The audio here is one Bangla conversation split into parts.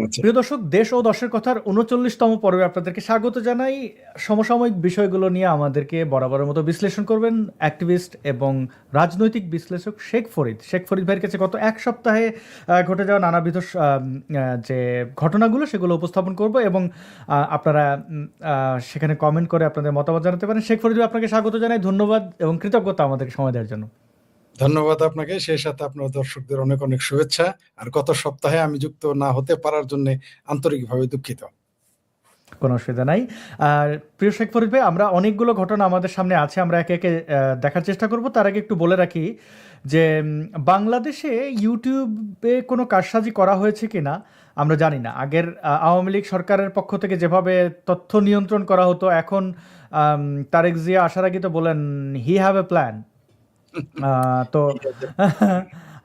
আচ্ছা। প্রিয় দর্শক, দেশ ও দশের কথার ৩৯তম পর্বে আপনাদেরকে স্বাগত জানাই। সমসাময়িক বিষয়গুলো নিয়ে আমাদেরকে বরাবরের মতো বিশ্লেষণ করবেন অ্যাক্টিভিস্ট এবং রাজনৈতিক বিশ্লেষক শেখ ফরিদ ভাইয়ের কাছে গত এক সপ্তাহে ঘটে যাওয়া নানাবিধ যে ঘটনাগুলো সেগুলো উপস্থাপন করব এবং আপনারা সেখানে কমেন্ট করে আপনাদের মতামত জানাতে পারেন। শেখ ফরিদ ভাই, আপনাকে স্বাগত জানাই, ধন্যবাদ এবং কৃতজ্ঞতা আমাদেরকে সময় দেওয়ার জন্য। ধন্যবাদ আপনাকে, সেই সাথে আপনার দর্শকদের অনেক অনেক শুভেচ্ছা। আর গত সপ্তাহে আমি যুক্ত না হতে পারার জন্য আন্তরিকভাবে দুঃখিত। কোনো অসুবিধা নাই। আর প্রিয় শেখ ফরিদ ভাই, আমরা অনেকগুলো ঘটনা আমাদের সামনে আছে, আমরা একে একে দেখার চেষ্টা করব। তার আগে একটু বলে রাখি যে বাংলাদেশে ইউটিউবে কোনো কারসাজি করা হয়েছে কিনা আমরা জানি না। আগের আওয়ামী লীগ সরকারের পক্ষ থেকে যেভাবে তথ্য নিয়ন্ত্রণ করা হতো, এখন তারেক জিয়া আসার আগে তো বলেন হি হ্যাভ এ প্ল্যান। তো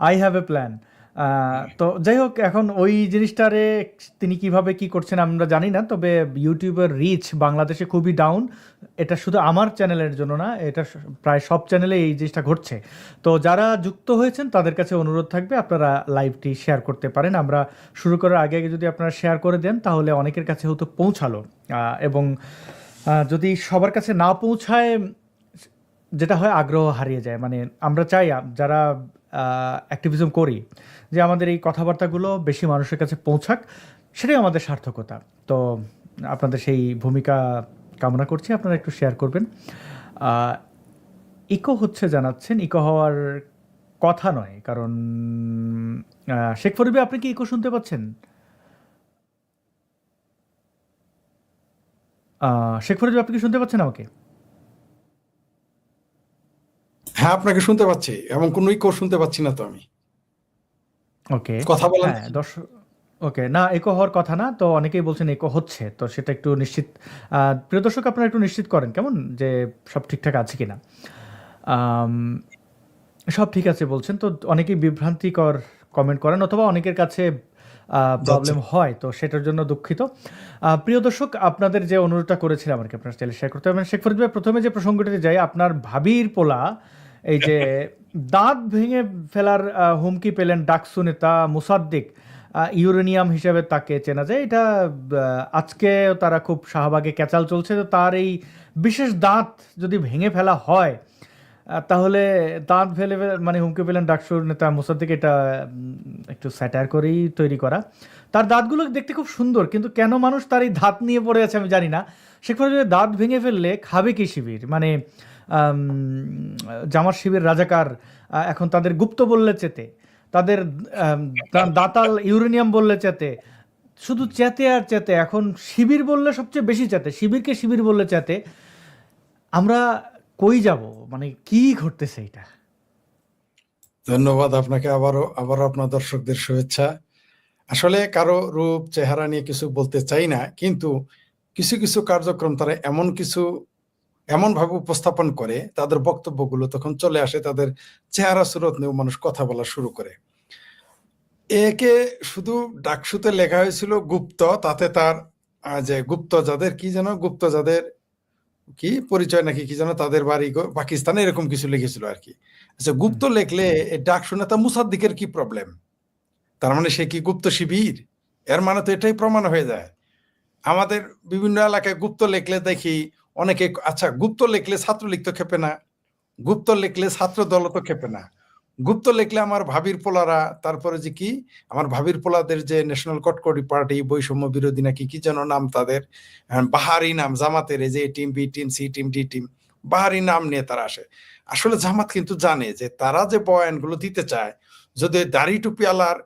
আই হ্যাভ এ প্ল্যান। তো যাই হোক, এখন ওই জিনিসটারে তিনি কিভাবে কি করছেন আমরা জানি না, তবে ইউটিউবের রিচ বাংলাদেশে খুবই ডাউন। এটা শুধু আমার চ্যানেলের জন্য না, এটা প্রায় সব চ্যানেলে এই জিনিসটা ঘটছে। তো যারা যুক্ত হয়েছেন তাদের কাছে অনুরোধ থাকবে আপনারা লাইভটি শেয়ার করতে পারেন। আমরা শুরু করার আগে আগে যদি আপনারা শেয়ার করে দেন তাহলে অনেকের কাছে হয়তো পৌঁছালো। এবং যদি সবার কাছে না পৌঁছায়, যেটা হয় আগ্রহ হারিয়ে যায়। মানে আমরা চাই যারা অ্যাক্টিভিজম করি যে আমাদের এই কথাবার্তাগুলো বেশি মানুষের কাছে পৌঁছাক, সেটাই আমাদের সার্থকতা। তো আপনাদের সেই ভূমিকা কামনা করছি, আপনারা একটু শেয়ার করবেন। ইকো হচ্ছে জানাচ্ছেন, ইকো হওয়ার কথা নয়, কারণ শেখ ফরিদ ভাই, আপনি কি ইকো শুনতে পাচ্ছেন? শেখ ফরিদ ভাই, আপনি কি শুনতে পাচ্ছেন আমাকে? হ্যাঁ, আপনাকে শুনতে পাচ্ছি, এমন কোনো ইকো শুনতে পাচ্ছি না তো আমি। ওকে। কথা বলেন হ্যাঁ, দেখি। দর্শক। ওকে, না ইকো হওয়ার কথা না, তো অনেকেই বলছেন ইকো হচ্ছে, তো সেটা একটু নিশ্চিত। প্রিয় দর্শক, আপনারা একটু নিশ্চিত করেন কেমন, যে সব ঠিকঠাক আছে কিনা। আম, সব ঠিক আছে বলছেন, তো অনেকেই বিভ্রান্তিকর কমেন্ট করেন অথবা অনেকের কাছে যাচ্ছে। প্রবলেম হয়, তো সেটার জন্য দুঃখিত। প্রিয় দর্শক, আপনাদের যে অনুরোধটা করেছিলাম আর কি, আপনার চ্যানেল শেয়ার করতে হবে। শেখ ফরিদ ভাই, প্রথমে যে প্রসঙ্গটিতে যাই, আপনার ভাবির পোলা এই যে দাঁত ভেঙে ফেলার হুমকি পেলেন ডাকসু নেতা মুসাদ্দিক, ইউরেনিয়াম হিসেবে তাকে চেনা যায়, এটা আজকে তারা খুব শাহবাগে ক্যাচাল চলছে। তো তার এই বিশেষ দাঁত যদি ভেঙে ফেলা হয়, তাহলে দাঁত মানে হুমকি পেলেন ডাকসুর নেতা মোসাদ্দেক, এটা একটু স্যাটায়ার করেই তৈরি করা। তার দাঁতগুলো দেখতে খুব সুন্দর, কিন্তু কেন মানুষ তার এই দাঁত নিয়ে পড়ে আছে আমি জানি না। শেখ ফরিদের দাঁত ভেঙে ফেললে খাবে কি শিবির, মানে আম, জামার শিবির রাজাকার এখন তাদের গুপ্ত বললে চেতে, তাদের দাতাল ইউরেনিয়াম বললে চেতে, শুধু চেতে আর চেতে। এখন শিবির বললে সবচেয়ে বেশি চেতে, শিবিরকে শিবির বললে চেতে। আমরা কই যাব, মানে কি ঘটতেছে এটা? ধন্যবাদ আপনাকে, আবারও আবারও আপনার দর্শকদের শুভেচ্ছা। আসলে কারো রূপ চেহারা নিয়ে কিছু বলতে চাই না, কিন্তু কিছু কিছু কার্যক্রম তারা এমন কিছু এমন ভাবে উপস্থাপন করে, তাদের বক্তব্যগুলো তখন চলে আসে, তাদের চেহারা সুরত নিয়েও মানুষ কথা বলা শুরু করে। একে শুধু ডাকসুতে লেখা হয়েছিল গুপ্ত, তাতে তার যে গুপ্ত যাদের কি যেন, গুপ্ত যাদের কি পরিচয় নাকি কি যেন, তাদের বাড়ি পাকিস্তানে, এরকম কিছু লিখেছিল আর কি। আচ্ছা, হুম। গুপ্ত লেখলে ডাকসু নেতা মুসাদ্দিকের কি প্রবলেম? তার মানে সে কি গুপ্ত শিবির? এর মানে তো এটাই প্রমাণ হয়ে যায়। আমাদের বিভিন্ন এলাকায় গুপ্ত লেখলে দেখি অনেকে, আচ্ছা গুপ্ত লেখলে ছাত্রলীগ তো খেপে না, গুপ্ত লেখলে ছাত্র দল তো খেপে না, গুপ্ত লেখলে আমার ভাবির পোলারা, তারপরে যে কি, আমার ভাবির পোলাদের যে ন্যাশনাল কটকটি পার্টি, বৈষম্য বিরোধী নাকি কি যেন নাম তাদের, বাহারি নাম জামাতের, এই যে A team, B team, C team, D team, বাহারি নাম নিয়ে তারা আসে। আসলে জামাত কিন্তু জানে যে তারা যে বয়ানগুলো দিতে চায়, যদি দাড়ি টুপিওয়ালার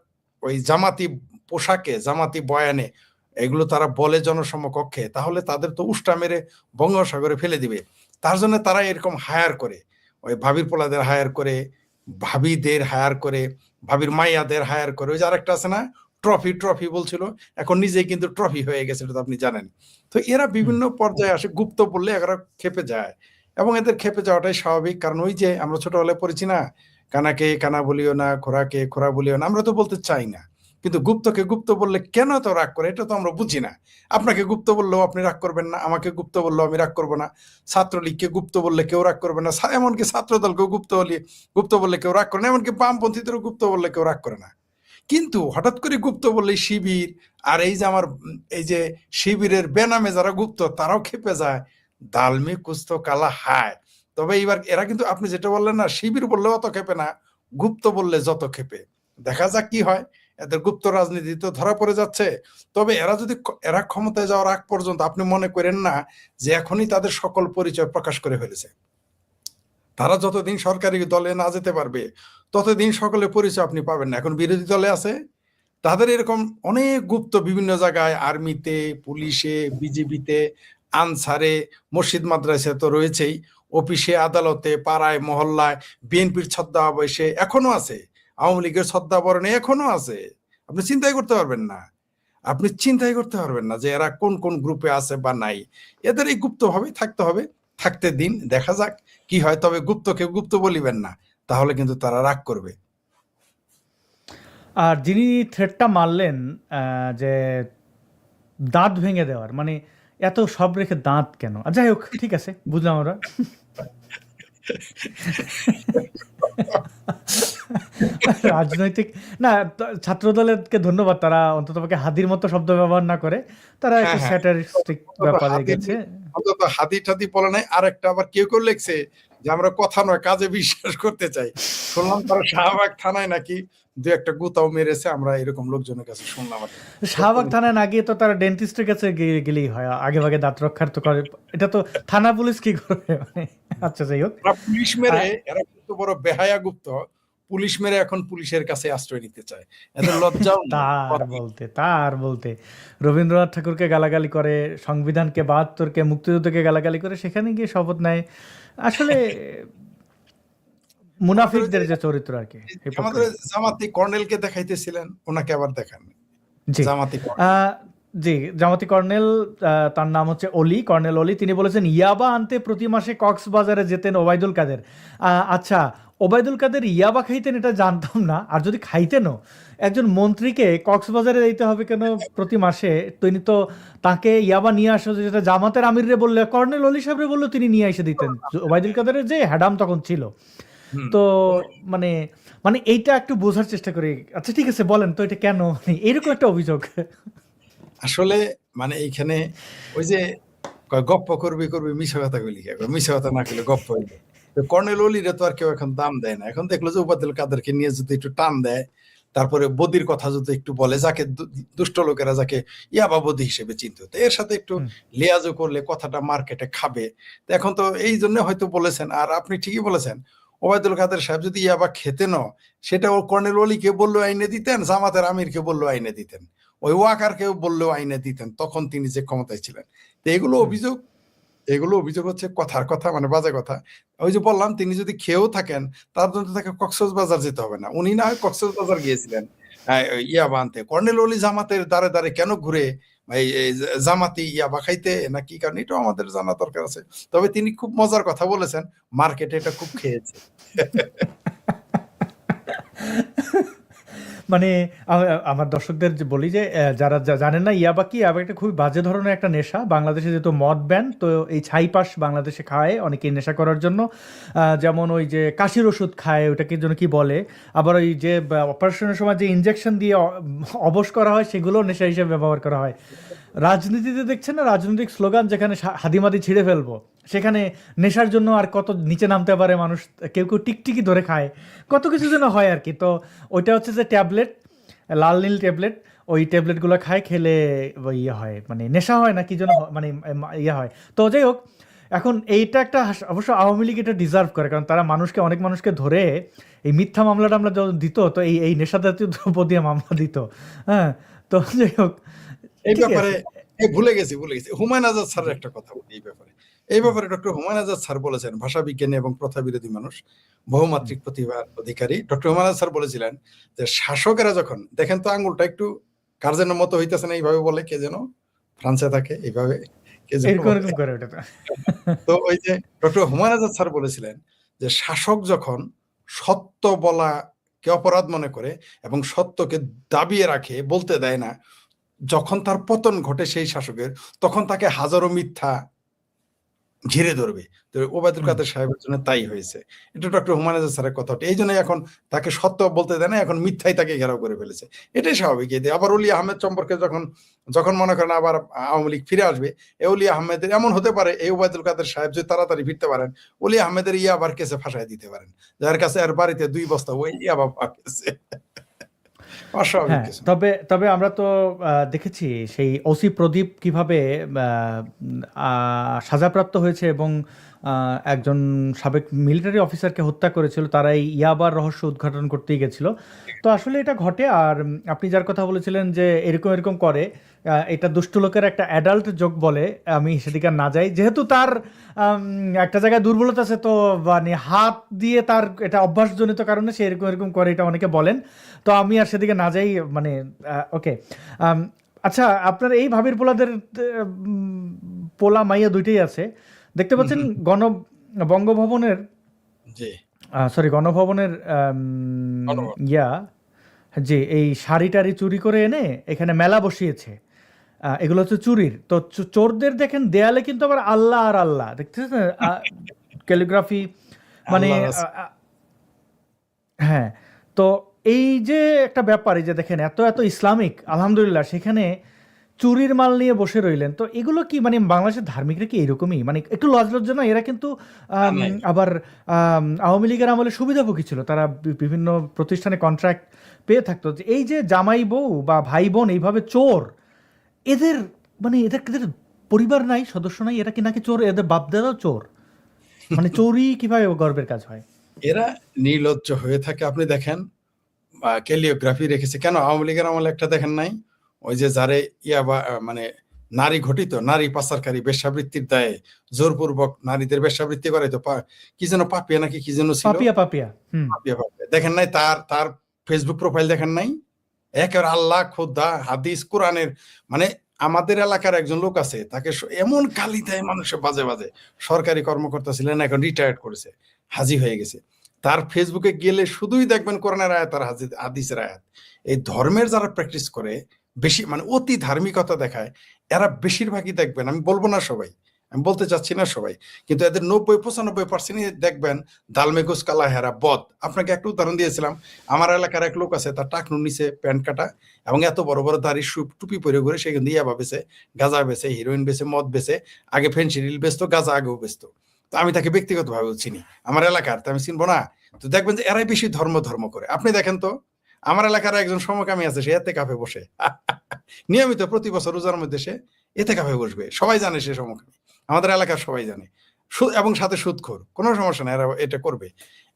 ওই জামাতি পোশাকে, জামাতি বয়ানে এগুলো তারা বলে জনসমকক্ষে, তাহলে তাদের তো উষ্টা মেরে বঙ্গোপসাগরে ফেলে দিবে। তার জন্য তারা এরকম হায়ার করে, ওই ভাবির পোলাদের হায়ার করে, ভাবিদের হায়ার করে, ভাবির মাইয়াদের হায়ার করে। ওই যে আরেকটা আছে না, ট্রফি ট্রফি বলছিল, এখন নিজেই কিন্তু ট্রফি হয়ে গেছে, এটা তো আপনি জানেন। তো এরা হুম। বিভিন্ন পর্যায়ে আসে, গুপ্ত বললে এরা খেপে যায়, এবং এদের খেপে যাওয়াটাই স্বাভাবিক। কারণ ওই যে আমরা ছোটবেলায় পড়েছি না, কানাকে কানা বলিও না, খোরাকে খোরা বলিও না, আমরা তো বলতে চাই না, কিন্তু গুপ্তকে গুপ্ত বললে কেন তো রাগ করে, এটা তো আমরা বুঝি না। আপনাকে গুপ্ত বললেও আপনি রাগ করবেন না, আমাকে গুপ্ত বললেও আমি রাগ করবো না, ছাত্রলীগকে গুপ্ত বললে কেউ রাগ করবে না, এমনকি ছাত্র দলকেও গুপ্ত বললে কেউ রাগ করে না, এমনকি বামপন্থীদেরও গুপ্ত বললে কেউ রাগ করে না। কিন্তু হঠাৎ করে গুপ্ত বললে শিবির, আর এই যে আমার এই যে শিবিরের বেনামে যারা গুপ্ত তারাও খেপে যায়। দালমে কুস্তো কালা হায়। তবে এবার এরা কিন্তু আপনি যেটা বললেন না, শিবির বললেও অত খেপে না, গুপ্ত বললে যত খেপে। দেখা যাক কি হয়। এদের গুপ্ত রাজনীতি তো ধরা পড়ে যাচ্ছে। তবে এরা ক্ষমতায় যাওয়ার আগ পর্যন্ত আপনি মনে করেন না যে এখনই তাদের সকল পরিচয় প্রকাশ করে ফেলেছে। তারা যতদিন সরকারি দলে না যেতে পারবে ততদিন সকলের পরিচয় আপনি পাবেন না। এখন বিরোধী দলে আছে, তাদের এরকম অনেক গুপ্ত বিভিন্ন জায়গায়, আর্মিতে, পুলিশে, বিজেপিতে, আনসারে, মসজিদ মাদ্রাসা তো রয়েছেই, অফিসে, আদালতে, পাড়ায়, মহল্লায়, বিএনপির ছদ্মাবশে এখনো আছে, আওয়ামী লীগের ছদ্মাবরণে এখনো আছে। আপনি চিন্তাই করতে পারবেন না, যে এরা কোন কোন গ্রুপে আছে বা নাই। এদের এই গুপ্ত ভাবেই থাকতে হবে, থাকতে দিন, দেখা যাক কি হয়। তবে গুপ্তকে গুপ্ত বলিবেন না, তাহলে কিন্তু তারা রাগ করবে। আর যিনি থ্রেডটা মারলেন যে দাঁত ভেঙে দেওয়ার, মানে এত সব রেখে দাঁত কেন? যাই হোক, ঠিক আছে, বুঝলাম আমরা। রাজনৈতিক না, ছাত্র দলেরকে ধন্যবাদ, তারা অন্ততপক্ষে হাদির মতো শব্দ ব্যবহার না করে তারা হ্যাঁ, একটু হ্যাঁ। স্যাটারিস্টিক ব্যাপারে গেছে। অন্তত হাদি টাদি বলে নাই। আর একটা আবার কেউ কেউ লিখছে যে আমরা কথা নয় কাজে বিশ্বাস করতে চাই। শুনলাম তারা শাহবাগ থানায় নাকি দু একটা গুতাও মেরেছে, আমরা এরকম লোকজনের কাছে শুনলাম আর কি। শাহবাগ থানায় না গিয়ে তো তারা ডেন্টিস্টের কাছে গেলেই হয়, আগে ভাগে দাঁত রক্ষার তো করে। এটা তো থানা পুলিশ কি করবে মানে? আচ্ছা, যাই হোক। পুলিশ মেরে, এরা কত বড় বেহায়া গুপ্ত, পুলিশ মেরে এখন পুলিশের কাছে আশ্রয় নিতে চায়। এদের লজ্জাও নেই। তার বলতে রবীন্দ্রনাথ ঠাকুরকে গালাগালি করে, সংবিধানকে, ৭২-কে, মুক্তিযুদ্ধকে গালাগালি করে, সেখানে গিয়ে শপথ নেয়। আসলে মুনাফিকদের যে চরিত্র আর কি। আমাদের জামাতি কর্নেলকে দেখাইতেছিলেন, ওনাকে আবার দেখান। জি, জামাতি জি, জামাতি কর্নেল, তার নাম হচ্ছে অলি, কর্নেল অলি। তিনি বলেছেন ইয়াবা আনতে প্রতি মাসে কক্সবাজারে যেতেন ওবায়দুল কাদের। আচ্ছা, ওবায়দুল কাদের ইয়াবা খাইতেন এটা জানতাম না। আর যদি খাইতেনও, একজন মন্ত্রীকে কক্সবাজারে যেতে হবে কেন প্রতি মাসে? তিনি তো তাকে ইয়াবা নিয়ে আসো, যেটা জামাতের আমিরে বললে, কর্নেল অলি সাহেবরে বললেও তিনি নিয়ে এসে দিতেন। ওবায়দুল কাদেরের যে হ্যাডাম তখন ছিল। তো মানে মানে এইটা একটু বোঝার চেষ্টা করি। আচ্ছা, ঠিক আছে, বলেন তো এটা কেন, মানে এরকম একটা অভিযোগ। আসলে মানে এইখানে ওই যে গপ্প করবি মিশা কথা গুলি, মিশা কথা না করলে গপ্প হইবে। তো কর্নেল অলিরে তো আর কেউ এখন দাম দেয় না। এখন দেখলো যে উপাদুল কাদেরকে নিয়ে যদি একটু টান দেয়, তারপরে বদির কথা যদি একটু বলে, যাকে দুষ্ট লোকেরা যাকে ইয়াবা বদি হিসেবে চিনতো, তো এর সাথে একটু লেয়াজও করলে কথাটা মার্কেটে খাবে। তো এখন তো এই জন্য হয়তো বলেছেন। আর আপনি ঠিকই বলেছেন, ওবায়দুল কাদের সাহেব যদি ইয়াবা খেতেন, সেটা ও কর্নেল অলিকে বললেও আইনে দিতেন, জামাতের আমিরকে বললেও আইনে দিতেন, ওই ওয়াকারকেও বললেও আইনে দিতেন, তখন তিনি যে ক্ষমতায় ছিলেন। তো এগুলো অভিযোগ হচ্ছে কথার কথা, মানে বাজে কথা। ওই যে বললাম, তিনি যদি খেয়েও থাকেন, তার জন্য তাকে কক্সবাজার যেতে হবে না। উনি না হয় কক্সবাজার গিয়েছিলেন ইয়াবা আনতে। কর্নেল অলি জামাতের দ্বারে দ্বারে কেন ঘুরে এই জামাতি ইয়াবা খাইতে, না কি কারণ, এটাও আমাদের জানা দরকার আছে। তবে তিনি খুব মজার কথা বলেছেন, মার্কেটে এটা খুব খেয়েছে। মানে আমার দর্শকদের বলি যে যারা জানেন না, ইয়াবা কি, ইয়াবা একটা খুবই বাজে ধরনের একটা নেশা। বাংলাদেশে যেহেতু মদ ব্যান, তো এই ছাইপাশ বাংলাদেশে খায় অনেকেই নেশা করার জন্য। যেমন ওই যে কাশির ওষুধ খায়, ওটাকে জন্য কি বলে, আবার ওই যে অপারেশনের সময় যে ইনজেকশন দিয়ে অবশ করা হয়, সেগুলো নেশা হিসেবে ব্যবহার করা হয়। রাজনীতিতে দেখছেন না, রাজনৈতিক স্লোগান যেখানে হাদিমাদি ছিঁড়ে ফেলবো, সেখানে নেশার জন্য আর কত নিচে নামতে পারে মানুষ। কেউ কেউ টিকটিকি ধরে খায়, কত কিছু যেন হয় আর কি। তো ওইটা হচ্ছে যে ট্যাবলেট, লাল নীল ট্যাবলেট, ওই ট্যাবলেটগুলো খায়, খেলে ইয়ে হয়, মানে নেশা হয় না কি যেন মানে ইয়ে হয়। তো যাই হোক, এখন এইটা একটা অবশ্য আওয়ামী লীগ এটা ডিজার্ভ করে, কারণ তারা অনেক মানুষকে ধরে এই মিথ্যা মামলা টামলা দিত, তো এই নেশা জাতীয় দ্রব্য দিয়ে মামলা দিত। হ্যাঁ, তো যাই হোক, এই ব্যাপারে ভুলে গেছি। হুমায়ুন আজাদ স্যারের একটা কথা বলি এই ব্যাপারে ডক্টর হুমায়ুন আজাদ স্যার বলেছেন, ভাষা বিজ্ঞানী এবং প্রথা বিরোধী মানুষ, বহুমাত্রিক প্রতিভার অধিকারী। ডক্টর হুমায়ুন আজাদ স্যার বলেছিলেন যে শাসকেরা যখন দেখেন, তো আঙ্গুলটা একটু কার যেন মতো হইতেছে না, এইভাবে বলে, কে যেন ফ্রান্সে থাকে, এইভাবে কে যেন এরকম করে ওটা। তো ওই যে ডক্টর হুমায়ুন আজাদ স্যার বলেছিলেন যে শাসক যখন সত্য বলাকে অপরাধ মনে করে এবং সত্যকে দাবিয়ে রাখে, বলতে দেয় না, যখন তার পতন ঘটে সেই শাসকের, তখন তাকে হাজারো মিথ্যা ঘিরে ধরবে। তো ওবায়দুল কাদের সাহেবের জন্য তাই হয়েছে। এটা ডক্টর হুমায়ুন আজাদ স্যারের কথা। এই জন্য এখন তাকে সত্য বলতে দেয় না, এখন মিথ্যাই তাকে ঘেরাও করে ফেলেছে। এটাই স্বাভাবিক। আবার অলি আহমেদ সম্পর্কে যখন যখন মনে করেন আবার আওয়ামী লীগ ফিরে আসবে, অলি আহমেদের এমন হতে পারে এই ওবায়দুল কাদের সাহেব যদি তাড়াতাড়ি ফিরতে পারেন, অলি আহমেদের আবার কেসে ফাঁসাই দিতে পারেন, যার কাছে আর বাড়িতে 2 বস্তা ওই ইয়াবা গেছে। অস্বাভাবিক হ্যাঁ, কিছু। তবে তবে আমরা তো দেখেছি সেই ওসি প্রদীপ কিভাবে সাজাপ্রাপ্ত হয়েছে এবং একজন সাবেক মিলিটারি অফিসারকে হত্যা করেছিল, তারা এই ইয়াবার রহস্য উদ্ঘাটন করতেই গেছিল। তো আসলে এটা ঘটে। আর আপনি যার কথা বলেছিলেন যে এরকম এরকম করে, এটা দুষ্ট লোকের একটা অ্যাডাল্ট যোগ বলে, আমি সেদিকে আর না যাই, যেহেতু তার একটা জায়গায় দুর্বলতা আছে, তো মানে হাত দিয়ে তার এটা অভ্যাসজনিত কারণে সে এরকম এরকম করে, এটা অনেকে বলেন। তো আমি আর সেদিকে না যাই, মানে ওকে। আচ্ছা, আপনার এই ভাবির পোলাদের পোলা মাইয়া দুইটাই আছে দেখতে পাচ্ছেন বঙ্গভবনের, জি, সরি গণভবনের ধন্যবাদ। ইয়া, যে এই শাড়ি টাড়ি চুরি করে এনে এখানে মেলা বসিয়েছে। এগুলো হচ্ছে চুরির। তো চোরদের দেখেন দেয়ালে কিন্তু আবার আল্লাহ আর আল্লাহ দেখতেছেন, ক্যালিগ্রাফি, মানে আল্লাহর রাস্তা। হ্যাঁ। তো এই যে একটা ব্যাপার, এই যে দেখেন এত এত ইসলামিক, আলহামদুলিল্লাহ, সেখানে চুরির মাল নিয়ে বসে রইলেন। তো এগুলো কি মানে বাংলাদেশের ধার্মিকরা কি এরকমই, মানে একটু লজ্জা না? এরা কিন্তু নাই। আবার আওয়ামী লীগের আমলে সুবিধাভোগী ছিল, তারা বিভিন্ন প্রতিষ্ঠানে কন্ট্রাক্ট পেয়ে থাকতো। যে এই যে জামাই বউ বা ভাই বোন এইভাবে চোর, এদের মানে এদের পরিবার নাই, সদস্য নাই, এরা কি নাকি চোর? এদের বাপ দাদাও চোর? মানে চোরই কিভাবে গর্বের কাজ হয়? এরা নির্লজ্জ হয়ে থাকে। আপনি দেখেন ক্যালিওগ্রাফি রেখেছে কেন আওয়ামী লীগের আমলে একটা দেখেন নাই? ওই যে যারে মানে নারী ঘটিত নারী পাচারকারী বেশ্যাবৃত্তির দায়ে জোরপূর্বক নারীদের বেশ্যাবৃত্তি করে, তো কি যেন পাপিয়া নাকি কি যেন ছিল, পাপিয়া পাপিয়া। পাপিয়া পাপিয়া দেখেন নাই? তার তার ফেসবুক প্রোফাইল দেখেন নাই? একেবারে আল্লাহ খোদা হাদিস কোরআনের, মানে আমাদের এলাকার একজন লোক আছে, তাকে এমন গালি দেয় মানুষে বাজে বাজে, সরকারি কর্মকর্তা ছিলেন, এখন রিটায়ার্ড করেছে, হাজি হয়ে গেছে। তার ফেসবুকে গেলে শুধুই দেখবেন কোরআনের আয়াত আর হাদিসের আয়াত। এই ধর্মের যারা প্র্যাকটিস করে বেশি, মানে অতি ধার্মিকতা দেখায়, এরা বেশিরভাগই দেখবেন, আমি বলবো না সবাই, আমি বলতে চাচ্ছি না সবাই, কিন্তু এদের 90-95% দেখবেন দালমেগুস কালা হেরা বদ। আপনাকে একটা উদাহরণ দিয়েছিলাম, আমার এলাকার এক লোক আছে, তার টাকনুর নিচে প্যান্ট কাটা এবং এত বড় বড় দাড়ি টুপি পরে ঘুরে, সে কিন্তু ইয়াবা বেছে, গাঁজা বেছে, হিরোইন বেছে, মদ বেছে, আগে ফেন্সিডিল বেচতো, গাঁজা আগেও বেচতো। তো আমি তাকে ব্যক্তিগতভাবে চিনি, আমার এলাকার, তো আমি চিনবো না? তো দেখবেন যে এরাই বেশি ধর্ম ধর্ম করে। আপনি দেখেন তো, আমার এলাকার একজন সমকামী আছে, সে এতে কাফে বসে নিয়মিত প্রতি বছর রোজার মধ্যে সে এতে কাফে বসবে, সবাই জানে সে সমকামী, আমাদের এলাকার সবাই জানে, এবং সাথে সুদখোর, কোনো সমস্যা নাই, এরা এটা করবে।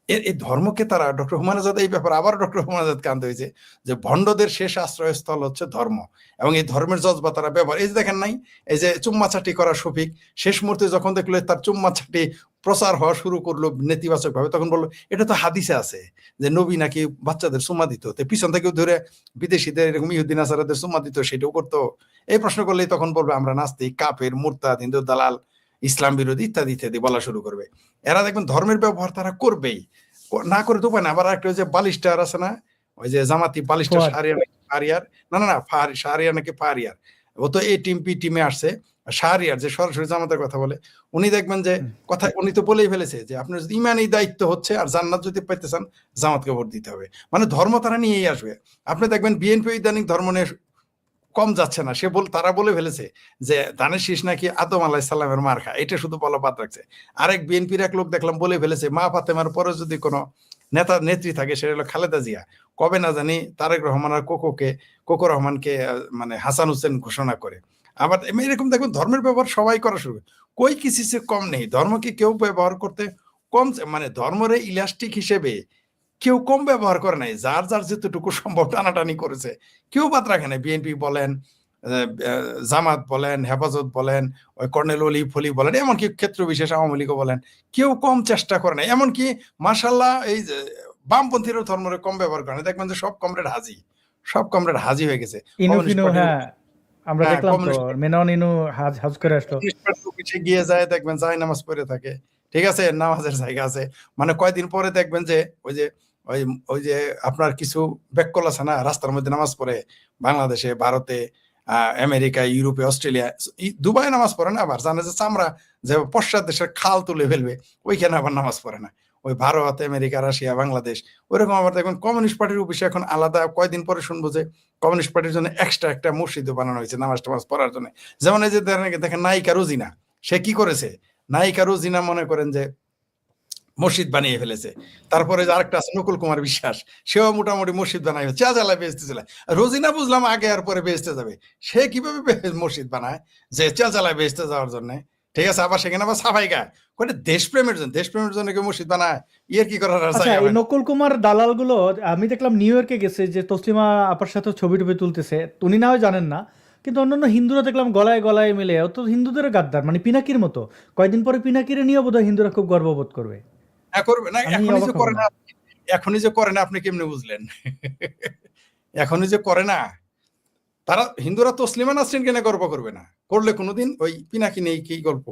এই ধর্মকে তারা, ডক্টর হুমায়ুন আজাদ এই ব্যাপারে আবার ডক্টর হুমায়ুন আজাদকে আনতে হয়েছে যে ভণ্ডদের শেষ আশ্রয়স্থল হচ্ছে ধর্ম, এবং এই ধর্মের জজবা তারা ব্যবহার। এই যে দেখেন নাই, এই যে চুম্মাচাটি করা শফিক, শেষ মুহূর্তে যখন দেখলো তার চুম্মাচাটি প্রচার হওয়া শুরু করলো নেতিবাচক ভাবে, তখন বললো এটা তো হাদিসে আছে যে নবী নাকি বাচ্চাদের চুম্মা দিত, পিছন থেকেও ধরে বিদেশিদের এরকম ইহুদ্দিন আসারাদের চুম্মা দিত, সেটাও করতো। এই প্রশ্ন করলেই তখন বলবে আমরা নাস্তিক, কাফের, মুরতাদ, হিন্দু দালাল, ইসলাম বিরোধী ইত্যাদি ইত্যাদি বলা শুরু করবে। এরা দেখবেন ধর্মের ব্যবহার তারা করবেই, না করে তো উপায় না। আবার একটা ওই যে বালিশটার আছে না, ওই যে জামাতি বালিশটা, ফুয়াদ। শাহরিয়ার, না না না, শাহরিয়ার নাকি ফারিয়ার, ও তো এই টিমে আসছে। শাহরিয়ার যে সরাসরি জামাতের কথা বলে, উনি দেখবেন যে কথা, উনি তো বলেই ফেলেছে যে আপনার যদি ইমানই দায়িত্ব হচ্ছে আর জান্নাত যদি পাইতে চান জামাতকে ভোট দিতে হবে, মানে ধর্ম তারা নিয়েই আসবে। আপনি দেখবেন বিএনপি ইদানিং ধর্ম নিয়ে কম যাচ্ছে না, তারা বলে ফেলেছে যে ধানের শীষ নাকি আদম আলাইহিস সালামের মার খায়, এটা শুধু বলা বাদ রাখছে। আরেক বিএনপির এক লোক দেখলাম বলে ফেলেছে মা ফাতেমার পরে যদি কোনো নেত্রী থাকে সেটা হলো খালেদা জিয়া। কবে না জানি তারেক রহমান আর কোকো রহমানকে মানে হাসান হোসেন ঘোষণা করে। আবার এরকম দেখুন ধর্মের ব্যবহার সবাই করা শুরু, কই কিছু কম নেই, ধর্মকে কেউ ব্যবহার করতে কম, মানে ধর্মের ইলাস্টিক হিসেবে কেউ কম ব্যবহার করে নাই, যার যার যেতটুকু সম্ভব টানাটানি করেছে, কেউ বাদ রাখে নাই। বিএনপি বলেন, জামাত বলেন, হেফাজত বলেন, ওই কর্নেল অলি ফলি বলেন, এমনকি ক্ষেত্র বিশেষ আওয়ামী লীগও বলেন, কেউ কম চেষ্টা করে নাই। এমনকি মাশাআল্লাহ এই বামপন্থীরও ধর্মের কম ব্যবহার করে না, দেখবেন যে সব কমরেড হাজি হয়ে গেছে। ইনু ফিনু, হ্যাঁ, আমরা দেখলাম তো মেনন ইনু হাজ করে আসলো, গিয়ে যায় দেখবেন যায় নামাজ পড়ে থাকে, ঠিক আছে, নামাজের জায়গা আছে, মানে কয়দিন পরে দেখবেন যে ওই যে ওই যে আপনার কিছু ব্যাককল আছে না, রাস্তার মধ্যে নামাজ পড়ে, বাংলাদেশে, ভারতে, আমেরিকা, ইউরোপে, অস্ট্রেলিয়া, দুবাই নামাজ পড়ে না, আবার জানে যে চামড়া যে পশ্চাৎ দেশের খাল তুলে ফেলবে, ওইখানে আবার নামাজ পড়ে না। ওই ভারত, আমেরিকা, রাশিয়া, বাংলাদেশ ওইরকম আবার দেখুন কমিউনিস্ট পার্টির অফিসে এখন আলাদা কয়দিন পরে শুনবো যে কমিউনিস্ট পার্টির জন্য এক্সট্রা একটা মসজিদও বানানো হয়েছে নামাজ টামাজ পড়ার জন্য। যেমন এই যে দেখেন নায়িকা রোজিনা, সে কি করেছে, নায়িকা রোজিনা মনে করেন যে মসজিদ বানিয়ে ফেলেছে। তারপরে যে আরেকটা আছে নকুল কুমার বিশ্বাস, সেও মোটামুটি মসজিদ বানায় চেঁচালা বেচতেছিল। রোজিনা বুঝলাম আগে আর পরে বেচতে যাবে, সে কিভাবে মসজিদ বানায় যে চেঁচালা বেচতে যাওয়ার জন্য, ঠিক আছে, আবার সেখানে আবার সাফাই গায় কোনটা দেশপ্রেমের জন্য কেউ মসজিদ বানায়, ইয়ের কি করার আছে। আচ্ছা, এই নকুল কুমার দালাল গুলো আমি দেখলাম নিউ ইয়র্কে গেছে, যে তসলিমা আপার সাথে ছবি টবি তুলতেছে, উনি না হয় জানেন না, কিন্তু অন্যান্য হিন্দুরা দেখলাম গলায় গলায় মিলে, ও তো হিন্দুদের গাদ্দার, মানে পিনাকির মতো। কয়দিন পরে পিনাকিরে নিয়ে বোধহয় হিন্দুরা খুব গর্ববোধ করবে। হ্যাঁ করবে না, আমি এখনই অবাক যে হব করে না। না, এখনই যে করে না আপনি কেমনে বুঝলেন? এখনই যে করে না, তারা হিন্দুরা তসলিমা নাসরিন কেন গর্ব করবে না? করলে কোনোদিন ওই পিনাকি নেই কি গর্ব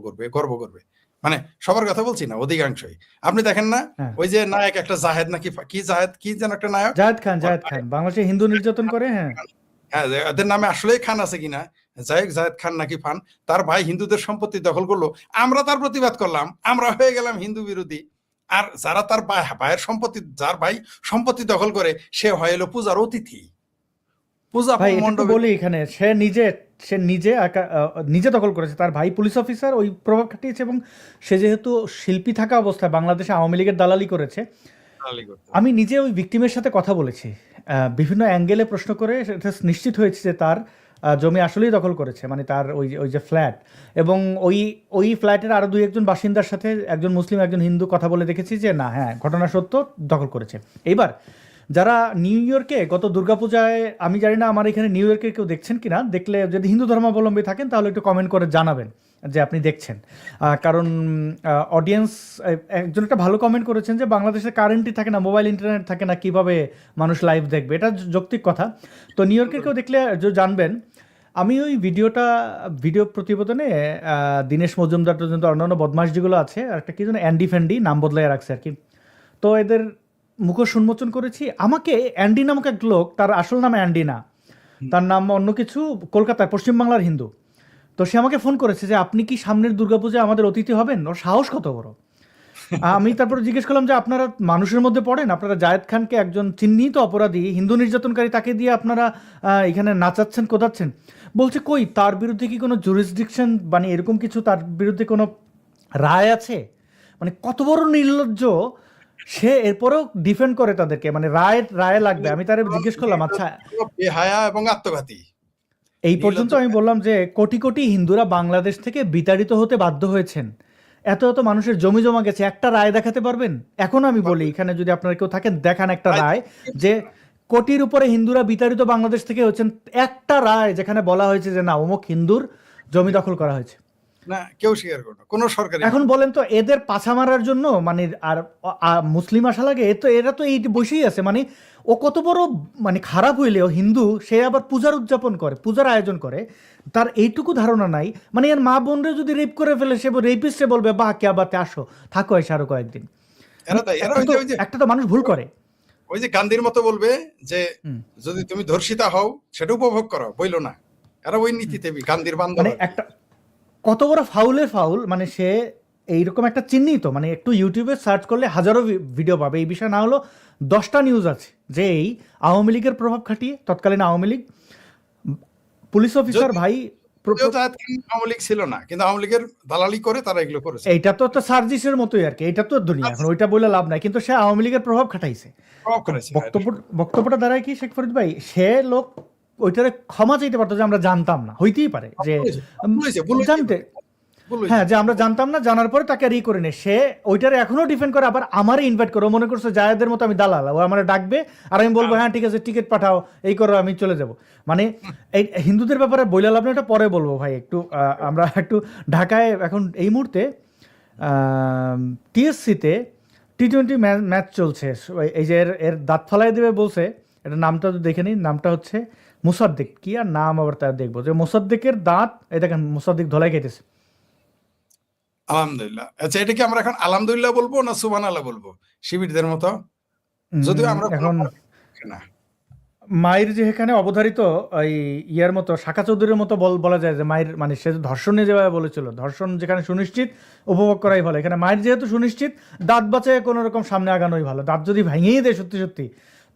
করবে? মানে সবার কথা বলছি না, অধিকাংশই। আপনি দেখেন না হ্যাঁ, ওই যে নায়ক একটা জাহেদ নাকি কি জাহেদ কি যেন একটা নায়ক, জায়েদ খান বাংলাদেশে হিন্দু নির্যাতন করে। হ্যাঁ, হ্যাঁ এদের নামে আসলেই খান আছে কিনা, জাহেদ খান নাকি ফান, তার ভাই হিন্দুদের সম্পত্তি দখল করলো, আমরা তার প্রতিবাদ করলাম, আমরা হয়ে গেলাম হিন্দু বিরোধী। আর যারা তার ভাইয়ের সম্পত্তি, যার ভাই সম্পত্তি দখল করে, সে হয় এলো পূজার অতিথি, পূজা ভাই এটা তো মণ্ডপে। বলি, এখানে সে নিজে দখল করেছে, তার ভাই পুলিশ অফিসার, ওই প্রভাব খাটিয়েছে, এবং সে যেহেতু শিল্পী থাকা অবস্থায় বাংলাদেশে আওয়ামী লীগের দালালি করেছে। আমি নিজে ওই ভিকটিমের সাথে কথা বলেছি, বিভিন্ন অ্যাঙ্গেলে প্রশ্ন করে সেটা নিশ্চিত হয়েছে যে তার জমি আসলেই দখল করেছে, মানে তার ওই ওই যে ফ্ল্যাট, এবং ওই ফ্ল্যাটের আরও দুই একজন বাসিন্দার সাথে, একজন মুসলিম একজন হিন্দু, কথা বলে দেখেছি যে না, হ্যাঁ ঘটনা সত্য, দখল করেছে। এইবার যারা নিউ ইয়র্কে গত দুর্গাপূজায়, আমি জানি না আমার এখানে নিউ ইয়র্কে কেউ দেখছেন কিনা, দেখলে যদি হিন্দু ধর্মাবলম্বী থাকেন তাহলে একটু কমেন্ট করে জানাবেন যে আপনি দেখছেন। কারণ অডিয়েন্স একজন একটা ভালো কমেন্ট করেছেন যে বাংলাদেশে কারেন্টই থাকে না, মোবাইল ইন্টারনেট থাকে না, কিভাবে মানুষ লাইভ দেখবে, এটা যৌক্তিক কথা। তো নিউ ইয়র্কের কেউ দেখলে জানবেন, আমি ওই ভিডিও প্রতিবেদনে দীনেশ মজুমদার পর্যন্ত অন্যান্য বদমাশ যেগুলো আছে, আর একটা কি যেন অ্যান্ডি ফ্যান্ডি নাম বদলাই রাখছে আর কি, তো এদের মুখোশ উন্মোচন করেছি। আমাকে অ্যান্ডি নামক এক লোক, তার আসল নাম অ্যান্ডি না, তার নাম অন্য কিছু, কলকাতার পশ্চিমবাংলার হিন্দু, তো সে আমাকে ফোন করেছে যে আপনি কি সামনের দুর্গাপূজায় আমাদের অতিথি হবেন। ওর সাহস কত বড়! আমি তারপরে জিজ্ঞেস করলাম যে আপনারা মানুষের মধ্যে পড়েন, আপনারা জায়েদ খানকে, একজন চিহ্নিত অপরাধী হিন্দু নির্যাতনকারী, তাকে দিয়ে আপনারা এখানে নাচাচ্ছেন কোদাচ্ছেন। বলছে কই, তার বিরুদ্ধে কি কোনো জুরিসডিকশন, মানে এরকম কিছু, তার বিরুদ্ধে কোনো রায় আছে? মানে কত বড় নির্লজ্জ সে! এরপরেও ডিফেন্ড করে তাদেরকে, মানে রায় লাগবে। আমি তারে জিজ্ঞেস করলাম, আচ্ছা বেহায়া এবং আত্মঘাতী। এই পর্যন্ত আমি বললাম যে কোটি কোটি হিন্দুরা বাংলাদেশ থেকে বিতাড়িত হতে বাধ্য হয়েছেন, এত এত মানুষের জমি জমা গেছে, একটা রায় দেখাতে পারবেন? এখন আমি বলি, এখানে যদি আপনারা কেউ থাকেন, দেখান একটা রায় যে কোটির উপরে হিন্দুরা বিতাড়িত বাংলাদেশ থেকে হচ্ছেন, একটা রায় যেখানে বলা হয়েছে যে না, অমুক হিন্দুর জমি দখল করা হয়েছে। না, কেউ স্বীকার করে না, কোনো সরকারি। এখন বলেন তো, এদের পাছা মারার জন্য মানে আর মুসলিম আসা লাগে? এরা তো এই বসেই আছে, মানে ও কত বড় মানে খারাপ হইলেও হিন্দু, সে আবার পূজার উদযাপন করে, পূজার আয়োজন করে, তার এইটুকু ধারণা নাই। মানে এর মা বোনরে যদি রেপ করে ফেলে, সে রেপিস্টে বলবে বাহ কে আবার আসো, থাকো এসে আরো কয়েকদিন। একটা তো মানুষ ভুল করে, ওই যে গান্ধীর মতো বলবে যে যদি তুমি ধর্ষিতা হও সেটা উপভোগ করো, বইলো না। এরা ওই নীতিতে গান্ধীর বান্ধব। মানে একটা কত বড় ফাউলের ফাউল, মানে সে এইরকম একটা চিহ্নিত, মানে একটু ইউটিউবে সার্চ করলে হাজারো ভিডিও পাবে, এই বিষয়ে না হলো 10টা নিউজ আছে যে এই আওয়ামী লীগের প্রভাব খাটিয়ে, তৎকালীন আওয়ামী লীগ পুলিশ অফিসার ভাই, আওয়ামী লীগ ছিল না, কিন্তু আওয়ামী লীগের দালালি করে তারা এগুলো করেছে। এইটা তো একটা সার্জিসের মতোই আর কি, এইটা তো দুনিয়া, এখন ওইটা বলে লাভ নাই, কিন্তু সে আওয়ামী লীগের প্রভাব খাটাইছে। বক্তব্যটা দাঁড়ায় কি শেখ ফরিদ ভাই, সে লোক ওইটারে ক্ষমা চাইতে পারতো যে আমরা জানতাম না, হইতেই পারে যে জানতে, হ্যাঁ, যে আমরা জানতাম না, জানার পরে তাকে ই করে নেই, সে ওইটারে এখনো ডিফেন্ড করে, আবার আমারই ইনভাইট করে, মনে করছে জায়েদের মতো আমি দালাল, ও আমার ডাকবে আর আমি বলবো হ্যাঁ ঠিক আছে টিকিট পাঠাও, এই করো, আমি চলে যাব। মানে এই হিন্দুদের ব্যাপারে বইলা লাভ না, এটা পরে বলবো ভাই। আমরা একটু ঢাকায় এখন এই মুহূর্তে টিএসসিতে T20 ম্যাচ চলছে, এই যে এর দাঁত ফালাই দেবে বলছে, এটা নামটা তো দেখে নিন, নামটা হচ্ছে মুসাদ্দিক, কি আর নাম আবার তার দেখবো, যে মুসাদ্দিকের দাঁত, এই দেখেন মুসাদ্দিক ধলাই খেতেছে। আলহামদুলিল্লাহ। আচ্ছা, এটা কি আমরা এখন আলহামদুলিল্লাহ বলবো না সুবহানাল্লাহ বলবো শিবিরদের মতো? যদিও আমরা এখন না, মায়ের যে এখানে অবধারিত এই ইয়ার মতো শাখা চৌধুরীর মতো বলা যায় যে মায়ের মানে সে ধর্ষণে যেভাবে বলেছিল ধর্ষণ যেখানে সুনিশ্চিত উপভোগ করাই ভালো, এখানে মায়ের যেহেতু সুনিশ্চিত দাঁত বাঁচায় কোনো রকম সামনে আগানোই ভালো। দাঁত যদি ভেঙেই দেয় সত্যি সত্যি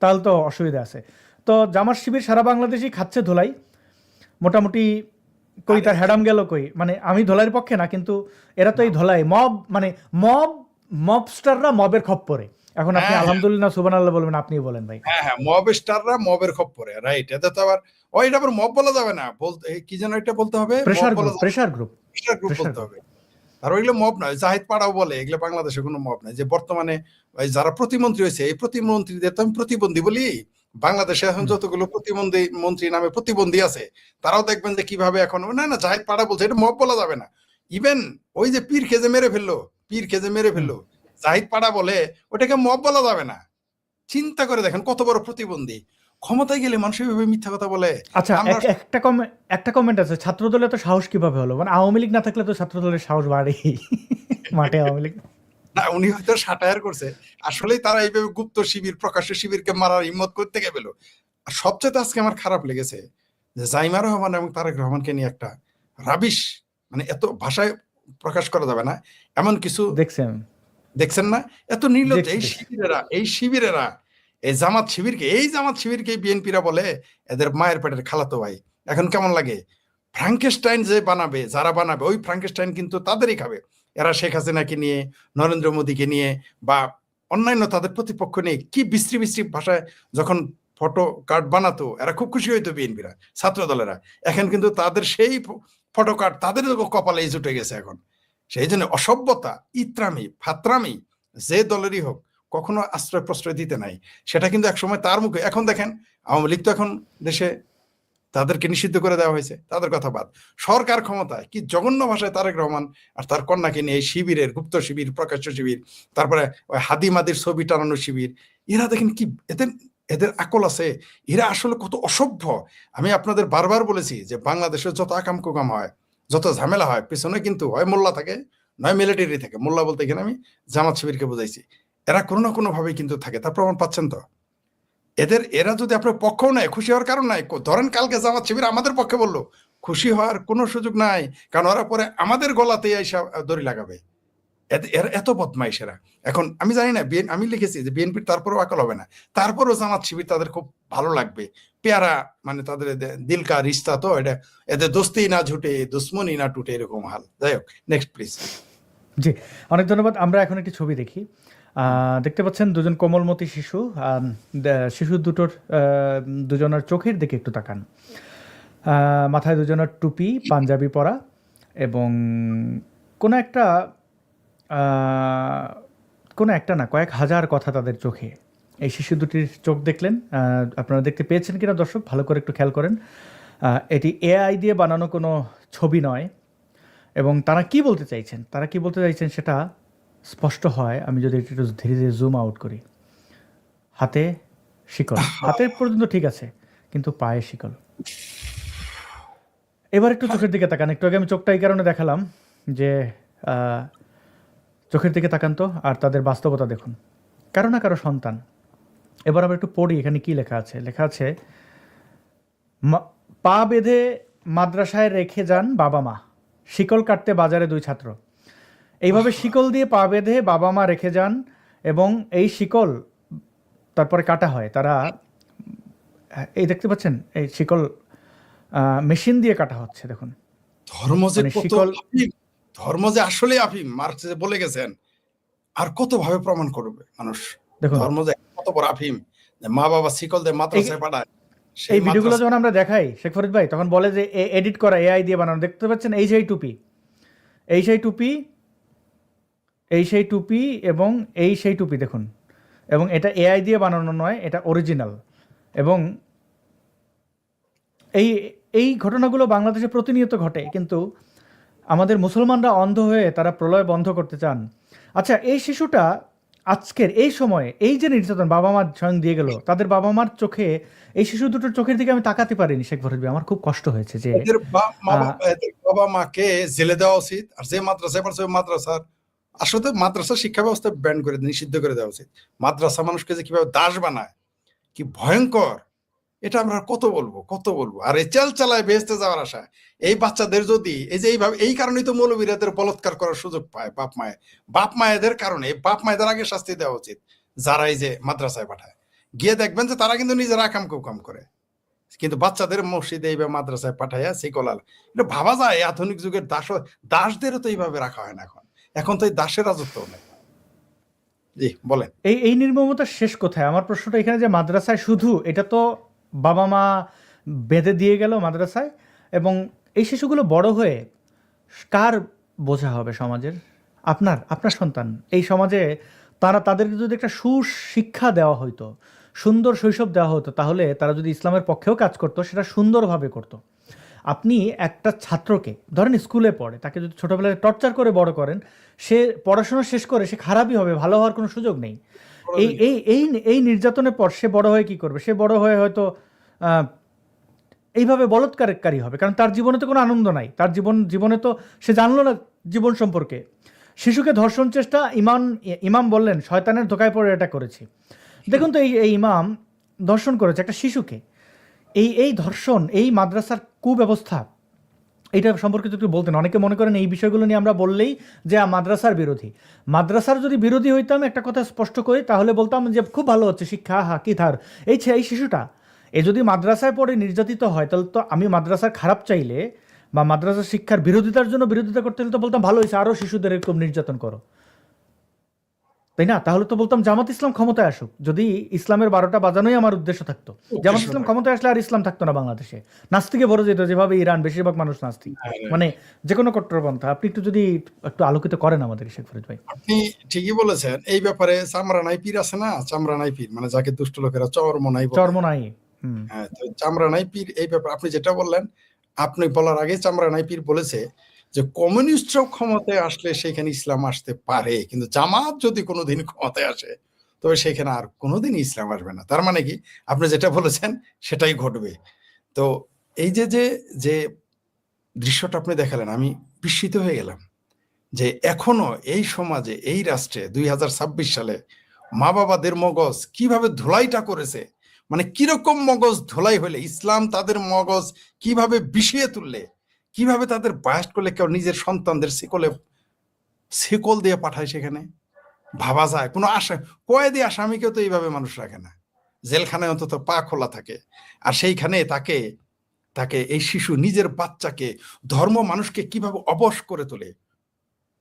তাহলে তো অসুবিধা আছে। তো জামাত শিবির সারা বাংলাদেশই খাচ্ছে ধোলাই মোটামুটি। কই তার হ্যাডাম গেল কই, মানে আমি ধোলাইয়ের পক্ষে না, কিন্তু এরা তো এই ধোলাই মব মানে মবস্টাররা মবের খপ্পরে। এখন আপনি হ্যাঁ আলহামদুলিল্লাহ সুবহানাল্লাহ বলবেন, আপনি বলেন ভাই। হ্যাঁ হ্যাঁ, মব স্টাররা মবের খপ্পরে, রাইট। এটা তো আবার এটা আবার মব বলা যাবে না, বলতে কি যেন এটা বলতে হবে, মব প্রেসার বলা গ্রুপ, যাবে, pressure group, pressure group pressure বলতে গ্রুপ। হবে। আর ওইগুলো মব নয়, জাহিদ পাড়াও বলে এগুলো বাংলাদেশে কোনো মব নাই। যে বর্তমানে ওই যারা প্রতিমন্ত্রী হয়েছে এই প্রতিমন্ত্রীদের তো আমি প্রতিবন্ধী বলি। বাংলাদেশে এখন যতগুলো প্রতিবন্ধী মন্ত্রী নামে প্রতিবন্ধী আছে তারাও দেখবেন যে কিভাবে এখন, না না জাহিদ পাড়া বলছে, এটা মব বলা যাবে না। ইভেন ওই যে পীর খেজে মেরে ফেললো, পীর খেজে মেরে ফেললো, জাহিদ পাড়া বলে, ওটাকে মব বলা যাবে না। চিন্তা করে দেখেন কত বড় প্রতিবন্ধী, ক্ষমতায় গেলে মানুষ এভাবে মিথ্যা কথা বলে। আচ্ছা, আমরা একটা কমেন্ট আছে, ছাত্রদলে তো সাহস কিভাবে হলো? মানে আওয়ামী লীগ না থাকলে তো ছাত্রদলের সাহস বাড়েই মাঠে আওয়ামী লীগ। না, উনি হয়তো সাটায়ার করছে, আসলেই তারা এইভাবে গুপ্ত শিবির প্রকাশ্য শিবিরকে মারার হিম্মত করতে গেল। আর সবচেয়ে আজকে আমার খারাপ লেগেছে যে জাইমা রহমান এবং তারেক রহমানকে নিয়ে একটা রাবিশ, মানে এত ভাষায় প্রকাশ করা যাবে না এমন কিছু দেখছেন? দেখছেন না? এত নির্লজ্জ দেখছি এই দেখছি। শিবিরেরা, এই জামাত শিবিরকে বিএনপিরা বলে এদের মায়ের পেটের খালাতো ভাই। এখন কেমন লাগে? ফ্রাঙ্কেস্টাইন যে বানাবে, যারা বানাবে ওই ফ্রাঙ্কেস্টাইন কিন্তু তাদেরই খাবে। এরা শেখ হাসিনাকে নিয়ে, নরেন্দ্র মোদীকে নিয়ে বা অন্যান্য তাদের প্রতিপক্ষ নিয়ে কি বিশ্রী বিশ্রী ভাষায় যখন ফটো কার্ড বানাতো, এরা খুব খুশি হইতো বিএনপিরা, ছাত্র দলেরা। এখন কিন্তু তাদের সেই ফটো কার্ড তাদের কপালে জুটে গেছে এখন। সেই জন্য অসভ্যতা, ইত্রামি, ফাত্রামি যে দলেরই হোক কখনো আশ্রয় প্রশ্রয় দিতে নাই। সেটা কিন্তু একসময় তার মুখে, এখন দেখেন আওয়ামী লীগ তো এখন দেশে, তাদেরকে নিষিদ্ধ করে দেওয়া হয়েছে, তাদের কথা বাদ। সরকার ক্ষমতায় কি জঘন্য ভাষায় তারেক রহমান আর তার কন্যাকে নিয়ে এই শিবিরের, গুপ্ত শিবির, প্রকাশ্য শিবির, তারপরে ওই হাদিমাদির ছবি টানানো শিবির, এরা দেখেন কি, এদের এদের আকল আছে, এরা আসলে কত অসভ্য। আমি আপনাদের বারবার বলেছি যে বাংলাদেশে যত আকাম কুকাম হয়, যত ঝামেলা হয়, পিছনে কিন্তু হয় মোল্লা থাকে, নয় মিলিটারি থাকে। মোল্লা বলতে এখানে আমি জামাত শিবিরকে বুঝাইছি। এরা কোনো না কোনো ভাবে কিন্তু থাকে, তার প্রমাণ পাচ্ছেন তো। এরা যদি আপনার পক্ষও নেয়, খুশি হওয়ার কারণ নাই। ধরেন কালকে জামাত শিবির আমাদের পক্ষে বললো, খুশি হওয়ার কোনো সুযোগ নাই, কারণ ওরা পরে আমাদের গলাতে এসে দড়ি লাগাবে। এরা এত বদমাইশ এরা। এখন আমি জানি না, আমি লিখেছি যে বিএনপির তারপরেও আকল হবে না, তারপরেও জামাত শিবির তাদের খুব ভালো লাগবে, পেয়ারা, মানে তাদের দিল কা রিস্তা, তো এটা এদের দোস্তি না ঝুটে দুশ্মনী না টুটে, এরকম হাল। যাই হোক, নেক্সট প্লিজ। জি, অনেক ধন্যবাদ। আমরা এখন একটি ছবি দেখি। দেখতে পাচ্ছেন দুজন কোমলমতি শিশু। শিশু দুটোর দুজনের চোখের দিকে একটু তাকান। মাথায় দুজনের টুপি, পাঞ্জাবি পরা, এবং কোনো একটা না, কয়েক হাজার কথা তাদের চোখে। এই শিশু দুটির চোখ দেখলেন, আপনারা দেখতে পেয়েছেন কিনা দর্শক, ভালো করে একটু খেয়াল করেন। এটি এআই দিয়ে বানানো কোনো ছবি নয়, এবং তারা কি বলতে চাইছেন সেটা স্পষ্ট হয় আমি যদি একটু ধীরে ধীরে জুম আউট করি। হাতে শিকল, হাতের পর্যন্ত ঠিক আছে, কিন্তু পায়ে শিকল। এবার একটু চোখের দিকে তাকান। একটু আগে আমি চোখটা এই কারণে দেখালাম যে চোখের দিকে তাকান তো, আর তাদের বাস্তবতা দেখুন। কারো না কারো সন্তান। এবার আমরা একটু পড়ি এখানে কি লেখা আছে। লেখা আছে, পা বেঁধে মাদ্রাসায় রেখে যান বাবা মা, শিকল কাটতে বাজারে দুই ছাত্র। এইভাবে শিকল দিয়ে পা বেঁধে বাবা মা রেখে যান, এবং এই শিকল তারপরে কাটা হয়। তারা এই দেখতে পাচ্ছেন, এই শিকল মেশিন দিয়ে কাটা হচ্ছে। দেখুন ধর্ম যে মানে কত শিকল, আফিম, ধর্ম যে আসলে আফিম, মার্কস যে বলে গেছেন, আর কত ভাবে প্রমাণ করবে মানুষ দেখুন ধর্ম যে কত বড় আফিম। মা বাবা শিকল দিয়ে মাদ্রাসায় পাঠায়, সেই এই ভিডিওগুলো মাদ্রাসা যখন আমরা দেখাই শেখ ফরিদ ভাই, তখন বলে যে এডিট করা, এআই দিয়ে বানানো। দেখতে পাচ্ছেন এই সেই টুপি, এই সেই টুপি, এই সেই টুপি, এবং এই সেই টুপি দেখুন। এবং এটা এআই দিয়ে বানানো নয়, এটা অরিজিনাল। এবং এই ঘটনাগুলো বাংলাদেশে প্রতিনিয়ত ঘটে, কিন্তু আমাদের মুসলমানরা অন্ধ হয়ে তারা প্রলয় বন্ধ করতে চান। আচ্ছা, এই শিশুটা আজকের এই সময়ে এই যে নির্যাতন বাবা মা স্বয়ং দিয়ে গেল, তাদের বাবা মার চোখে, এই শিশু দুটোর চোখের দিকে আমি তাকাতে পারিনি শেখ ফরিদ ভাই। আমার খুব কষ্ট হয়েছে যে এদের বাবা মাকে জেলে দেওয়া উচিত। আর যে মাদ্রাসায় পড়ছে মাদ্রাসার, আসলে মাদ্রাসা শিক্ষা ব্যবস্থা ব্যান করে, নিষিদ্ধ করে দেওয়া উচিত। মাদ্রাসা মানুষকে যে কিভাবে দাস বানায়, কি ভয়ঙ্কর, এটা আমরা কত বলবো। আর এই চাল চালায় ভেস্তে যাওয়ার আশা, এই বাচ্চাদের যদি এই যে এইভাবে, এই কারণেই তো মৌলবীরাদের বলৎকার করার সুযোগ পায় বাপ মায়েদের কারণে। বাপ মায়েদের আগে শাস্তি দেওয়া উচিত যারা এই যে মাদ্রাসায় পাঠায়। গিয়ে দেখবেন যে তারা কিন্তু নিজেরা আকাম কুকাম করে, কিন্তু বাচ্চাদের মসজিদে এইভাবে মাদ্রাসায় পাঠাইয়া শিকলাল। এটা ভাবা যায় আধুনিক যুগের দাসদেরও তো এইভাবে রাখা হয় না এখন তো এই দাসের রাজত্ব নেই। জি বলেন। এই নির্মমতার শেষ কোথায়? আমার প্রশ্নটা এখানে যে মাদ্রাসায় শুধু এটা তো বাবা মা বেঁধে দিয়ে গেল মাদ্রাসায়, এবং এই শিশুগুলো বড় হয়ে কার বোঝা হবে সমাজের? আপনার সন্তান এই সমাজে, তাদেরকে যদি একটা সুশিক্ষা দেওয়া হতো, সুন্দর শৈশব দেওয়া হতো, তাহলে তারা যদি ইসলামের পক্ষেও কাজ করতো সেটা সুন্দরভাবে করতো। আপনি একটা ছাত্রকে ধরেন স্কুলে পড়ে, তাকে যদি ছোটবেলায় টর্চার করে বড় করেন, সে পড়াশোনা শেষ করে সে খারাপই হবে, ভালো হওয়ার কোনো সুযোগ নেই। এই এই এই এই নির্যাতনের পর সে বড় হয়ে কি করবে? সে বড় হয়ে হয়তো এইভাবে বলৎকারী হবে, কারণ তার জীবনে তো কোনো আনন্দ নাই। তার জীবনে তো সে জানলো না জীবন সম্পর্কে। শিশুকে ধর্ষণ চেষ্টা, ইমাম বললেন শয়তানের ধোকায় পড়ে এটা করেছি। দেখুন তো এই ইমাম ধর্ষণ করেছে একটা শিশুকে। এই ধর্ষণ, এই মাদ্রাসার কুব্যবস্থা, এইটা সম্পর্কে যদি বলতেন। অনেকে মনে করেন এই বিষয়গুলো নিয়ে আমরা বললেই যে মাদ্রাসার বিরোধী। মাদ্রাসার যদি বিরোধী হইতাম, একটা কথা স্পষ্ট করি, তাহলে বলতাম যে খুব ভালো হচ্ছে শিক্ষা, কি থার এই শিশুটা যদি মাদ্রাসায় পড়ে নির্যাতিত হয়, তাহলে তো আমি মাদ্রাসার খারাপ চাইলে বা মাদ্রাসার শিক্ষার বিরোধিতার জন্য বিরোধিতা করতে হলে তো বলতাম ভালো হয়েছে, আরও শিশুদের এরকম নির্যাতন করো, তাই না? তাহলে তো বলতাম জামাত ইসলাম ক্ষমতায় আসুক। যদি ইসলামের 12টা বাজানোই আমার উদ্দেশ্য থাকতো, জামাত ইসলাম ক্ষমতায় আসলে আর ইসলাম থাকতো না বাংলাদেশে, নাস্তিকে ভরে যেত, যেভাবে ইরান বেশিরভাগ মানুষ নাস্তিক, মানে যে কোনো কট্টরপন্থা। আপনি একটু আলোকিত করেন আমাদের শেখ ফরিদ ভাই। আপনি ঠিকই বলেছেন। এই ব্যাপারে চামড়ানাই পীর আছে না, চামড়ানাই পীর মানে যাকে দুষ্ট লোকেরা চরমনাই বলে। হ্যাঁ, তো চামড়ানাই পীর এই ব্যাপারে আপনি যেটা বললেন, আপনি বলার আগে চামড়ানাই পীর বলেছে যে কমিউনিস্টরাও ক্ষমতায় আসলে সেখানে ইসলাম আসতে পারে, কিন্তু জামাত যদি কোনোদিন ক্ষমতায় আসে তবে সেখানে আর কোনোদিন ইসলাম আসবে না। তার মানে কি, আপনি যেটা বলেছেন সেটাই ঘটবে। তো এই যে যে যে দৃশ্যটা আপনি দেখালেন, আমি বিস্মিত হয়ে গেলাম যে এখনো এই সমাজে, এই রাষ্ট্রে 2026 সালে মা বাবাদের মগজ কিভাবে ধুলাইটা করেছে। মানে কিরকম মগজ ধুলাই হলে ইসলাম তাদের মগজ কিভাবে বিষিয়ে তুললে, কিভাবে তাদের বায়াস্ট করলে, কেউ নিজের সন্তানদের শিকল দিয়ে পাঠায় সেখানে। ভাবা যায় কোনো কয়েদি আসামিকেও তো এইভাবে মানুষ রাখে না, জেলখানায় অন্তত পা খোলা থাকে। আর সেইখানে তাকে তাকে এই শিশু নিজের বাচ্চাকে ধর্ম মানুষকে কিভাবে অবশ করে তোলে।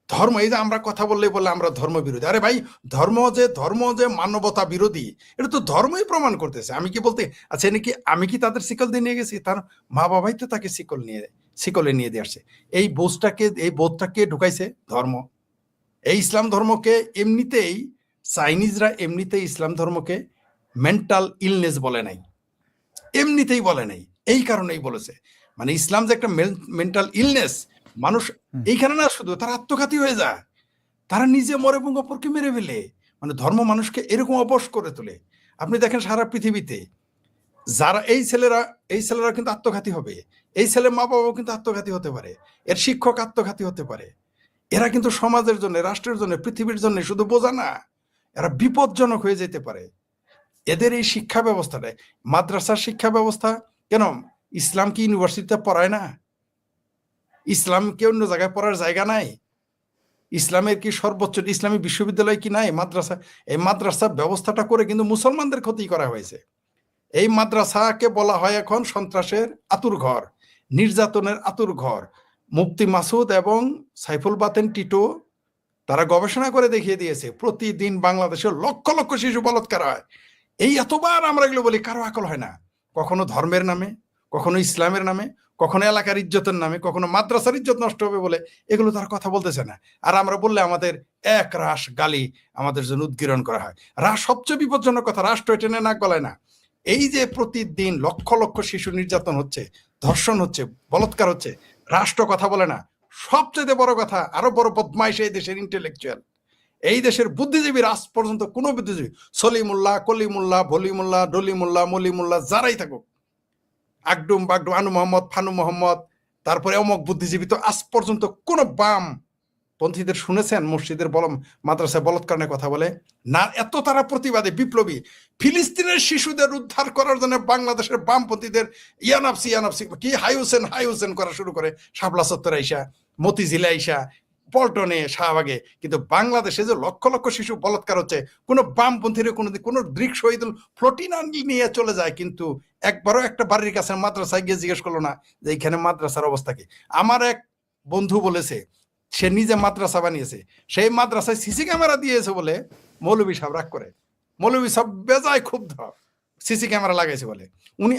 ধর্ম, এই যে আমরা কথা বললে আমরা ধর্ম বিরোধী, আরে ভাই ধর্ম যে মানবতা বিরোধী, এটা তো ধর্মই প্রমাণ করতেছে। আমি কি বলতে আচ্ছা নাকি আমি কি তাদের শিকল দিয়ে নিয়ে গেছি? তার মা বাবাই তো তাকে শিকলে নিয়ে দিয়ে আসছে। এই বোধটাকে ঢুকাইছে ধর্ম। এই ইসলাম ধর্মকে এমনিতেই চাইনিজরা ইসলাম ধর্মকে মেন্টাল ইলনেস বলে নাই, এমনিতেই বলে নাই, এই কারণেই বলেছে। মানে ইসলাম যে একটা মেন্টাল ইলনেস, মানুষ এইখানে না শুধু তারা আত্মঘাতী হয়ে যায়, তারা নিজে মরে এবং অপরকে মেরে ফেলে। মানে ধর্ম মানুষকে এরকম অবশ করে তোলে। আপনি দেখেন সারা পৃথিবীতে যারা এই ছেলেরা কিন্তু আত্মঘাতী হবে, এই ছেলে মা বাবাও কিন্তু আত্মঘাতী হতে পারে, এর শিক্ষক আত্মঘাতী হতে পারে। এরা কিন্তু সমাজের জন্য, রাষ্ট্রের জন্য, পৃথিবীর জন্য শুধু বোঝা না, এরা বিপজ্জনক হয়ে যেতে পারে। এদের এই শিক্ষা ব্যবস্থাটা, মাদ্রাসার শিক্ষা ব্যবস্থা, কেন ইসলাম কি ইউনিভার্সিটিতে পড়ায় না? ইসলামকে অন্য জায়গায় পড়ার জায়গা নাই? ইসলামের কি সর্বোচ্চ ইসলামী বিশ্ববিদ্যালয় কি নাই? মাদ্রাসা, এই মাদ্রাসা ব্যবস্থাটা করে কিন্তু মুসলমানদের ক্ষতি করা হয়েছে। এই মাদ্রাসাকে বলা হয় এখন সন্ত্রাসের আতুরঘর, নির্যাতনের আতুরঘর। মুফতি মাসুদ এবং সাইফুল বাতেন টিটো তারা গবেষণা করে দেখিয়ে দিয়েছে প্রতিদিন বাংলাদেশে লক্ষ লক্ষ শিশু বলাৎকার হয়। এই এতবার আমরা এগুলো বলি, কারো আকল হয় না। কখনো ধর্মের নামে, কখনো ইসলামের নামে, কখনো এলাকার ইজ্জতের নামে, কখনো মাদ্রাসার ইজ্জত নষ্ট হবে বলে এগুলো তার কথা বলতেছে না। আর আমরা বললে আমাদের এক রাশ গালি আমাদের জন্য উদ্গীরণ করা হয়। সবচেয়ে বিপজ্জনক কথা, রাষ্ট্র টেনে নাক গলায় না। এই যে প্রতিদিন লক্ষ লক্ষ শিশু নির্যাতন হচ্ছে, ধর্ষণ হচ্ছে, বলাৎকার হচ্ছে, রাষ্ট্র কথা বলে না। সবচেয়ে বড় কথা, আরো বড় বদমাইশ এই দেশের ইন্টেলেকচুয়াল, এই দেশের বুদ্ধিজীবীর আজ পর্যন্ত কোনো বুদ্ধিজীবী, সলিমুল্লাহ, কলিমুল্লাহ, ভলিমুল্লাহ, ডলিমুল্লাহ, মলিমুল্লাহ, যারাই থাকুক, আকডুম বাগডুম, আনু মোহাম্মদ, ফানু মোহাম্মদ, তারপরে অমক বুদ্ধিজীবী, তো আজ পর্যন্ত কোনো বাম পন্থীদের শুনেছেন মসজিদের মাদ্রাসায় বলৎকারের কথা বলে না? এত তারা প্রতিবাদী বিপ্লবী, ফিলিস্তিনের শিশুদের উদ্ধার করার জন্য বাংলাদেশের বামপন্থীদের ইয়ানাফসি কি হাই হোসেন করা শুরু করে শাপলা চত্বরে আইসা, মতিঝিলে আইসা, পল্টনে, শাহবাগে। কিন্তু বাংলাদেশে যে লক্ষ লক্ষ শিশু বলাৎকার হচ্ছে, কোনো বামপন্থীর কোনো দৃক শহীদুল ফ্লোটিনা নিয়ে চলে যায়, কিন্তু একবারও একটা বাড়ির কাছে মাদ্রাসায় গিয়ে জিজ্ঞেস করলো না যে এইখানে মাদ্রাসার অবস্থা কি। আমার এক বন্ধু বলেছে সে নিজে মাদ্রাসা বানিয়েছে, সেই মাদ্রাসায় সিসি ক্যামেরা দিয়েছে বলে মৌলভী সাহেব রাগ করে, মৌলভী সাহেব বেজায় ক্ষুব্ধ, সিসি ক্যামেরা লাগাইছে বলে।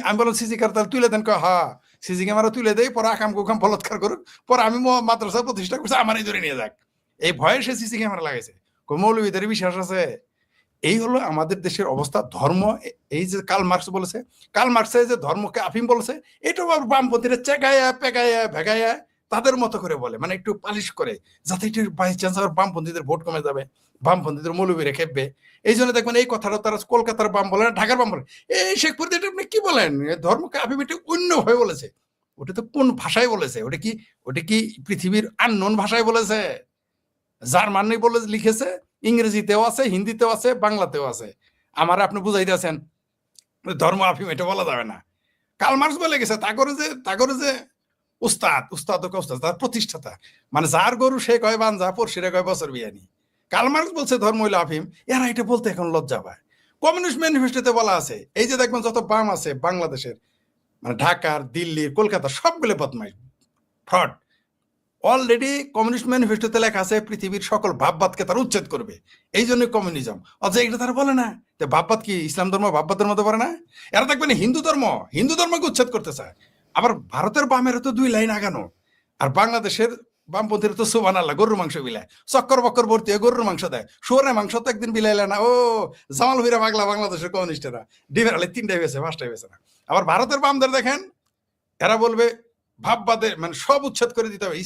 আমি বললাম সিসি ক্যামেরা তুলে দেন, হ্যাঁ সিসি ক্যামেরা তুলে দেয়, পরে আকাম কুকাম বলৎকার করুক, পরে আমি মাদ্রাসা প্রতিষ্ঠা করছি আমারই ধরে নিয়ে যাক, এই ভয়ে সে সিসি ক্যামেরা লাগাইছে। মৌলভীদের বিশ্বাস আছে। এই হলো আমাদের দেশের অবস্থা। ধর্ম, এই যে কার্ল মার্কস বলেছে, কার্ল মার্কসে যে ধর্মকে আফিম বলেছে, এটাও আবার বামপন্থীরা চেগায়া পেগায়া ভেগায়া তাদের মতো করে বলে, মানে একটু পালিশ করে, যাতে একটু বাই চান্স আবার বামপন্থীদের ভোট কমে যাবে, বামপন্থীদের মৌলবীরা খেপবে। এই জন্য দেখবেন এই কথাটা তারা কলকাতার বাম বলে না, ঢাকার বাম বলে। এই শেখপুর এটা আপনি কি বলেন, ধর্মকে আফিম এটা অন্য ভাবে বলেছে। ওটা তো কোন ভাষায় বলেছে? ওটা কি পৃথিবীর আননোন ভাষায় বলেছে? জার্মানি বলে লিখেছে, ইংরেজিতেও আছে, হিন্দিতেও আছে, বাংলাতেও আছে। আমার আপনি বুঝাই দিয়েছেন ধর্ম আফিম এটা বলা যাবে না। কার্ল মার্কস বলে গেছে, তাগরে যে উস্তাদ তার প্রতিষ্ঠাতা, মানে যার গরু সে কয় বানজা, পড়শিরা কয় বছর বিয়ানি। কার্ল মার্কস বলছে ধর্ম হইল আফিম, এরা এটা বলতে এখন লজ্জা পায়। কমিউনিস্ট ম্যানিফেস্টোতে বলা আছে, এই যে দেখবেন যত বাম আছে বাংলাদেশের, মানে ঢাকার, দিল্লির, কলকাতা, সবগুলো বদমাইশ, ফ্রড। অলরেডি কমিউনিস্ট ম্যানিফেস্টোতে লেখা আছে পৃথিবীর সকল ভাববাদকে তারা উচ্ছেদ করবে, এই জন্য কমিউনিজম। অথচ এটা তারা বলে না। তো ভাববাদ কি ইসলাম ধর্ম ভাববাদের মধ্যে পড়ে না? এরা দেখবেন হিন্দু ধর্মকে উচ্ছেদ করতে চায়। আবার ভারতের বামের তো 2 লাইন আগানো, আর বাংলাদেশের বামপন্থীর তো সুবহানাল্লাহ গরুর মাংস বিলায়, চক্কর বক্কর ভর্তি গরুর মাংস দেয়। শুয়োরের মাংস তো একদিন বিলাইলে না। ও জামাল ভীরা পাগলা বাংলাদেশের কমিউনিস্টেরা, ডিমের আলে 3টাই বেছে 5টাই বেছে না। আবার ভারতের বামদের দেখেন, এরা বলবে ভাববাদে মানে সব উচ্ছেদ করে দিতে হবে।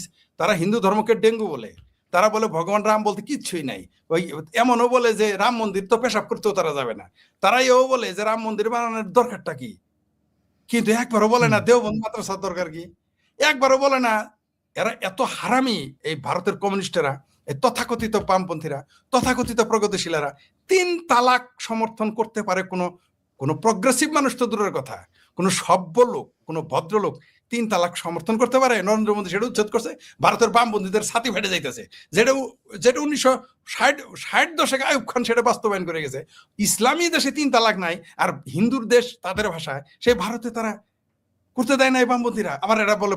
তারা হিন্দু ধর্মকে ডেঙ্গু বলে, তারা বলে ভগবান রাম বলতে কিচ্ছুই নাই। ওই এমনও বলে যে রাম মন্দির তো পেশাব করতেও তারা যাবে না। তারা এও বলে যে রাম মন্দির বানানোর দরকারটা কি, কিন্তু একবারও বলে না দেওবন্দ মাদ্রাসার দরকার কি, একবারও বলে না। এরা এত হারামি এই ভারতের কমিউনিস্টেরা, এই তথাকথিত বামপন্থীরা, তথাকথিত প্রগতিশীলেরা 3 তালাক সমর্থন করতে পারে কোনো প্রগ্রেসিভ মানুষ তো দূরের কথা, কোনো সভ্য লোক, কোনো ভদ্রলোক 3 তালাক সমর্থন করতে পারে? নরেন্দ্র মোদী সেটা উচ্ছেদ করছে, ভারতের বামপন্থীদের ছাতি ফেটে যাইতেছে। যেটা 1960 দশকে আইয়ুব খান সেটা বাস্তবায়ন করে গেছে। ইসলামী দেশে 3 তালাক নাই, আর হিন্দুর দেশ তাদের ভাষায়, সেই ভারতে তারা করতে দেয় না এই বামপন্থীরা। আবার এরা বলে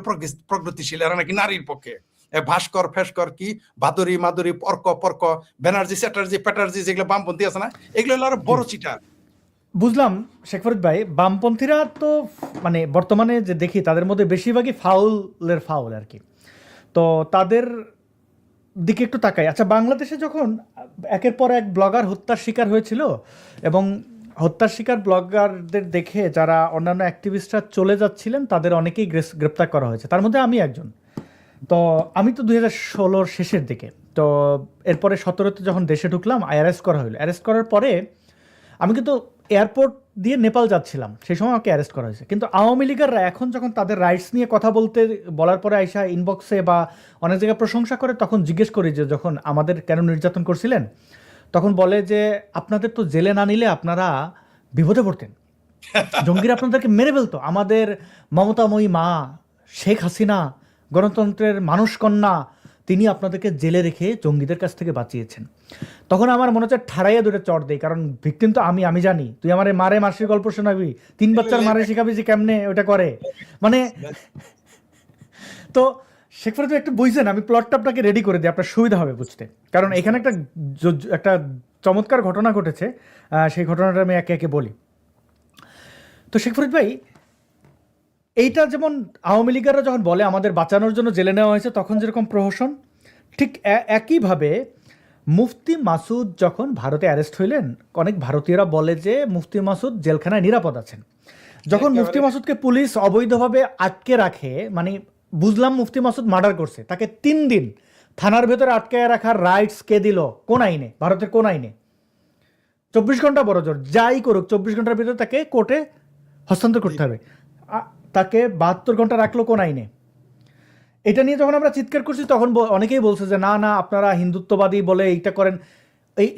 প্রগতিশীল, এরা নাকি নারীর পক্ষে। ভাস্কর ফেস্কর কি বাদুরি মাদুরি পর্ক ব্যানার্জি প্যাটার্জি যেগুলো বামপন্থী আছে না, এগুলো হলো আরো বড় চিটার। বুঝলাম শেখ ফরিদ ভাই, বামপন্থীরা তো মানে বর্তমানে যে দেখি তাদের মধ্যে বেশিরভাগই ফাউল আর কি। তো তাদের দিকে একটু তাকাই। আচ্ছা, বাংলাদেশে যখন একের পর এক ব্লগার হত্যার শিকার হয়েছিল, এবং হত্যার শিকার ব্লগারদের দেখে যারা অন্যান্য অ্যাক্টিভিস্টরা চলে যাচ্ছিলেন, তাদের অনেকেই গ্রেপ্তার করা হয়েছে, তার মধ্যে আমি একজন। তো আমি তো 2016 শেষের দিকে, তো এরপরে 17-তে যখন দেশে ঢুকলাম, অ্যারেস্ট করা হলো। অ্যারেস্ট করার পরে আমি কিন্তু এয়ারপোর্ট দিয়ে নেপাল যাচ্ছিলাম, সেই সময় আমাকে অ্যারেস্ট করা হয়েছে। কিন্তু আওয়ামী লীগাররা এখন যখন তাদের রাইটস নিয়ে কথা বলার পরে আইসা ইনবক্সে বা অনেক জায়গায় প্রশংসা করে, তখন জিজ্ঞেস করি যে যখন আমাদের কেন নির্যাতন করছিলেন, তখন বলে যে আপনাদের তো জেলে না নিলে আপনারা বিপদে পড়তেন, জঙ্গিরা আপনাদেরকে মেরে ফেলতো। আমাদের মমতাময়ী মা শেখ হাসিনা, গণতন্ত্রের মানুষ কন্যা, তিনি আপনাদেরকে জেলে রেখে জঙ্গিদের কাছ থেকে বাঁচিয়েছেন। তখন আমার মনে হচ্ছে ঠাড়াইয়া দুটো চড় দেয়, কারণ ভিকটিম তো আমি জানি। তুই আমার মারে মাসির গল্প শোনাবি, 3 বাচ্চার মারে শিখাবি যে কেমনে ওটা করে, মানে। তো শেখ ফরিদ একটু বুঝছেন, আমি প্লটটা আপনাকে রেডি করে দিই, আপনার সুবিধা হবে বুঝতে। কারণ এখানে একটা চমৎকার ঘটনা ঘটেছে, সেই ঘটনাটা আমি একে একে বলি। তো শেখ ফরিদ ভাই, এইটা যেমন আওয়ামী লীগাররা যখন বলে আমাদের বাঁচানোর জন্য জেলে নেওয়া হয়েছে, তখন যেরকম প্রহসন, ঠিক একইভাবে মুফতি মাসুদ যখন ভারতে অ্যারেস্ট হইলেন, অনেক ভারতীয়রা বলে যে মুফতি মাসুদ জেলখানায় নিরাপদ আছেন। যখন মুফতি মাসুদকে পুলিশ অবৈধভাবে আটকে রাখে, মানে বুঝলাম মুফতি মাসুদ মার্ডার করছে, তাকে 3 দিন থানার ভেতরে আটকে রাখার রাইটস কে দিল? কোন আইনে? ভারতের কোন আইনে? 24 ঘন্টা বড় জোর, যাই করুক 24 ঘন্টার ভিতরে তাকে কোর্টে হস্তান্তর করতে হবে। তাকে 72 ঘন্টা রাখলো কোন আইনে? এটা নিয়ে যখন আমরা চিৎকার করছি তখন অনেকেই বলছে যে না না আপনারা হিন্দুত্ববাদী বলে এইটা করেন।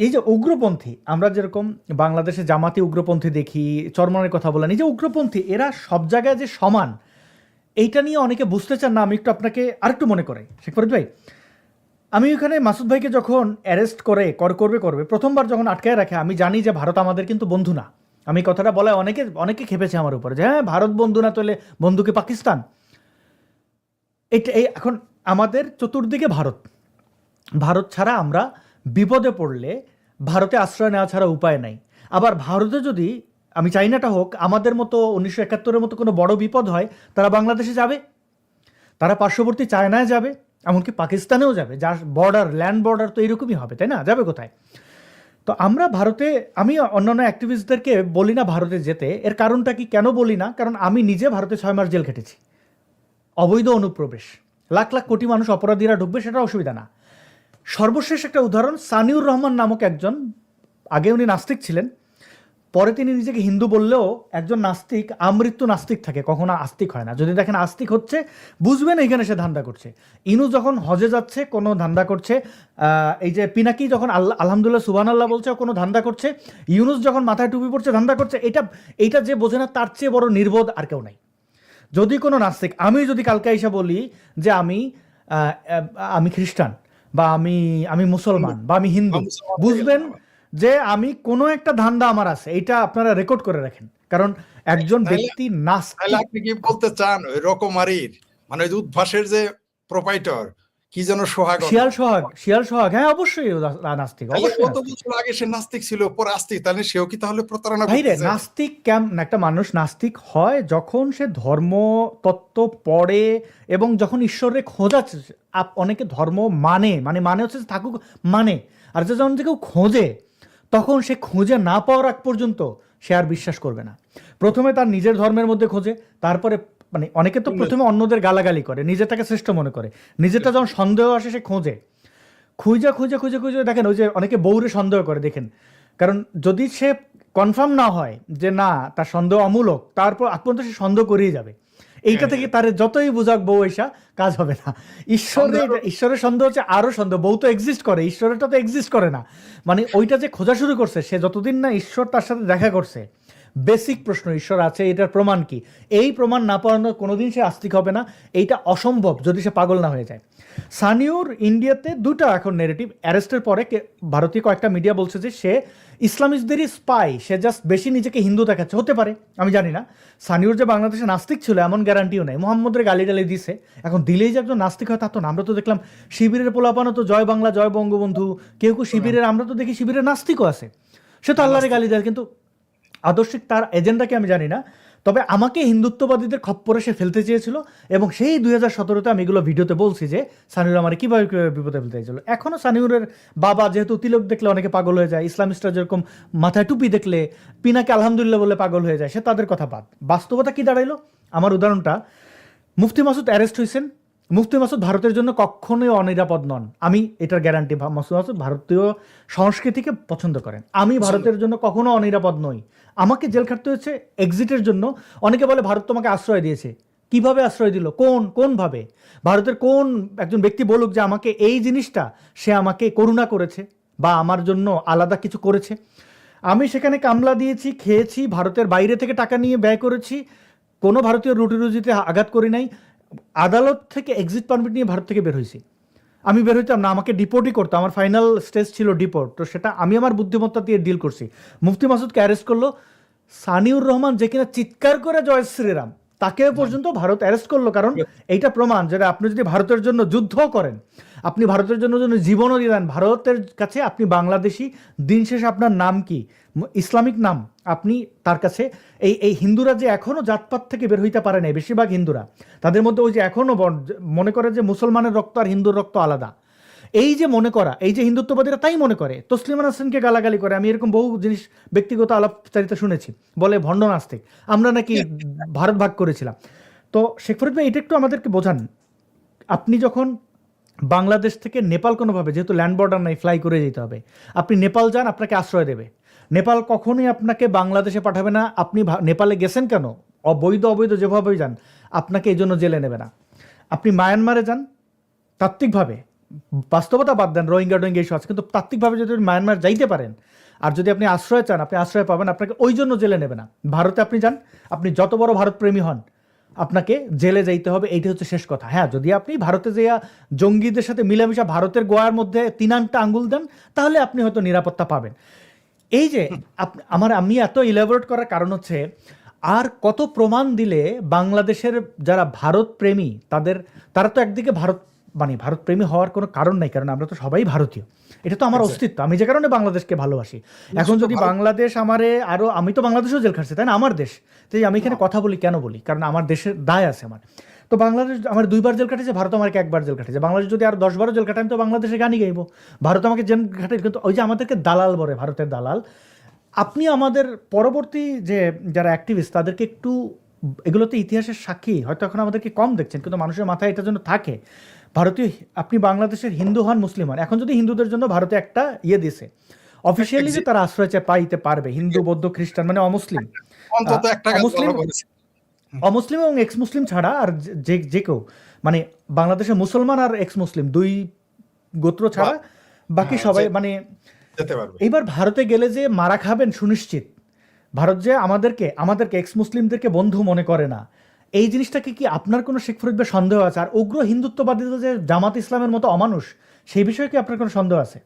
এই যে উগ্রপন্থী, আমরা যেরকম বাংলাদেশে জামাতি উগ্রপন্থী দেখি, চরমনের কথা বলেন, এই যে উগ্রপন্থী এরা সব জায়গায় যে সমান, এইটা নিয়ে অনেকে বুঝতে চান না। আমি একটু আপনাকে আরেকটু মনে করাই শেখ ফরিদ ভাই, আমি ওখানে মাসুদ ভাইকে যখন অ্যারেস্ট করবে প্রথমবার যখন আটকায় রাখে, আমি জানি যে ভারত আমাদের কিন্তু বন্ধু না। আমি কথাটা বলায় অনেকে খেপেছে আমার উপরে যে হ্যাঁ ভারত বন্ধু না, তাহলে বন্ধু কি পাকিস্তান? এখন আমাদের চতুর্দিকে ভারত, ভারত ছাড়া আমরা বিপদে পড়লে ভারতে আশ্রয় নেওয়া ছাড়া উপায় নাই। আবার ভারতে যদি, আমি চাইনাটা হোক, আমাদের মতো 1971-এর মতো কোনো বড় বিপদ হয়, তারা বাংলাদেশে যাবে, তারা পার্শ্ববর্তী চায়নায় যাবে, এমনকি পাকিস্তানেও যাবে, যার ল্যান্ড বর্ডার তো এইরকমই হবে, তাই না? যাবে কোথায়? তো আমরা ভারতে, আমি অন্যান্য অ্যাক্টিভিস্টদেরকে বলি না ভারতে যেতে। এর কারণটা কি, কেন বলি না? কারণ আমি নিজে ভারতে 6 মাস জেল খেটেছি, অবৈধ অনুপ্রবেশ, লাখ লাখ কোটি মানুষ অপরাধীরা ঢুকবে, সেটা অসুবিধা না। সর্বশেষ একটা উদাহরণ, সানিউর রহমান নামক একজন, আগে উনি নাস্তিক ছিলেন, পরে তিনি নিজেকে হিন্দু বললেও একজন নাস্তিক আমৃত্যু নাস্তিক থাকে, কখনো আস্তিক হয় না। যদি দেখেন আস্তিক হচ্ছে, বুঝবেন এইখানে সে ধান্দা করছে। ইনু যখন হজে যাচ্ছে কোনো ধান্দা করছে, এই যে পিনাকি যখন আলহামদুলিল্লাহ সুবহানাল্লাহ বলছে কোনো ধান্দা করছে, ইউনুস যখন মাথায় টুপি পড়ছে ধান্দা করছে। এইটা যে বোঝে না তার চেয়ে বড় নির্বোধ আর কেউ নাই। যদি কোনো নাস্তিক, আমি যদি কালকে এসে বলি যে আমি খ্রিস্টান বা আমি মুসলমান বা আমি হিন্দু, বুঝবেন যে আমি কোনো একটা ধান্দা আমার আছে। এইটা আপনারা রেকর্ড করে রাখেন, কারণ একজন ব্যক্তি নাস্তিক। আপনি কি বলতে চান ওই রকমারির মানে ওই উদ্ভাসের যে প্রোপাইটর কি যেন শিয়াল সোহাগ, হ্যাঁ অবশ্যই নাস্তিক, অবশ্যই কত বছর আগে সে নাস্তিক ছিল, পরে আস্তিক, তাহলে সেও কি তাহলে প্রতারণা ভাইরে করতেছে? নাস্তিক একটা মানুষ নাস্তিক হয় যখন সে ধর্ম তত্ত্ব পড়ে এবং যখন ঈশ্বরের খোঁজা, অনেকে ধর্ম মানে হচ্ছে থাকুক মানে, আর যখন কেউ খোঁজে তখন সে খুঁজে না পাওয়ার আগ পর্যন্ত সে আর বিশ্বাস করবে না। প্রথমে তার নিজের ধর্মের মধ্যে খোঁজে, তারপরে অনেকে তো প্রথমে অন্যদের গালাগালি করে, নিজেরটাকে শ্রেষ্ঠ মনে করে, নিজেরটা যখন সন্দেহ আসে সে খুঁজে খুঁজে দেখেন, ওই যে অনেকে বউরে সন্দেহ করে দেখেন, কারণ যদি সে কনফার্ম না হয় যে না তার সন্দেহ অমূলক, তারপর আগ পর্যন্ত সে সন্দেহ করেই যাবে। এইটা থেকে তার যতই বুঝাক বউ এসা কাজ হবে না। ঈশ্বরের সন্দেহ হচ্ছে আরো সন্দেহ, বউ তো এক্সিস্ট করে, ঈশ্বরেরটা তো এক্সিস্ট করে না। ওইটা যে খোঁজা শুরু করছে, সে যতদিন না ঈশ্বর তার সাথে দেখা করছে, বেসিক প্রশ্ন ঈশ্বর আছে এটার প্রমাণ কি, এই প্রমাণ না পাওয়ানো কোনোদিন সে আস্তিক হবে না। এইটা অসম্ভব যদি সে পাগল না হয়ে যায়। সানিউর ইন্ডিয়াতে দুটো এখন নেগেটিভ, অ্যারেস্টের পরে ভারতীয় কয়েকটা মিডিয়া বলছে যে সে ইসলামিস্টদেরই স্পাই, সে জাস্ট বেশি নিজেকে হিন্দু দেখাচ্ছে, হতে পারে আমি জানি না। সানিউর যে বাংলাদেশে নাস্তিক ছিল এমন গ্যারান্টিও নেই, মোহাম্মদের গালি টালি দিছে, এখন দিলেই যে একজন নাস্তিক হয় তা তো না। আমরা তো দেখলাম শিবিরের পোলাপানো তো জয় বাংলা জয় বঙ্গবন্ধু, কেউ শিবিরের, আমরা তো দেখি শিবিরের নাস্তিকও আছে, সে তো আল্লাহরে গালি দেয়, কিন্তু আদর্শিক তার এজেন্ডাকে আমি জানি না। তবে আমাকে হিন্দুত্ববাদীদের খপ্পরে সে ফেলতে চেয়েছিল, এবং সেই 2017-তে আমি এগুলো ভিডিওতে বলছি যে সানিউর আমার কীভাবে বিপদে ফেলতে চেয়েছিল। এখনও সানিউরের বাবা যেহেতু তিলক দেখলে অনেকে পাগল হয়ে যায়, ইসলামিস্টরা যেরকম মাথায় টুপি দেখলে পিনাকে আলহামদুলিল্লাহ বলে পাগল হয়ে যায়, সে তাদের কথা বাদ। বাস্তবতা কি দাঁড়াইলো? আমার উদাহরণটা, মুফতি মাসুদ অ্যারেস্ট হয়েছেন। মুফতি মাসুদ ভারতের জন্য কখনোই অনিরাপদ নন, আমি এটার গ্যারান্টি। মুফতি মাসুদ ভারতীয় সংস্কৃতিকে পছন্দ করেন, আমি ভারতের জন্য কখনো অনিরাপদ নই। আমাকে জেল খাটতে হয়েছে এক্সিটের জন্য। অনেকে বলে ভারত তোমাকে আশ্রয় দিয়েছে, কিভাবে আশ্রয় দিল, কোনভাবে? ভারতের কোন একজন ব্যক্তি বলুক যে আমাকে এই জিনিসটা সে আমাকে করুণা করেছে বা আমার জন্য আলাদা কিছু করেছে? আমি সেখানে কামলা দিয়েছি, খেয়েছি, ভারতের বাইরে থেকে টাকা নিয়ে ব্যয় করেছি, কোনো ভারতীয় রুটি রুজিতে আঘাত করি নাই। আদালত থেকে এক্সিট পারমিট নিয়ে ভারত থেকে বের হয়েছি। আমি বের হইতাম না, আমাকে ডিপোর্টই করতো, আমার ফাইনাল স্টেজ ছিল ডিপোর্ট, তো সেটা আমি আমার বুদ্ধিমত্তা দিয়ে ডিল করছি। মুফতি মাসুদকে অ্যারেস্ট করলো, সানিউর রহমান যে কিনা চিৎকার করে জয় শ্রীরাম, তাকে পর্যন্ত ভারত অ্যারেস্ট করলো। কারণ এইটা প্রমাণ যে আপনি যদি ভারতের জন্য যুদ্ধ করেন, আপনি ভারতের জন্য জীবনও দিয়ে দেন, ভারতের কাছে আপনি বাংলাদেশি, দিন শেষে আপনার নাম কি ইসলামিক নাম, আপনি তার কাছে এই হিন্দুরা যে এখনো জাতপাত থেকে বের হইতে পারে না, বেশিরভাগ হিন্দুরা, তাদের মধ্যে ওই যে এখনো মনে করে যে মুসলমানের রক্ত আর হিন্দুর রক্ত আলাদা, এই যে মনে করা, এই যে হিন্দুত্ববাদীরা তাই মনে করে, তসলিমা নাসরিনকে গালাগালি করে। আমি এরকম বহু জিনিস ব্যক্তিগত আলাপচারিতা শুনেছি, বলে ভণ্ড নাস্তিক, আমরা নাকি ভারত ভাগ করেছিলাম। তো শেখ ফরিদ ভাই এটা একটু আমাদেরকে বোঝান, আপনি যখন বাংলাদেশ থেকে নেপাল কোনোভাবে, যেহেতু ল্যান্ড বর্ডার নাই, ফ্লাই করে যেতে হবে, আপনি নেপাল যান, আপনাকে আশ্রয় দেবে। নেপাল কখনোই আপনাকে বাংলাদেশে পাঠাবে না। আপনি নেপালে গেছেন কেন, অবৈধ যেভাবেই যান, আপনাকে এই জন্য জেলে নেবে না। আপনি মায়ানমারে যান, তাত্ত্বিকভাবে, বাস্তবতা বাদ দেন, রোহিঙ্গা টোহিঙ্গা ইস্যু আছে, কিন্তু তাত্ত্বিকভাবে যদি আপনি মায়ানমার যাইতে পারেন, আর যদি আপনি আশ্রয় চান, আপনি আশ্রয় পাবেন, আপনাকে ওই জন্য জেলে নেবে না। ভারতে আপনি যান, আপনি যত বড় ভারতপ্রেমী হন, আপনাকে জেলে যাইতে হবে, এইটা হচ্ছে শেষ কথা। হ্যাঁ, যদি আপনি ভারতে যেয়া জঙ্গিদের সাথে মিলামিশা ভারতের গোয়ার মধ্যে 3 আঙ্গুল দেন, তাহলে আপনি হয়তো নিরাপত্তা পাবেন। এই যে আমি এত ইলাবোরেট করার কারণ হচ্ছে, আর কত প্রমাণ দিলে বাংলাদেশের যারা ভারত প্রেমী তারা তো একদিকে ভারত প্রেমী হওয়ার কোনো কারণ নাই, কারণ আমরা তো সবাই ভারতীয়, এটা তো আমার অস্তিত্ব, আমি যে কারণে বাংলাদেশকে ভালোবাসি। এখন যদি বাংলাদেশ আমি তো বাংলাদেশেও জেল খাটছি, তাই না, আমার দেশ, তাই আমি এখানে কথা বলি, কেন বলি, কারণ আমার দেশের দায় আছে আমার। তো বাংলাদেশ আমার 2বার জেল কাটেছে, ভারত আমাকে 1বার জেল কাটেছে। বাংলাদেশ যদি আর 10বারও জেল কাটে, আমি তো বাংলাদেশে গানই গাইবো। ভারত আমাকে জেল কাটে, কিন্তু ওই যে আমাদেরকে দালাল বলে, ভারতের দালাল। আপনি আমাদের পরবর্তী যারা অ্যাক্টিভিস্ট, তাদেরকে একটু, এগুলোতে ইতিহাসের সাক্ষী, হয়তো এখন আমাদেরকে কম দেখছেন, কিন্তু মানুষের মাথায় এটার জন্য থাকে। আপনি বাংলাদেশের হিন্দু হন, মুসলিম হন, এখন যদি হিন্দুদের জন্য ভারতে একটা দিয়েছে অফিসিয়ালি যে তারা আশ্রয় পাইতে পারবে, হিন্দু, বৌদ্ধ, খ্রিস্টান, মানে অমুসলিম, অমুসলিম এবং এক্স মুসলিম ছাড়া আর যে কেউ, মানে বাংলাদেশের মুসলমান আর এক্স মুসলিম 2 গোত্র ছাড়া বাকি সবাই মানে এইবার ভারতে গেলে যে মারা খাবেন সুনিশ্চিত। ভারত যে আমাদেরকে এক্স মুসলিমদেরকে বন্ধু মনে করে না, এই জিনিসটাকে কি আপনার কোনো শেখ ফরিদ ভাই সন্দেহ আছে? আর উগ্র হিন্দুত্ববাদীদের যে জামাত ইসলামের মতো অমানুষ, সেই বিষয়ে কি আপনার কোনো সন্দেহ আছে?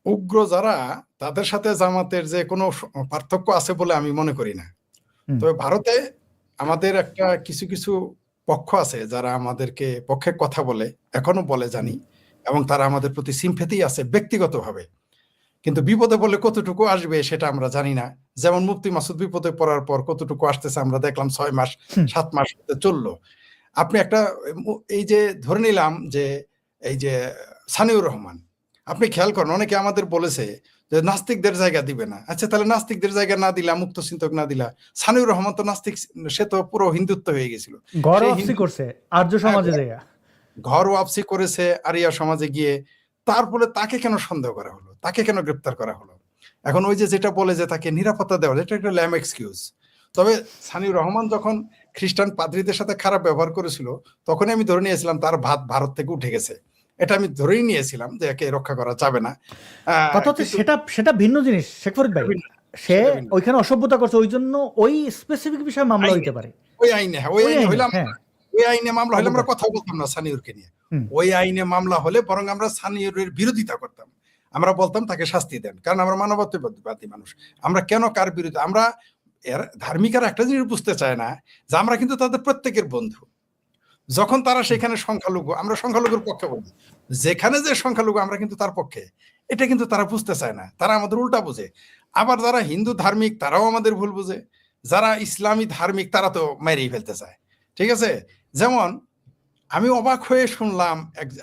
উগ্র যারা, তাদের সাথে জামাতের যে কোনো পার্থক্য আছে বলে আমি মনে করি না। তবে ভারতে আমাদের একটা কিছু কিছু পক্ষ আছে যারা আমাদেরকে পক্ষে কথা বলে, এখনো বলে জানি, এবং তারা আমাদের প্রতি সিম্প্যাথি আছে ব্যক্তিগতভাবে, কিন্তু বিপদে বলে কতটুকু আসবে সেটা আমরা জানি না। যেমন মুফতি মাসুদ বিপদে পড়ার পর কতটুকু আসতেছে আমরা দেখলাম, 6 মাস 7 মাস চললো। আপনি একটা এই যে ধরে নিলাম যে এই যে সানিউর রহমান, আপনি খেয়াল করেন অনেকে আমাদের বলেছে যে নাস্তিকদের জায়গা দিবে না। আচ্ছা, তাহলে নাস্তিকদের জায়গা না দিলা, মুক্ত চিন্তক না দিলা, সানিউর রহমান তো নাস্তিক, সে তো পুরো হিন্দুত্ব হয়ে গেছিল, ঘর ওয়াপসি করেছে আরিয়া সমাজে গিয়ে। তারপরে তাকে কেন সন্দেহ করা হলো, তাকে কেন গ্রেপ্তার করা হলো? এখন ওই যেটা বলে যে তাকে নিরাপত্তা দেওয়া, এটা একটা ল্যাম এক্সকিউজ। তবে সানিউর রহমান যখন খ্রিস্টান পাদ্রীদের সাথে খারাপ ব্যবহার করেছিল, তখনই আমি ধরে নিয়েছিলাম তার ভারত থেকে উঠে গেছে। এটা আমি ধরেই নিয়েছিলাম যে একে রক্ষা করা যাবে না। কথা হচ্ছে সেটা ভিন্ন জিনিস শেখ ফরিদ ভাই, সে ওইখানে অসভ্যতা করছে, ওই জন্য ওই স্পেসিফিক বিষয়ে মামলা হইতে পারে। ওই আইনে মামলা হলে আমরা কথা বলতাম না সানিউরকে নিয়ে। ওই আইনে মামলা হলে বরং আমরা সানিউরের বিরোধিতা করতাম, আমরা বলতাম তাকে শাস্তি দেন, কারণ আমরা মানবতাবাদী মানুষ। আমরা কেন কার বিরুদ্ধে, আমরা ধার্মিকরা একটা জিনিস বুঝতে চায় না যে আমরা কিন্তু তাদের প্রত্যেকের বন্ধু। যখন তারা সেখানে সংখ্যালঘু, আমরা সংখ্যালঘুর পক্ষে বলি, যেখানে যে সংখ্যালঘু আমরা কিন্তু তার পক্ষে, এটা কিন্তু তারা বুঝতে চায় না, তারা আমাদের উল্টা বোঝে। আবার যারা হিন্দু ধার্মিক তারাও আমাদের ভুল বুঝে, যারা ইসলামী ধার্মিক তারা তো মেরেই ফেলতে চায়। ঠিক আছে, যেমন আমি অবাক হয়ে শুনলাম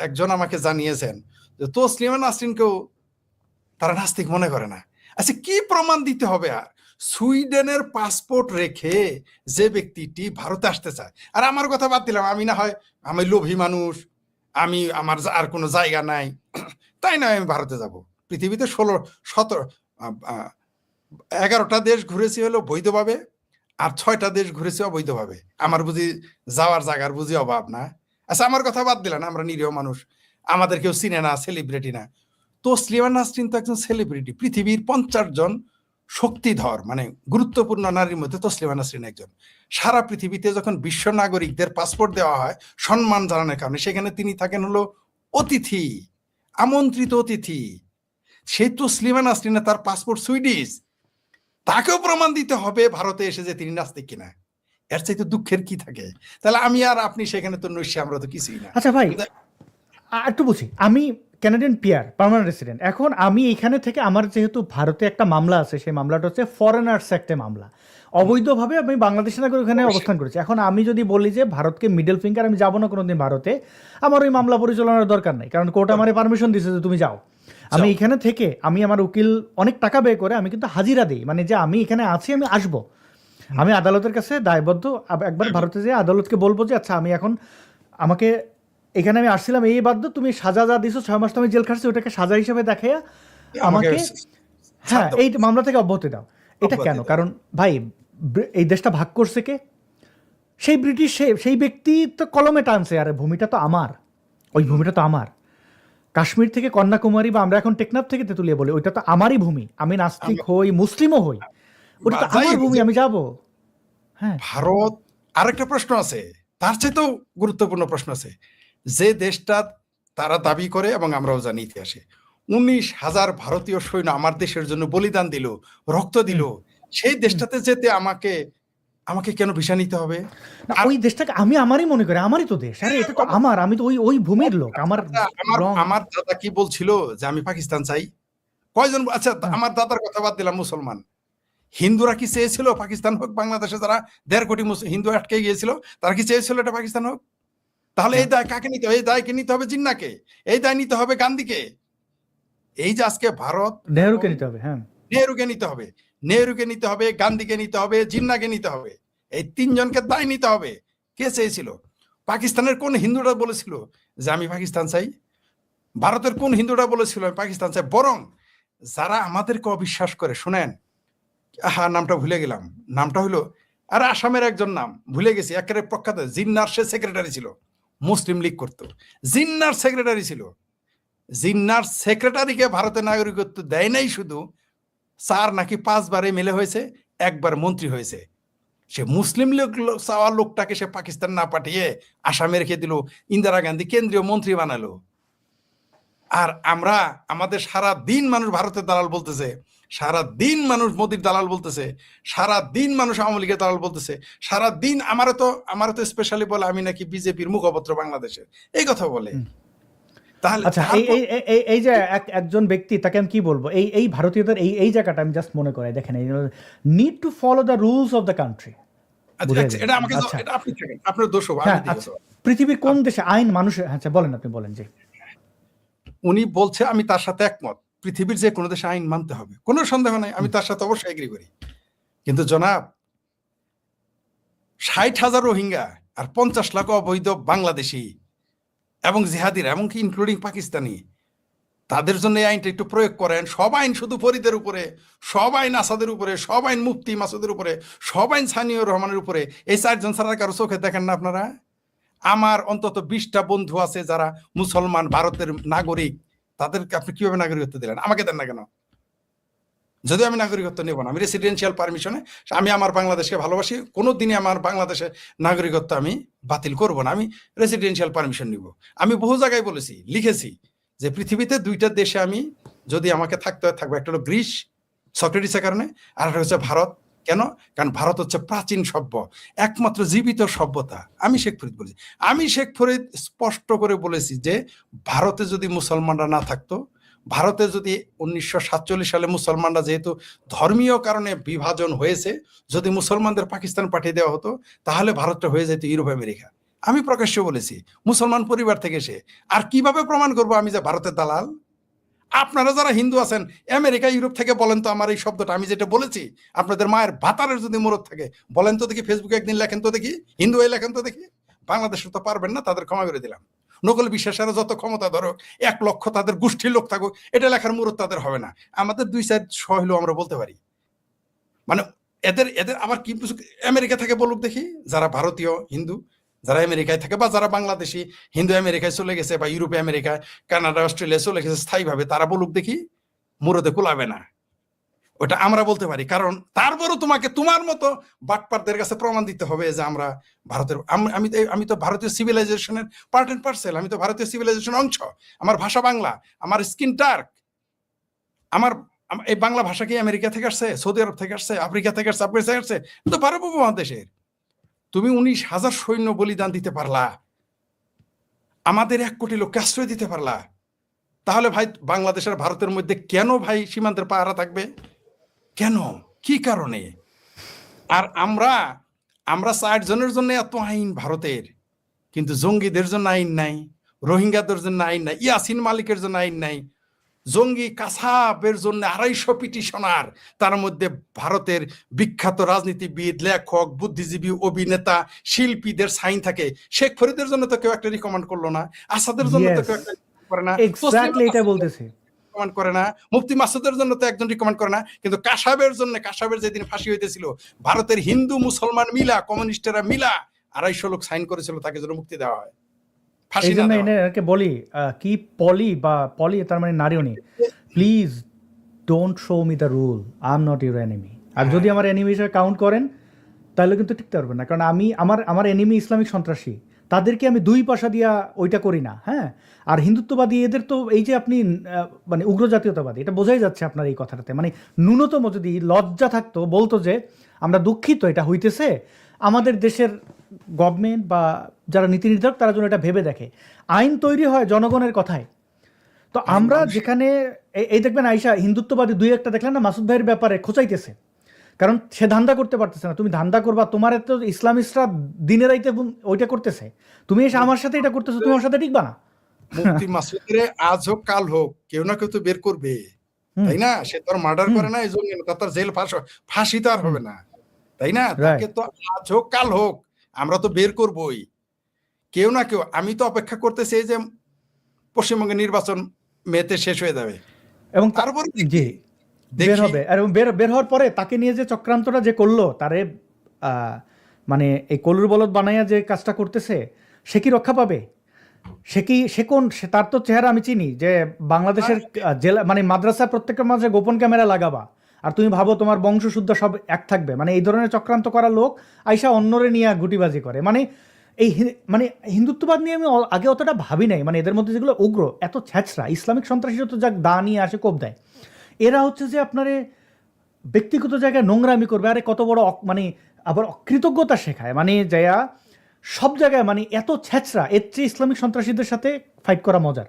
একজন আমাকে জানিয়েছেন যে তসলিমা নাসরিনকেও তারা নাস্তিক মনে করে না। আচ্ছা, কি প্রমাণ দিতে হবে? আর সুইডেনের পাসপোর্ট রেখে যে ব্যক্তিটি ভারতে আসতে চায়, আর আমার কথা বাদ দিলাম, আমি না হয় আমি লোভী মানুষ, আমার আর কোনো জায়গা নাই, তাই নয় আমি ভারতে যাব। পৃথিবীতে 11টা দেশ ঘুরেছি হলো বৈধভাবে, আর 6টা দেশ ঘুরেছি অবৈধভাবে। আমার বুঝি যাওয়ার জায়গার বুঝি অভাব না? আচ্ছা, আমার কথা বাদ দিলেন, আমরা নিরীহ মানুষ, আমাদের কেউ চিনে না, সেলিব্রিটি না। তসলিমা নাসরিন তো একজন সেলিব্রিটি, পৃথিবীর 50 জন শক্তিধর মানে গুরুত্বপূর্ণ নারীর মধ্যে তসলিমা নাসরিন একজন। সারা পৃথিবীতে যখন বিশ্ব নাগরিকদের পাসপোর্ট দেওয়া হয় সম্মান জানানোর কারণে, সেখানে তিনি থাকেন হলো অতিথি, আমন্ত্রিত অতিথি। সেই তসলিমা নাসরিন, তার পাসপোর্ট সুইডিশ, তাকেও প্রমাণ দিতে হবে ভারতে এসে যে তিনি নাস্তিক কিনা। এর চাইতে দুঃখের কি থাকে? তাহলে আমি আর আপনি সেখানে তো নৈশে, আমরা তো কিছুই না। আচ্ছা ভাই, একটু বুঝি, আমি ক্যানাডিয়ান পিআর, পার্মানেন্ট রেসিডেন্ট। এখন আমি এখানে থেকে, আমার যেহেতু ভারতে একটা মামলা আছে, সেই মামলাটা হচ্ছে ফরেনার্স অ্যাক্টে মামলা, অবৈধভাবে আমি বাংলাদেশি নাগরিক ওখানে অবস্থান করেছি। এখন আমি যদি বলি যে ভারতকে মিডল ফিঙ্গার, আমি যাবো না কোনোদিন ভারতে, আমার ওই মামলা পরিচালনার দরকার নাই, কারণ কোর্ট আমারে পারমিশন দিয়েছে যে তুমি যাও। আমি এখানে থেকে, আমি আমার উকিল অনেক টাকা ব্যয় করে আমি কিন্তু হাজিরা দিই, মানে যে আমি এখানে আছি, আমি আসবো, আমি আদালতের কাছে দায়বদ্ধ। একবার ভারতে যে আদালতকে বলবো যে আচ্ছা, আমাকে এখানে আমি আসছিলাম এই বাধ্য, তুমি সাজা যা দিছো 6 মাস তো আমি জেল খাটছি, ওটাকে সাজা হিসেবে দেখাইয়া আমাকে এই মামলা থেকে অব্যাহতি দাও। এটা কেন? কারণ ভাই, এই দেশটা ভাগ করছে কে? সেই ব্রিটিশ সেই ব্যক্তি তো কলমে টানছে, আরে ভূমিটা তো আমার, ওই ভূমিটা তো আমার। কাশ্মীর থেকে কন্যাকুমারী বা আমরা এখন টেকনাফ থেকে তেঁতুলিয়া বলি, ওইটা তো আমারই ভূমি। আমি নাস্তিক হই, মুসলিমও হই, ওটা তো আমার ভূমি, আমি যাব। হ্যাঁ, ভারত, আরেকটা প্রশ্ন আছে, তার চেয়েও গুরুত্বপূর্ণ প্রশ্ন আছে। যে দেশটা তারা দাবি করে এবং আমরাও জানি ইতিহাসে, 19,000 ভারতীয় সৈন্য আমার দেশের জন্য বলিদান দিল, রক্ত দিল, সেই দেশটাতে যেতে আমাকে কেন ভিসা নিতে হবে? না আর ওই দেশটাকে আমি আমারই মনে করি, আমারই তো দেশ, আরে এটা তো আমার, আমি তো ওই ভূমির লোক। আমার আমার রং আমার দাদা কি বলছিল যে আমি পাকিস্তান চাই? কয়জন? আচ্ছা, আমার দাদার কথা বাদ দিলাম, মুসলমান। হিন্দুরা কি চেয়েছিল পাকিস্তান হোক? বাংলাদেশে যারা 1.5 কোটি হিন্দু আটকে গিয়েছিল, তারা কি চেয়েছিল এটা পাকিস্তান হোক? তাহলে এই দায় কাকে নিতে হবে? এই দায়কে নিতে হবে জিন্নাকে, এই দায় নিতে হবে গান্ধীকে। এই যে আজকে ভারত, নেহরুকে নিতে হবে। হ্যাঁ, নেহরুকে নিতে হবে, নেহরুকে নিতে হবে, গান্ধীকে নিতে হবে, জিন্নাকে নিতে হবে, এই 3 জনকে দায় নিতে হবে। কে চেয়েছিল? পাকিস্তানের কোন হিন্দুরা বলেছিল যে আমি পাকিস্তান চাই? ভারতের কোন হিন্দুরা বলেছিল আমি পাকিস্তান চাই? বরং যারা আমাদেরকে অবিশ্বাস করে, শুনেন, নামটা ভুলে গেলাম, নামটা হলো, আর আসামের একজন নাম ভুলে গেছি, একেবারে প্রখ্যাত, জিন্নার, সে সেক্রেটারি ছিল, মুসলিম লীগ করত, জিন্নার সেক্রেটারি ছিল। জিন্নার সেক্রেটারিকে ভারতের নাগরিকত্ব দেয় নাই, শুধু 4 নাকি 5 বার এমএলএ হয়েছে, একবার মন্ত্রী হয়েছে। সে মুসলিম লীগ চাওয়া লোকটাকে সে পাকিস্তান না পাঠিয়ে আসামে রেখে দিল, ইন্দিরা গান্ধী কেন্দ্রীয় মন্ত্রী বানালো। আর আমরা, আমাদের সারা দিন মানুষ ভারতের দালাল বলতেছে, সারা দিন মানুষ মোদির দালাল বলতেছে, সারা দিন মানুষ আওয়ামী লীগের দালাল বলতেছে, সারা দিন আমারও তো স্পেশালি বলে আমি নাকি বিজেপির মুখপত্র বাংলাদেশের, এই কথা বলে। তাহলে আচ্ছা, এই যে একজন ব্যক্তি, তাকে আমি কি বলবো, এই ভারতীয়দের এই জায়গাটা আমি জাস্ট মনে করাই, দেখেন, এই need to follow the rules of the country. এটা আমাকে, এটা আপনি থাকেন, আপনার দোষ হবে, হ্যাঁ, আচ্ছা, পৃথিবীর কোন দেশে আইন মানুষের, আচ্ছা বলেন, আপনি বলেন। যে উনি বলছে, আমি তার সাথে একমত, পৃথিবীর যে কোনো দেশে আইন মানতে হবে, কোনো সন্দেহ নাই, আমি তার সাথে অবশ্যই এগ্রি করি। কিন্তু জনাব, 60,000 রোহিঙ্গা আর 50 লাখ অবৈধ বাংলাদেশি এবং জিহাদিরা, এমনকি ইনক্লুডিং পাকিস্তানি, তাদের জন্য এই আইনটা একটু প্রয়োগ করেন। সব আইন শুধু ফরিদের উপরে, সব আইন আসাদের উপরে, সব আইন মুফতি মাসুদের উপরে, সব আইন সানিউর রহমানের উপরে, এই 4 জন ছাড়া কারো চোখে দেখেন না আপনারা? আমার অন্তত 20টা বন্ধু আছে যারা মুসলমান, ভারতের নাগরিক, তাদেরকে আপনি কিভাবে নাগরিকত্ব দিলেন? আমাকে দেন না কেন? যদিও আমি নাগরিকত্ব নেব না, আমি রেসিডেন্সিয়াল পারমিশনে, আমি আমার বাংলাদেশকে ভালোবাসি, কোনো দিনই আমার বাংলাদেশের নাগরিকত্ব আমি বাতিল করব না, আমি রেসিডেন্সিয়াল পারমিশন নিব। আমি বহু জায়গায় বলেছি, লিখেছি যে পৃথিবীতে 2টা দেশে আমি যদি আমাকে থাকতে হয় থাকবো, একটা হলো গ্রিস, সক্রেটিসের কারণে, আর একটা হচ্ছে ভারত। কেন? কারণ ভারত হচ্ছে প্রাচীন সভ্য, একমাত্র জীবিত সভ্যতা। আমি শেখ ফরিদ বলেছি, আমি শেখ ফরিদ স্পষ্ট করে বলেছি যে ভারতে যদি মুসলমানরা না থাকতো, ভারতে যদি 1947 সালে মুসলমানরা যেহেতু ধর্মীয় কারণে বিভাজন হয়েছে, যদি মুসলমানদের পাকিস্তান পাঠিয়ে দেওয়া হতো, তাহলে ভারতটা হয়ে যেত ইউরোপ আমেরিকা। আমি প্রকাশ্য বলেছি, মুসলমান পরিবার থেকে সে। আর কিভাবে প্রমাণ করবো আমি যে ভারতের দালাল? আপনারা যারা হিন্দু আছেন আমেরিকা ইউরোপ থেকে বলেন তো আমার এই শব্দটা, আমি যেটা বলেছি, আপনাদের মায়ের ভাতারের যদি মুরত থাকে বলেন তো দেখি, ফেসবুকে একদিন লেখেন তো দেখি, হিন্দু হয়ে লেখেন তো দেখি। বাংলাদেশে তো পারবেন না, তাদের ক্ষমা করে দিলাম। নকল বিশ্বাসের যত ক্ষমতা ধরো, 1 লক্ষ তাদের গোষ্ঠীর লোক থাকুক, এটা লেখার মুরত তাদের হবে না। আমাদের 2-4 হইলেও আমরা বলতে পারি। মানে এদের এদের আবার কি আমেরিকা থেকে বলুক দেখি, যারা ভারতীয় হিন্দু, যারা আমেরিকায় থাকে, বা যারা বাংলাদেশি হিন্দু আমেরিকায় চলে গেছে, বা ইউরোপে, আমেরিকা, কানাডা, অস্ট্রেলিয়া চলে গেছে স্থায়ীভাবে, তারা বলুক দেখি, মুরদে কুলাবে না। ওটা আমরা বলতে পারি, কারণ তারপরও তোমাকে তোমার মতো বাটপারদের কাছে প্রমাণ দিতে হবে যে আমরা ভারতের, আমি তো ভারতীয় সিভিলাইজেশনের পার্ট এন্ড পার্সেল, আমি তো ভারতীয় সিভিলাইজেশনের অংশ। আমার ভাষা বাংলা, আমার স্কিন ডার্ক, আমার এই বাংলা ভাষা কি আমেরিকা থেকে আসছে, সৌদি আরব থেকে আসছে, আফ্রিকা থেকে আসছে, আফগানিস্তান থেকে আসছে? তো ভারত উপমহাদেশের। তুমি 19,000 সৈন্য বলিদান দিতে পারলা, আমাদের 1 কোটি লোককে আশ্রয় দিতে পারলা, তাহলে ভাই বাংলাদেশের ভারতের মধ্যে কেন ভাই সীমান্তের পাহারা থাকবে? কেন? কি কারণে? আর আমরা 4 জনের জন্য এত আইন ভারতের, কিন্তু জঙ্গিদের জন্য আইন নাই, রোহিঙ্গাদের জন্য আইন নাই, ইয়াসিন মালিকের জন্য আইন নাই, জঙ্গি কাসাবের জন্য 250 পিটিশনার, তার মধ্যে ভারতের বিখ্যাত রাজনীতিবিদ, লেখক, বুদ্ধিজীবী, অভিনেতা, শিল্পীদের সাইন থাকে। শেখ ফরিদের জন্য তো কেউ একটা রিকমেন্ড করলো না, আসাদের জন্য তো কেউ একটা করে না, এক্স্যাক্টলি এটা বলতেছি, রিকমেন্ড করে না, মুফতি মাসুদের জন্য তো একজন রিকমেন্ড করে না, কিন্তু কাসাবের জন্য, কাসাবের যেদিন ফাঁসি হইতেছিল, ভারতের হিন্দু মুসলমান মিলা, কমিউনিস্টেরা মিলা 250 লোক সাইন করেছিল তাকে যেন মুক্তি দেওয়া হয়, ফাঁসি এই না জন্য দেওয়া হয়। এনাকে বলি কি পলি বা পলি তার মানে নারী উনি, please don't show me the rule, I am not your enemy. আর যদি আমার এনিমি হিসেবে কাউন্ট করেন তাহলে কিন্তু টিকতে পারবেন না, কারণ আমি আমার এনিমি ইসলামিক সন্ত্রাসী, তাদেরকে আমি দুই পাশা দিয়া ওইটা করি না। হ্যাঁ, আর হিন্দুত্ববাদী এদের তো এই যে আপনি মানে উগ্র জাতীয়তাবাদী, এটা বোঝাই যাচ্ছে আপনার এই কথাটাতে। মানে ন্যূনতম যদি লজ্জা থাকতো বলতো যে আমরা দুঃখিত এটা হইতেছে, আমাদের দেশের গভর্নমেন্ট বা যারা নীতি নির্ধারক তারা যেন এটা ভেবে দেখে। আইন তৈরি হয় জনগণের কথায়। তো আইন আমরা মানুষের। যেখানে এই দেখবেন আইসা হিন্দুত্ববাদী দুই একটা দেখলেন না মাসুদ ভাইয়ের ব্যাপারে খোঁচাইতেছে, কারণ সে ধান্দা করতে পারতেছে না। তুমি ধান্দা করবা, তোমার এত ইসলামিস্টরা দিনে রাইতে ওইটা করতেছে, তুমি এসে আমার সাথে এটা করতেছো, তুমি আমার সাথে টিকবা না। মুফতি মাসুদের আজ হোক কাল হোক কেউ না কেউ তো বের করবে, হুম, তাই না? সে তো আর মার্ডার হুম, করে না, এই জন্য তার জেল ফাঁসি তো আর হুম, হবে না, তাই না? তাকে রাইট। তো আজ হোক কাল হোক আমরা তো বের করবই, কেউ না কেউ। আমি তো অপেক্ষা করতেছি এই যে পশ্চিমবঙ্গের নির্বাচন মেতে শেষ হয়ে যাবে, এবং তারপর জি বের দেখি হবে, আর বের হওয়ার পরে তাকে নিয়ে যে চক্রান্তটা যে করলো তারে মানে এই কলুর বলদ বানাইয়া যে কাজটা করতেছে, সে কি রক্ষা পাবে? তার তো চেহারা আমি চিনি, যে বাংলাদেশের জেলা মানে মাদ্রাসা প্রত্যেকটা মাঝে গোপন ক্যামেরা লাগাবা, আর তুমি ভাবো তোমার বংশশুদ্ধ সব এক থাকবে। মানে এই ধরনের চক্রান্ত করা লোক আইসা অন্যরে নিয়ে গুটিবাজি করে। মানে মানে হিন্দুত্ববাদ নিয়ে আমি আগে অতটা ভাবি নাই, মানে এদের মধ্যে যেগুলো উগ্র এত ছ্যাঁচড়া ইসলামিক সন্ত্রাসীরা তো যাক দা নিয়ে আসে কোপ দেয়, এরা হচ্ছে যে আপনারে ব্যক্তিগত জায়গায় নোংরামি করবে, আরে কত বড় মানে আবার অকৃতজ্ঞতা শেখায়, মানে যায়া সব জায়গায় মানে এত ছ্যাঁচড়া, এর চেয়ে ইসলামিক সন্ত্রাসীদের সাথে ফাইট করা মজার।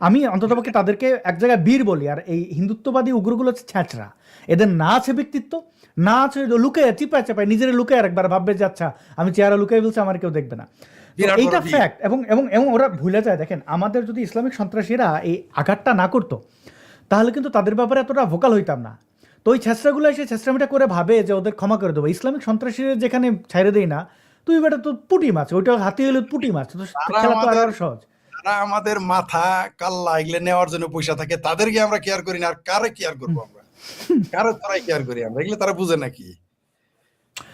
আমি অন্ততপক্ষে তাদেরকে এক জায়গায় বীর বলি, আর এই হিন্দুত্ববাদী উগ্রগুলো হচ্ছে ছ্যাঁচড়া, এদের না আছে ব্যক্তিত্ব, না আছে লুকায় চিপায় চাপায় নিজের লুকায় একবার ভাববে যে আচ্ছা আমি চেহারা লুকাই বলছি আমার কেউ দেখবে না। তো বিরাট এইটা বড় বীর। ফ্যাক্ট, এবং এবং এবং ওরা ভুলে যায়। দেখেন আমাদের যদি ইসলামিক সন্ত্রাসীরা এই আঘাতটা না করতো তাহলে কিন্তু তাদের ব্যাপারে এতটা ভোকাল হইতাম না। তো ওই ছেঁচড়াগুলো এসে ছেঁচড়ামিটা করে ভাবে যে ওদের ক্ষমা করে দেবো, ইসলামিক সন্ত্রাসীরা যেখানে ছাইড়ে দেয় না, তুই বেটা তো পুঁটি মাছ, ওইটা হাতি হইলে পুঁটি মাছ, তো তারা খেলা তো আমাদের আর সহজ। তারা আমাদের মাথা কাল্লা এগুলো নেওয়ার জন্য পয়সা থাকে, তাদেরকে আমরা কেয়ার করি না, আর কারে কেয়ার করবো আমরা? কারো তারাই কেয়ার করি আমরা, এগুলো তারা বুঝে নাকি?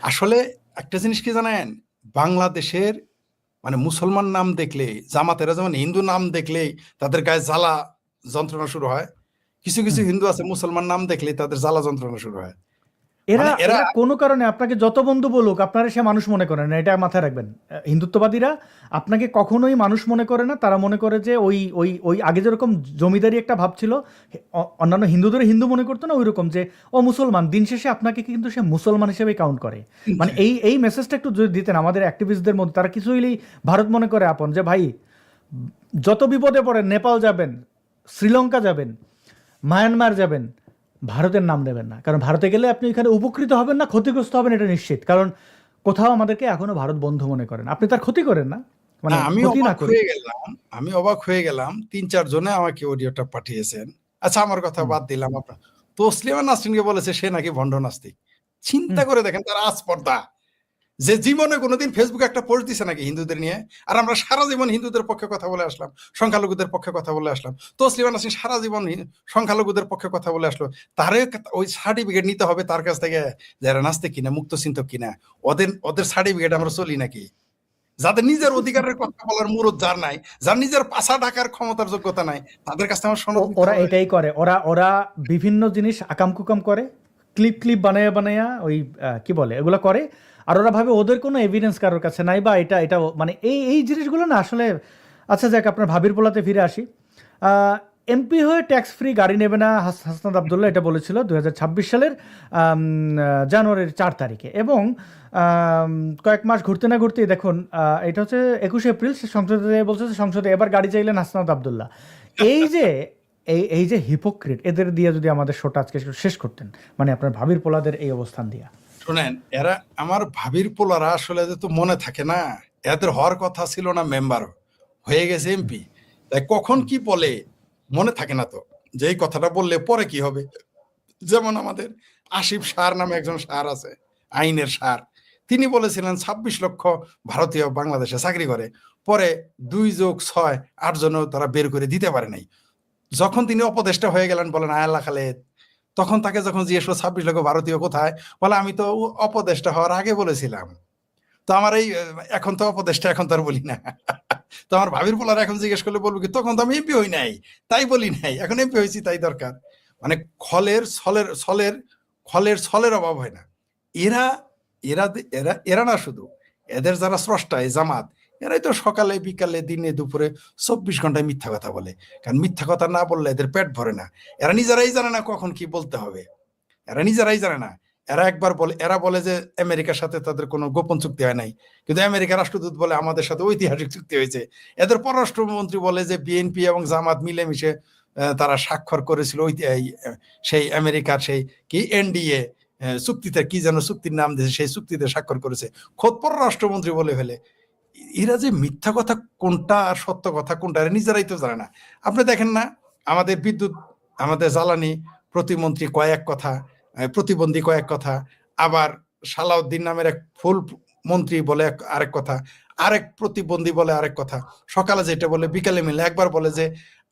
আসলে একটা জিনিস কি জানেন, বাংলাদেশের মানে মুসলমান নাম দেখলে, জামাতেরা যেমন হিন্দু নাম দেখলেই তাদের গায়ে জ্বালা যন্ত্রণা শুরু হয়, কিছু কিছু হুম। হিন্দু আছে মুসলমান নাম দেখলেই তাদের জ্বালা যন্ত্রণা শুরু হয়। এরা মানে এরা এরা কোনো কারণে আপনাকে যত বন্ধু বলুক আপনারা সে মানুষ মনে করে না, এটা মাথায় রাখবেন। হিন্দুত্ববাদীরা আপনাকে কখনোই মানুষ মনে করে না, তারা মনে করে যে ওই ওই ওই আগে যেরকম জমিদারি একটা ভাব ছিল, অন্যান্য হিন্দুদের হিন্দু মনে করতো না, ওই রকম যে ও মুসলমান, দিন শেষে আপনাকে কিন্তু সে মুসলমান হিসেবে কাউন্ট করে। মানে এই মেসেজটা একটু যদি দিতেন আমাদের অ্যাক্টিভিস্টদের মধ্যে, তারা কিছু হইলেই ভারত মনে করে আপন, যে ভাই যত বিপদে পড়েন নেপাল যাবেন, শ্রীলঙ্কা যাবেন, মায়ানমার যাবেন, ভারতের নাম নেবেন না, কারণ ভারতে গেলে আপনি এখানে উপকৃত হবেন না, ক্ষতিগ্রস্ত হবেন এটা নিশ্চিত। কারণ কোথাও আমাদেরকে এখনো ভারত বন্ধু মনে করেন, আপনি তার ক্ষতি করেন না, মানে না, আমি ক্ষতি না অবাক করি। হয়ে গেলাম, আমি অবাক হয়ে গেলাম, 3-4 জনে আমাকে অডিওটা পাঠিয়েছেন। আচ্ছা আমার কথা হুম, বাদ দিলাম, আপনার তসলিমা নাসরিনকে বলেছে সে নাকি ভণ্ড নাস্তিক। চিন্তা হুম। করে দেখেন তার আস্পর্ধা, যে জীবনে কোনোদিন ফেসবুকে একটা পোস্ট দিছে নাকি হিন্দুদের নিয়ে? আর আমরা সারা জীবন হিন্দুদের পক্ষে কথা বলে আসলাম, সংখ্যালঘুদের পক্ষে কথা বলে আসলাম। তসলিমা নাসরিন সারা জীবন সংখ্যালঘুদের পক্ষে কথা বলে আসলো। তারে ওই সার্টিফিকেট নিতে হবে তার কাছ থেকে, যারা নাস্তিক কিনা মুক্ত চিন্তক কিনা, ওদের ওদের সার্টিফিকেট আমরা চলি নাকি? যাদের নিজের অধিকারের কথা বলার মুরত যার নাই, যার নিজের পাশা ঢাকার ক্ষমতার যোগ্যতা নাই, তাদের কাছে আমার সনদ নিতে ওরা হবে। এটাই করে, ওরা ওরা বিভিন্ন জিনিস আকাম কুকাম করে, ক্লিপ ক্লিপ বানায়া বানায়া ওই কি বলে এগুলো করে। আর ওরা ভাবে ওদের কোনো এভিডেন্স কারোর কাছে নাই, বা এটা মানে এই জিনিসগুলো না আসলে। আচ্ছা যাক, আপনার ভাবির পোলাতে ফিরে আসি। এমপি হয়ে ট্যাক্স ফ্রি গাড়ি নেবে না হাসনাত আবদুল্লাহ, এটা বলেছিল 2026 সালের জানুয়ারির 4 তারিখে, এবং কয়েক মাস ঘুরতে না ঘুরতেই দেখুন এটা হচ্ছে 21 এপ্রিল সে সংসদে বলছে যে সংসদে এবার গাড়ি চাইলেন হাসনাত আবদুল্লাহ। এই যে এই যে হিপোক্রিট, এদের দিয়ে যদি আমাদের শোটা আজকে শেষ করতেন, মানে আপনার ভাবির পোলাদের এই অবস্থান দিয়া। শোনেন, এরা আমার ভাবির পোলারা আসলে তো মনে থাকে না, এদের হওয়ার কথা ছিল না মেম্বার, হয়ে গেছে হুম, এমপি, তাই কখন হুম, কি বলে মনে থাকে না তো, যে এই কথাটা বললে পরে কি হবে। যেমন আমাদের আসিফ সার নামে একজন সার আছে, আইনের সার, তিনি বলেছিলেন 26 লক্ষ ভারতীয় বাংলাদেশে চাকরি করে, পরে 2+6 8 তারা বের করে দিতে পারে নাই। যখন তিনি অপদেষ্টা হয়ে গেলেন, বলেন আয়াল্লাহ খালেদ, তখন তাকে যখন জিজ্ঞেস করলো 26 লক্ষ ভারতীয় কোথায়, বলে আমি তো অপদেষ্টা হওয়ার আগে বলেছিলাম। তো আমার এই এখন তো উপদেশটা এখন তো আর বলি না। তো আমার ভাবির পোলার এখন জিজ্ঞেস করলে বলবো কি, তখন তো আমি এমপি হই নাই, তাই বলি নাই, এখন এমপি হয়েছি তাই দরকার। মানে খলের অভাব হয় না। এরা এরা এরা এরা না, শুধু এদের যারা স্রষ্টা এই জামাত, এরাই তো সকালে বিকালে দিনে দুপুরে 24 ঘন্টায় মিথ্যা কথা বলে। কারণ মিথ্যা কথা না বললে এদের পেট ভরে না। এরা নিজেরাই জানে না কখন কি বলতে হবে, এরা নিজেরাই জানে না। এরা বলে যে আমেরিকার সাথে তাদের কোনো গোপন চুক্তি হয় নাই, কিন্তু আমেরিকার রাষ্ট্রদূত বলে আমাদের সাথে ঐতিহাসিক চুক্তি হয়েছে। এদের পররাষ্ট্রমন্ত্রী বলে যে বিএনপি এবং জামাত মিলেমিশে তারা স্বাক্ষর করেছিল সেই আমেরিকার সেই কি এনডিএ চুক্তিতে, কি যেন চুক্তির নাম দিয়েছে, সেই চুক্তিতে স্বাক্ষর করেছে। খোদ পররাষ্ট্রমন্ত্রী বলে ফেলে। এরা যে মিথ্যা কথা কোনটা আর সত্য কথা কোনটা এরা নিজেরাই তো জানে না। আপনি দেখেন না, আমাদের বিদ্যুৎ, আমাদের জ্বালানি প্রতিমন্ত্রী কয়েক কথা, প্রতিবন্ধী কয়েক কথা, আবার সালাউদ্দিন নামের এক ফুল মন্ত্রী বলে আরেক কথা, আরেক প্রতিবন্ধী বলে আরেক কথা। সকালে যেটা বলে বিকালে মিলে একবার বলে যে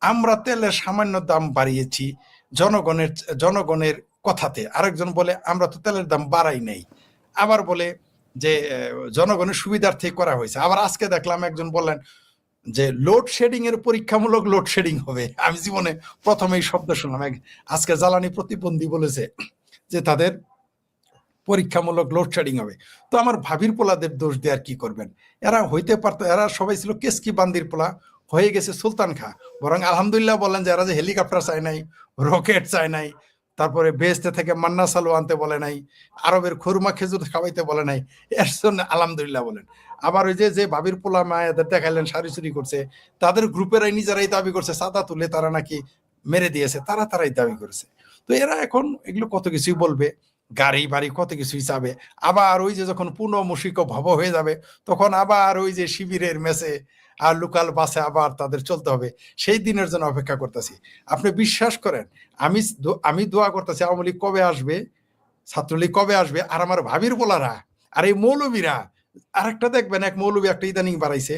আমরা তেলের সামান্য দাম বাড়িয়েছি জনগণের কথাতে, আরেকজন বলে আমরা তো তেলের দাম বাড়াই নাই, আবার বলে যে জনগণের সুবিধার্থে করা হয়েছে। আবার আজকে দেখলাম একজন বললেন যে লোডশেডিং এর পরীক্ষামূলক লোডশেডিং হবে। আমি জীবনে প্রথমে এই শব্দ শুনলাম। আজকে জ্বালানি প্রতিবন্ধী বলেছে যে তাদের পরীক্ষামূলক লোডশেডিং হবে। তো আমার ভাবির পোলাদের দোষ দিয়ে আর কি করবেন? এরা হইতে পারতো, এরা সবাই ছিল কেসকি বান্দির পোলা, হয়ে গেছে সুলতান খা। বরং আলহামদুলিল্লাহ বলেন যে এরা যে হেলিকপ্টার চায় নাই, রকেট চায় নাই, তারপরে বেহেশতে থেকে মান্না সালু আনতে বলে নাই, আরবের খুরমা খেজুর খাওয়াইতে বলে নাই, এর জন্য আলহামদুলিল্লাহ বলেন। আবার ওই যে ভাবির পোলা মায়েদের দেখাইলেন শাড়ি চুরি করছে, তাদের গ্রুপেরাই নিজেরাই দাবি করছে চাঁদা তুলে তারা নাকি মেরে দিয়েছে, তারাই দাবি করেছে। তো এরা এখন এগুলো কত কিছুই বলবে, গাড়ি বাড়ি কত কিছুই চাবে। আবার ওই যে যখন পুনঃমূষিক ভব হয়ে যাবে, তখন আবার ওই যে শিবিরের মেসে আর লোকাল বাসে আবার তাদের চলতে হবে। সেই দিনের জন্য অপেক্ষা করতেছি। আপনি বিশ্বাস করেন, আমি দোয়া করতেছি আওয়ামী লীগ কবে আসবে, ছাত্রলীগ কবে আসবে, আর আমার ভাবির পোলারা আর এই মৌলবীরা। আরেকটা দেখবেন, এক মৌলবী একটা ইদানিং বাড়াইছে,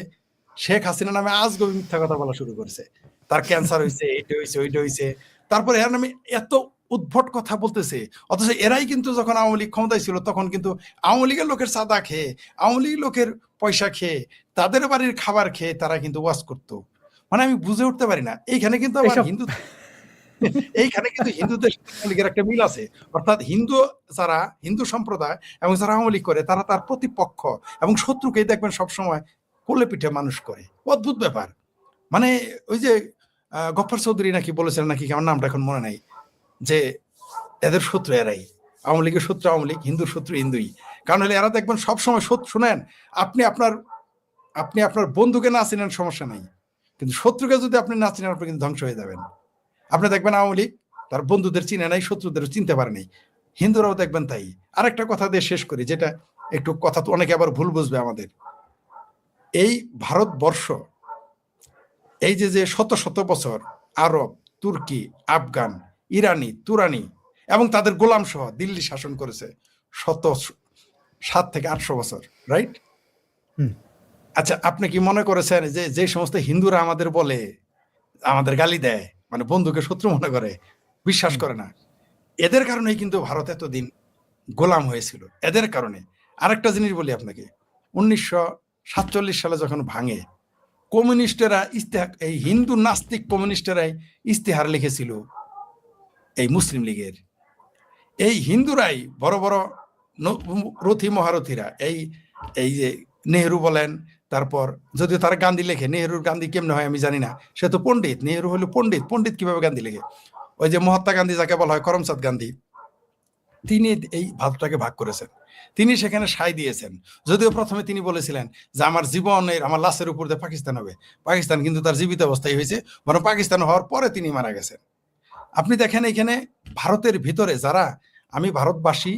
শেখ হাসিনা নামে আজগবি মিথ্যা কথা বলা শুরু করছে, তার ক্যান্সার হয়েছে, এইটা হয়েছে, ওইটা হয়েছে। তারপরে এর নামে এত উদ্ভট কথা বলতেছে। অথচ এরাই কিন্তু যখন আওয়ামী লীগ ক্ষমতায় ছিল, তখন কিন্তু আওয়ামী লীগের লোকের চাঁদা খেয়ে, আওয়ামী লীগের লোকের পয়সা খেয়ে, তাদের বাড়ির খাবার খেয়ে তারা কিন্তু ওয়াজ করতো। মানে আমি বুঝে উঠতে পারি না, এইখানে কিন্তু আবার এইখানে কিন্তু হিন্দুদের সাথে আওয়ামী লীগের একটা মিল আছে। অর্থাৎ হিন্দু সম্প্রদায় এবং যারা আওয়ামী লীগ করে তারা তার প্রতিপক্ষ এবং শত্রুকেই দেখবেন সবসময় কোলে পিঠে মানুষ করে। অদ্ভুত ব্যাপার। মানে ওই যে গফফর চৌধুরী নাকি বলেছিলেন, নাকি আমার নামটা এখন মনে নাই, যে এদের শত্রু এরাই, আওয়ামী লীগের শত্রু আওয়ামী লীগ, হিন্দুর শত্রু হিন্দুই। কারণ হলে এরা দেখবেন সবসময় শুনেন, আপনি আপনার বন্ধুকে না চিনেন সমস্যা নাই, কিন্তু শত্রুকে যদি আপনি না চিনেন আপনি কিন্তু ধ্বংস হয়ে যাবেন। আপনি দেখবেন আওয়ামী লীগ তার বন্ধুদের চিনে নাই, শত্রুদের চিনতে পারে নাই। হিন্দুরাও দেখবেন তাই। আরেকটা কথা দিয়ে শেষ করি, যেটা একটু কথা তো অনেকে আবার ভুল বুঝবে। আমাদের এই ভারতবর্ষ, এই যে শত শত বছর আরব, তুর্কি, আফগান, ইরানি, তুরানি এবং তাদের গোলাম সহ দিল্লি শাসন করেছে 700 থেকে 800 বছর, রাইট? আচ্ছা, আপনি কি মনে করেছেন যে সমস্ত হিন্দুরা আমাদের বলে, আমাদের গালি দেয়, মানে বন্ধুকে শত্রু মনে করে, বিশ্বাস করে না, এদের কারণেই কিন্তু ভারত এতদিন গোলাম হয়েছিল, এদের কারণে। আরেকটা জিনিস বলি আপনাকে, 1947 সালে যখন ভাঙে, কমিউনিস্টেরা এই হিন্দু নাস্তিক কমিউনিস্টেরাই ইস্তেহার লিখেছিল এই মুসলিম লীগের। এই হিন্দুরাই বড় বড় রথী মহারথীরা, এই যে নেহরু বলেন, তারপর যদিও তারা গান্ধী লেখে, নেহরুর গান্ধী কেমনে হয় আমি জানি না, সে তো পণ্ডিত, নেহরু হলো পণ্ডিত কিভাবে গান্ধী লেখে? ওই যে মহাত্মা গান্ধী যাকে বলা হয়, করমচাঁদ গান্ধী, তিনি এই ভারতটাকে ভাগ করেছেন, তিনি সেখানে সায় দিয়েছেন। যদিও প্রথমে তিনি বলেছিলেন যে আমার জীবনের, আমার লাশের উপর দিয়ে পাকিস্তান হবে, পাকিস্তান কিন্তু তার জীবিত অবস্থায় হয়েছে, বরং পাকিস্তান হওয়ার পরে তিনি মারা গেছেন। আপনি দেখেন এখানে ভারতের ভিতরে যারা, আমি ভারতবাসী,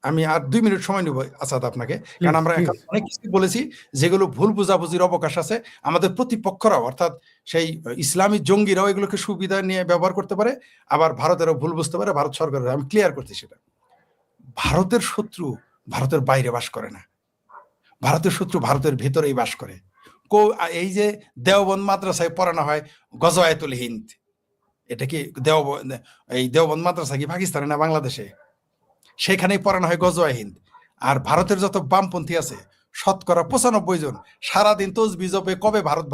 আমি আর 2 মিনিট সময় নেব আসাদ আপনাকে, কারণ আমরা অনেক কিছু বলেছি যেগুলো ভুল বুঝাবুঝির অবকাশ আছে। আমাদের প্রতিপক্ষরাও, অর্থাৎ সেই ইসলামী জঙ্গিরাও এগুলোকে সুবিধা নিয়ে ব্যবহার করতে পারে, আবার ভারতেরও ভুল বুঝতে পারে, ভারত সরকারের। আমি ক্লিয়ার করছি সেটা। ভারতের শত্রু ভারতের বাইরে বাস করে না, ভারতের শত্রু ভারতের ভেতরেই বাস করে। এই যে দেওবন্দ মাদ্রাসায় পড়ানো হয় গজওয়াতুল হিন্দ, এটা কি এই দেওবন্দ মাদ্রাসা কি পাকিস্তানে না বাংলাদেশে? সেখানেই পড়ানো হয় গজওয়া হিন্দ। আর ভারতের যত বামপন্থী আছে 95% জন সারাদিন তসবি জপে কবে ভারত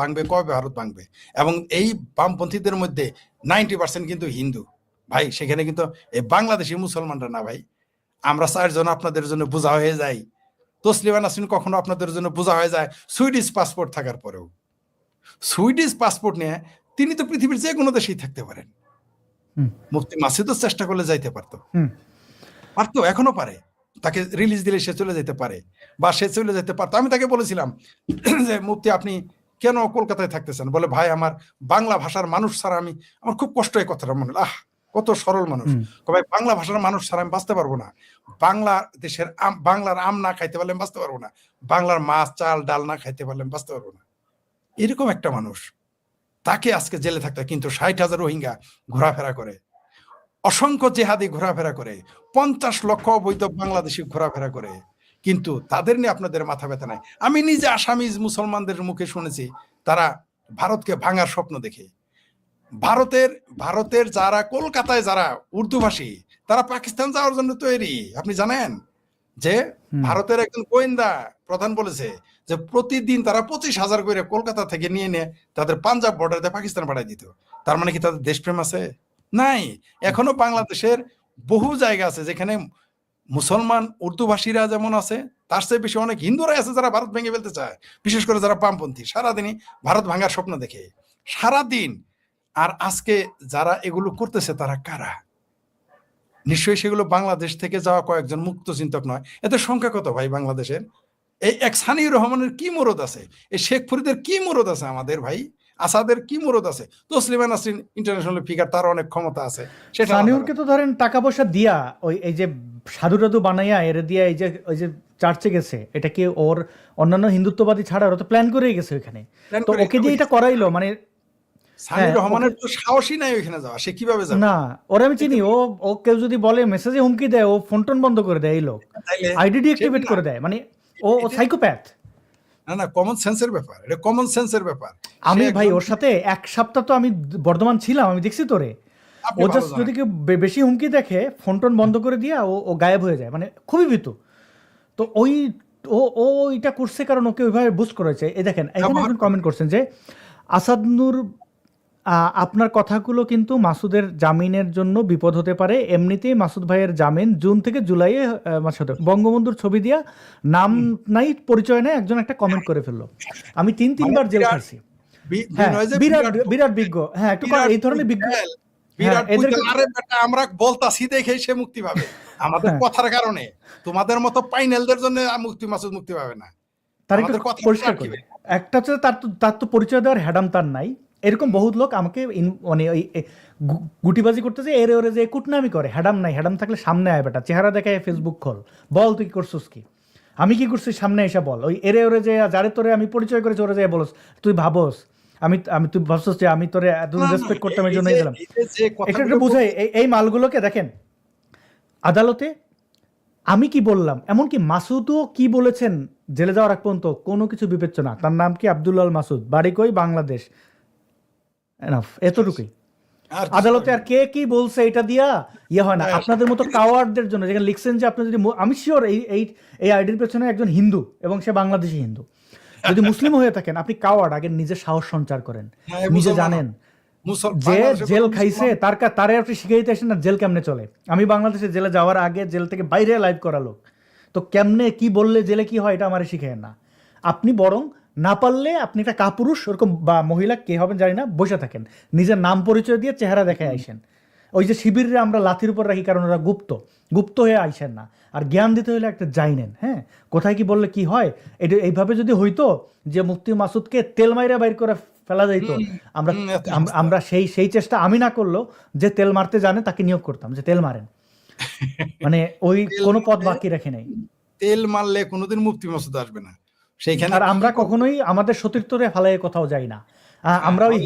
ভাঙবে। এবং এই বামপন্থীদের মধ্যে 90% কিন্তু হিন্দু ভাই। সেখানে কিন্তু এই বাংলাদেশি মুসলমানরা না ভাই। আমরা 4 জন আপনাদের জন্য বোঝা হয়ে যাই। তসলিমা নাসরিন কখনো আপনাদের জন্য বোঝা হয়ে যায় সুইডিশ পাসপোর্ট থাকার পরেও। সুইডিশ পাসপোর্ট নিয়ে তিনি তো পৃথিবীর যে কোনো দেশেই থাকতে পারেন। মুফতি মাসুদও চেষ্টা করলে যাইতে পারতো, এখনো পারে। তাকে রিলিজ দিলে সে চলে যেতে পারে, বা সে চলে যেতে পারতো। আমি তাকে বলেছিলাম যে মুফতি আপনি কেন কলকাতায় থাকতেছেন? বলে ভাই আমার বাংলা ভাষার মানুষ ছাড়া আমার খুব কষ্ট। এই কথাটা মনে হলো, কত সরল মানুষ। ভাই বাংলা ভাষার মানুষ ছাড়া আমি বাঁচতে পারবো না। বাংলাদেশের বাংলার আম না খাইতে পারলে আমি বাঁচতে পারবো না। বাংলার মাছ চাল ডাল না খাইতে পারলে আমি বাঁচতে পারবো না। এরকম একটা মানুষ, তাকে আজকে জেলে থাকতে, কিন্তু 60,000 রোহিঙ্গা ঘোরাফেরা করে, অসংখ্য জেহাদি ঘোরাফেরা করে, 50 লক্ষ অবৈধ বাংলাদেশি ঘোরাফেরা করে, কিন্তু তাদের নিয়ে আপনাদের মাথা ব্যথা নাই। আমি নিজে আসামিজ মুসলমানদের মুখে শুনেছি তারা ভারতকে ভাঙার স্বপ্ন দেখে। ভারতের যারা কলকাতায় যারা উর্দুভাষী তারা পাকিস্তান যাওয়ার জন্য তৈরি। আপনি জানেন যে ভারতের একজন গোয়েন্দা প্রধান বলেছে যে প্রতিদিন তারা 25,000 করে কলকাতা থেকে নিয়ে তাদের পাঞ্জাব বর্ডারে পাকিস্তান পাঠাই দিত। তার মানে কি তাদের দেশপ্রেম আছে? নাই। এখনো বাংলাদেশের বহু জায়গা আছে যেখানে মুসলমান উর্দুভাষীরা যেমন আছে, তার চেয়ে বেশি অনেক হিন্দুরা আছে যারা ভারত ভেঙে ফেলতে চায়, বিশেষ করে যারা বামপন্থী। সারাদিনই ভারত ভাঙার স্বপ্ন দেখে, সারাদিন। আর আজকে যারা এগুলো করতেছে তারা কারা? নিশ্চয়ই সেগুলো বাংলাদেশ থেকে যাওয়া কয়েকজন মুক্ত চিন্তক নয়। এদের সংখ্যা কত ভাই বাংলাদেশের? এই এক সানিউর রহমানের কি মরদ আছে, এই শেখ ফরিদের কি মরদ আছে, আমাদের ভাই আসাদের কি মরদ আছে? তসলিমা নাসরিন ইন্টারন্যাশনাল ফিগার, তার অনেক ক্ষমতা আছে। সেটা সানিউরকে তো ধরেন টাকা পয়সা দিয়া এই যে সাধু টাধু বানাইয়া এর দিয়া ওই যে চার্চে গেছে, এটা কি ওর অন্যান্য হিন্দুত্ববাদী ছাড়া ওরা তো প্ল্যান করেই গেছে ওইখানে, তো ওকে দিয়ে এটা করাইলো। মানে সানিউর রহমানের তো সাহসই নাই ওইখানে যাওয়া, সে কিভাবে যাবে? না, ওরা আমি চিনি। ও কেউ যদি বলে মেসেজে হুমকি দেয়, ও ফোন টোন বন্ধ করে দেয়, এই লোক আইডি ডিঅ্যাক্টিভেট করে দেয়। মানে ও সাইকোপ্যাথ। না কমন সেন্সের ব্যাপার, এটা কমন সেন্সের ব্যাপার। আমি ভাই ওর সাথে এক সপ্তাহ তো আমি বর্ধমান ছিলাম, আমি দেখছি তোরে। ও জাস্ট যদি কেউ বেশি হুমকি দেখে ফোন টোন বন্ধ করে দিয়া ও গায়েব হয়ে যায়, মানে খুবই ভীতু। তো ও এটা করছে কারণ ওকে ওইভাবে বুস্ট করেছে। এই দেখেন এখানে একজন কমেন্ট করছেন যে আসাদ নূর, আপনার কথাগুলো কিন্তু মাসুদের জামিনের জন্য বিপদ হতে পারে। এমনিতেই মাসুদ ভাইয়ের জামিন জুন থেকে জুলাইয়ে বঙ্গবন্ধুর ছবি দিয়া নাম নাই, পরিচয় নাই, একজন একটা কমেন্ট করে ফেললো। আমি 3-3 জেল খাচ্ছি। বিরাট বিজ্ঞ। হ্যাঁ, একটু এই ধরনের বিজ্ঞ। আমরা বলতাছি দেখে সে মুক্তি পাবে আমাদের কথার কারণে। তোমাদের মতো পাইনেলদের জন্য মাসুদ মুক্তি পাবে না। তার একটু পরিষ্কার করে একটা হচ্ছে তার তো পরিচয় দেওয়ার হ্যাডাম তার নাই। এরকম বহুত লোক আমাকে মানে ওই গুটিবাজি করতেছে, এর ওরে যে কুটনামি করে। হ্যাডাম নাই, হ্যাডাম থাকলে সামনে আয় বেটা, চেহারা দেখায় ফেসবুক খোল, বল তুই কি করছিস, কি আমি কি করছি, সামনে এসে বল। ওই এরে ওরে যে যারে তোরে আমি পরিচয় করেছি ওরে যে বলস, তুই ভাবস আমি তুই ভাবছিস যে আমি তোরে এতদিন রেসপেক্ট করতাম এই জন্যই দিলাম। এটা একটু বুঝাই। এই মালগুলোকে দেখেন আদালতে আমি কি বললাম, এমনকি মাসুদও কি বলেছেন জেলে যাওয়ার আগ পর্যন্ত কোনো কিছু বিবেচনা। তার নাম কি আব্দুল্লাহ মাসুদ, বাড়ি কই, বাংলাদেশ। এনাফ, এতটুকুই। আদালতে আর কে কি বলছে এটা দিয়া হয় না। আপনাদের মতো কাওয়ার্ডদের জন্য যেখানে লিখছেন যে আপনি যদি, আমি শিওর এই আইডির পেছনে একজন হিন্দু এবং সে বাংলাদেশি হিন্দু। যদি মুসলিম হয়ে থাকেন আপনি কাওয়ার্ড, আগে নিজের সাহস সঞ্চার করেন, নিজে জানেন যে জেল খাইছে তারে আপনি শিখাইতে আসেন না জেল কেমনে চলে। আমি বাংলাদেশে জেলে যাওয়ার আগে জেল থেকে বাইরে লাইভ করা লোক, তো কেমনে কি বললে জেলে কি হয় এটা আমারে শিখায় না। আপনি বরং না পারলে আপনি একটা কাপুরুষ ওরকম বা মহিলা কে হবেন জানি না, বসে থাকেন, নিজের নাম পরিচয় দিয়ে চেহারা দেখে আইসেন। ওই যে শিবিরে আমরা লাথির উপর রাখি কারণ ওরা গুপ্ত হয়ে আইসেন না। আর জ্ঞান দিতে হলে একটা জানেন, হ্যাঁ কোথায় কি বললে কি হয়। এটা এইভাবে যদি হইতো যে মুফতি মাসুদকে তেল মাইরা বাইর করে ফেলা যাইতো, আমরা সেই চেষ্টা আমি না করলো, যে তেল মারতে জানে তাকে নিয়োগ করতাম যে তেল মারেন। মানে ওই কোনো পথ বাকি রাখে নাই। তেল মারলে কোনোদিন মুফতি মাসুদ আসবে না সেইখানে। আর আমরা কখনোই আমাদের সতীর্থরে ফালাইয়ে কোথাও যাই না। আমরা ওই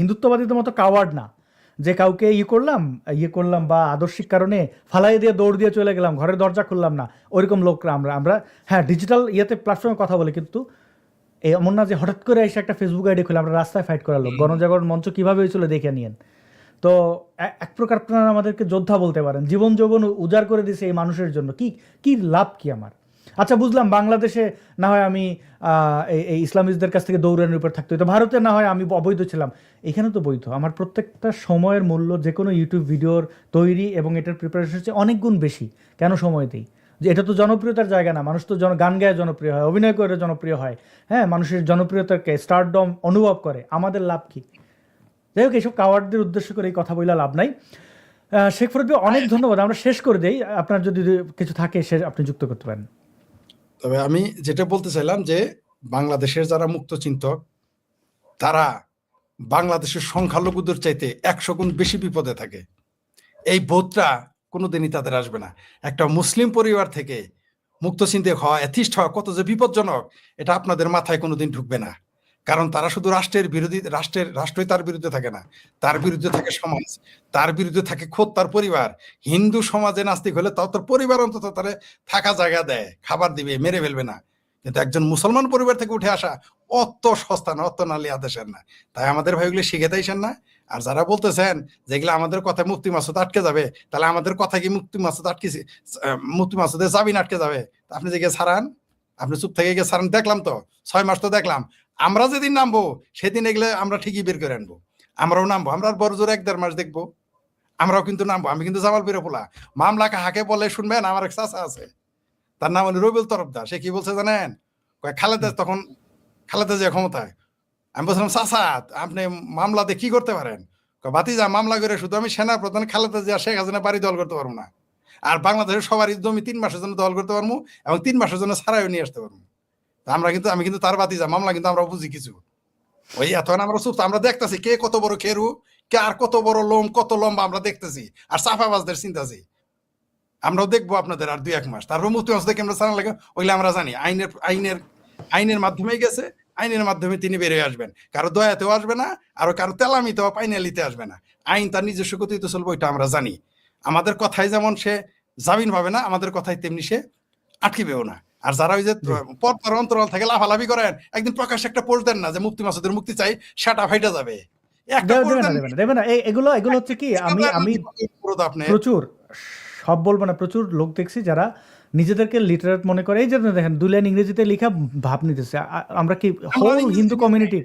হিন্দুত্ববাদীদের মতো কাওয়ার্ড না, যে কাউকে করলাম বা আদর্শিক কারণে ফালাই দিয়ে দৌড় দিয়ে চলে গেলাম, ঘরের দরজা খুললাম না, ওইরকম লোকরা আমরা। হ্যাঁ, ডিজিটাল প্ল্যাটফর্মে কথা বলি, কিন্তু এমন না যে হঠাৎ করে এসে একটা ফেসবুক আইডি খুলে আমরা রাস্তায় ফাইট করার লোক। গণজাগরণ মঞ্চ কিভাবে হয়েছিল দেখে নিয়েন। তো এক প্রকার আপনারা আমাদেরকে যোদ্ধা বলতে পারেন, জীবন যৌবন উজাড় করে দিছে এই মানুষের জন্য, কি কি লাভ কি আমার? আচ্ছা বুঝলাম, বাংলাদেশে না হয় আমি এই ইসলামিস্টদের কাছ থেকে দৌড়ানোর উপর থাকতে হতো, ভারতে না হয় আমি অবৈধ ছিলাম, এখানে তো বৈধ। আমার প্রত্যেকটা সময়ের মূল্য যে কোনো ইউটিউব ভিডিওর তৈরি এবং এটার প্রিপারেশন হচ্ছে অনেক গুণ বেশি। কেন সময় দিই? যে এটা তো জনপ্রিয়তার জায়গা না, মানুষ তো গান গায়ে জনপ্রিয় হয়, অভিনয় করে জনপ্রিয় হয়, হ্যাঁ, মানুষের জনপ্রিয়তাকে স্টারডম অনুভব করে, আমাদের লাভ কি? যাই হোক, এইসব কাওয়ার্ডদের উদ্দেশ্য করে এই কথা বলে লাভ নাই। শেখ ফরিদ ভাই অনেক ধন্যবাদ, আমরা শেষ করে দেই, আপনার যদি কিছু থাকে সে আপনি যুক্ত করতে পারেন। তবে আমি যেটা বলতে চাইলাম যে বাংলাদেশের যারা মুক্তচিন্তক তারা বাংলাদেশের সংখ্যালঘুদের চাইতে 100 গুণ বেশি বিপদে থাকে। এই বোধটা কোনোদিনই তাদের আসবে না। একটা মুসলিম পরিবার থেকে মুক্তচিন্তক হওয়া, অ্যাথিস্ট হওয়া কত যে বিপজ্জনক, এটা আপনাদের মাথায় কোনোদিন ঢুকবে না। কারণ তারা শুধু রাষ্ট্রের বিরোধী, রাষ্ট্রই তার বিরুদ্ধে থাকে না, তার বিরুদ্ধে থাকে সমাজ, তার বিরুদ্ধে থাকে খোদ তার পরিবার। হিন্দু সমাজে নাস্তিক হলে তাও তার পরিবার অন্তত তারা থাকা জায়গা দেয়, খাবার দিবে, মেরে ফেলবে না। কিন্তু একজন মুসলমান পরিবার থেকে উঠে আসা অত সস্তা না, অত নালি আদেশের না। তাই আমাদের ভাইগুলি শিখে তাইছেন না। আর যারা বলতেছেন যেগুলো আমাদের কথায় মুফতি মাসুদ আটকে যাবে, তাহলে আমাদের কথা কি মুফতি মাসুদ আটকেছি, মুফতি মাসুদের জামিন আটকে যাবে? আপনি যে গিয়ে ছাড়ান, আপনি চুপ থেকে গিয়ে ছাড়ান, দেখলাম তো 6 মাস তো দেখলাম। আমরা যেদিন নামবো সেদিন এগুলো আমরা ঠিকই বের করে আনবো, আমরাও নামবো, আমরা বড় জোর 1-1.5 মাস দেখবো, আমরাও কিন্তু নামবো। আমি কিন্তু জামালপুরে পোলা, মামলা হাকে বলে শুনবেন, আমার এক চাচা আছে, তার নাম হলো রবিউল তরফদার। সে কি বলছে জানেন? খালেদা, তখন খালেদা যে ক্ষমতায়, আমি বলছিলাম চাচা আপনি মামলাতে কি করতে পারেন? ভাতিজা মামলা করে শুধু আমি সেনা প্রধান খালেদা জিয়া শেখ হাসিনা বাড়ি দল করতে পারবো না, আর বাংলাদেশের সবারই জমি 3 মাসের জন্য দল করতে পারবো, এবং 3 মাসের জন্য ছাড়াইও নিয়ে আসতে পারবো। আমি কিন্তু তার বাতিজা, মামলা কিন্তু আমরা বুঝি কিছু। ওই এখন আমরা চুপ, আমরা দেখতেছি কে কত বড় খেরু, কে আর কত বড় লোম, কত লম্বা আমরা দেখতেছি, আর চাপাবাজদের চিন্তাছি। আমরাও দেখবো আপনাদের আর 2-1 মাস, তারপর মুক্তি মাস দেখে আমরা চালান লাগে, ওইলে আমরা জানি আইনের মাধ্যমেই গেছে, আইনের মাধ্যমে তিনি বেরিয়ে আসবেন। কারো দয়াতেও আসবে না, আর কারো তেলামিতেও পাইনালিতে আসবে না। আইন তার নিজস্ব গতিতে চলবে, ওইটা আমরা জানি। আমাদের কথায় যেমন সে জামিন পাবে না, আমাদের কথায় তেমনি সে আটকিবেও না। আর যারা ওই যে পর্দার অন্তরাল থেকে লাফালাফি করেন, একদিন প্রকাশ্যে একটা পোস্ট দেন না যে মুফতি মাসুদের মুক্তি চাই, সেটা ফাইটা যাবে। দেবে না, এগুলো হচ্ছে কি, আমি প্রচুর, সব বলবো না, প্রচুর লোক দেখছি যারা নিজেদেরকে লিটারেট মনে করে। এই যে দেখেন 2 লাইন ইংরেজিতে লিখা ভাব নিতেছে। আমরা কি হোল হিন্দু কমিউনিটি,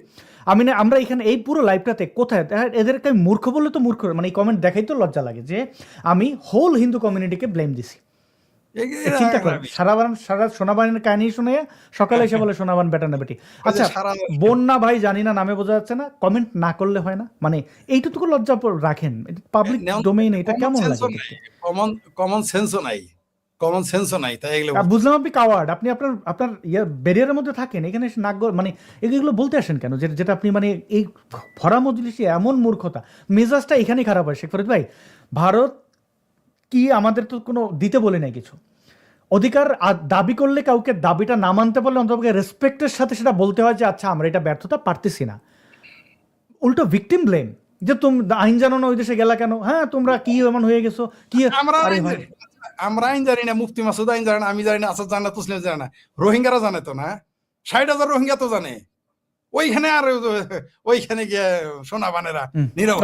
আমরা এখানে এই পুরো লাইফটাতে কোথায় এদেরকে মূর্খ বললে তো মূর্খ, মানে এই কমেন্ট দেখাই তো লজ্জা লাগে যে আমি হোল হিন্দু কমিউনিটিকে ব্লেম দিছি। চিন্তা করেন, সারা সোনাবানের কাহিনী শুনে সকালে এসে বলে সোনাবান বেটা না বেটি। আচ্ছা বোন না ভাই জানি না, নামে বোঝা যাচ্ছে না, কমেন্ট না করলে হয় না? মানে এইটুকু লজ্জা রাখেন, পাবলিক ডোমেইন, এটা কেমন লাগে? কমন সেন্সও নাই, তাই এগুলো বুঝলাম আপনি কাওয়ার্ড, আপনি আপনার ব্যারিয়ারের মধ্যে থাকেন, এখানে এসে নাক মানে এগুলো বলতে আসেন কেন? যেটা আপনি মানে এই ভরা মজলিসে এমন মূর্খতা, মেজাজটা এখানেই খারাপ হয়। শেখ ফরিদ ভাই, ভারত কি আমাদের তো কোনো দিতে বলে নাই কিছু অধিকার, দাবি করলে কাউকে দাবিটা না মানতে পারলে অন্তত রেসপেক্টের সাথে সেটা বলতে হয় যে আচ্ছা আমরা এটা ব্যর্থতা পারতেছি না। উল্টো ভিকটিম ব্লেম, যে তুমি আইন জানো না, ওই দেশে গেলা কেন, হ্যাঁ তোমরা কি এমন হয়ে গেছো কি? আমরা আইন জানি না, মুফতি মাসুদ আইন জানে না, আমি জানি না, আসাদ জানে না, তুসলিম জানে না, রোহিঙ্গারা জানে তো না, 60,000 রোহিঙ্গা তো জানে। ওইখানে আর ওইখানে গিয়ে সোনাবানেরা নীরব।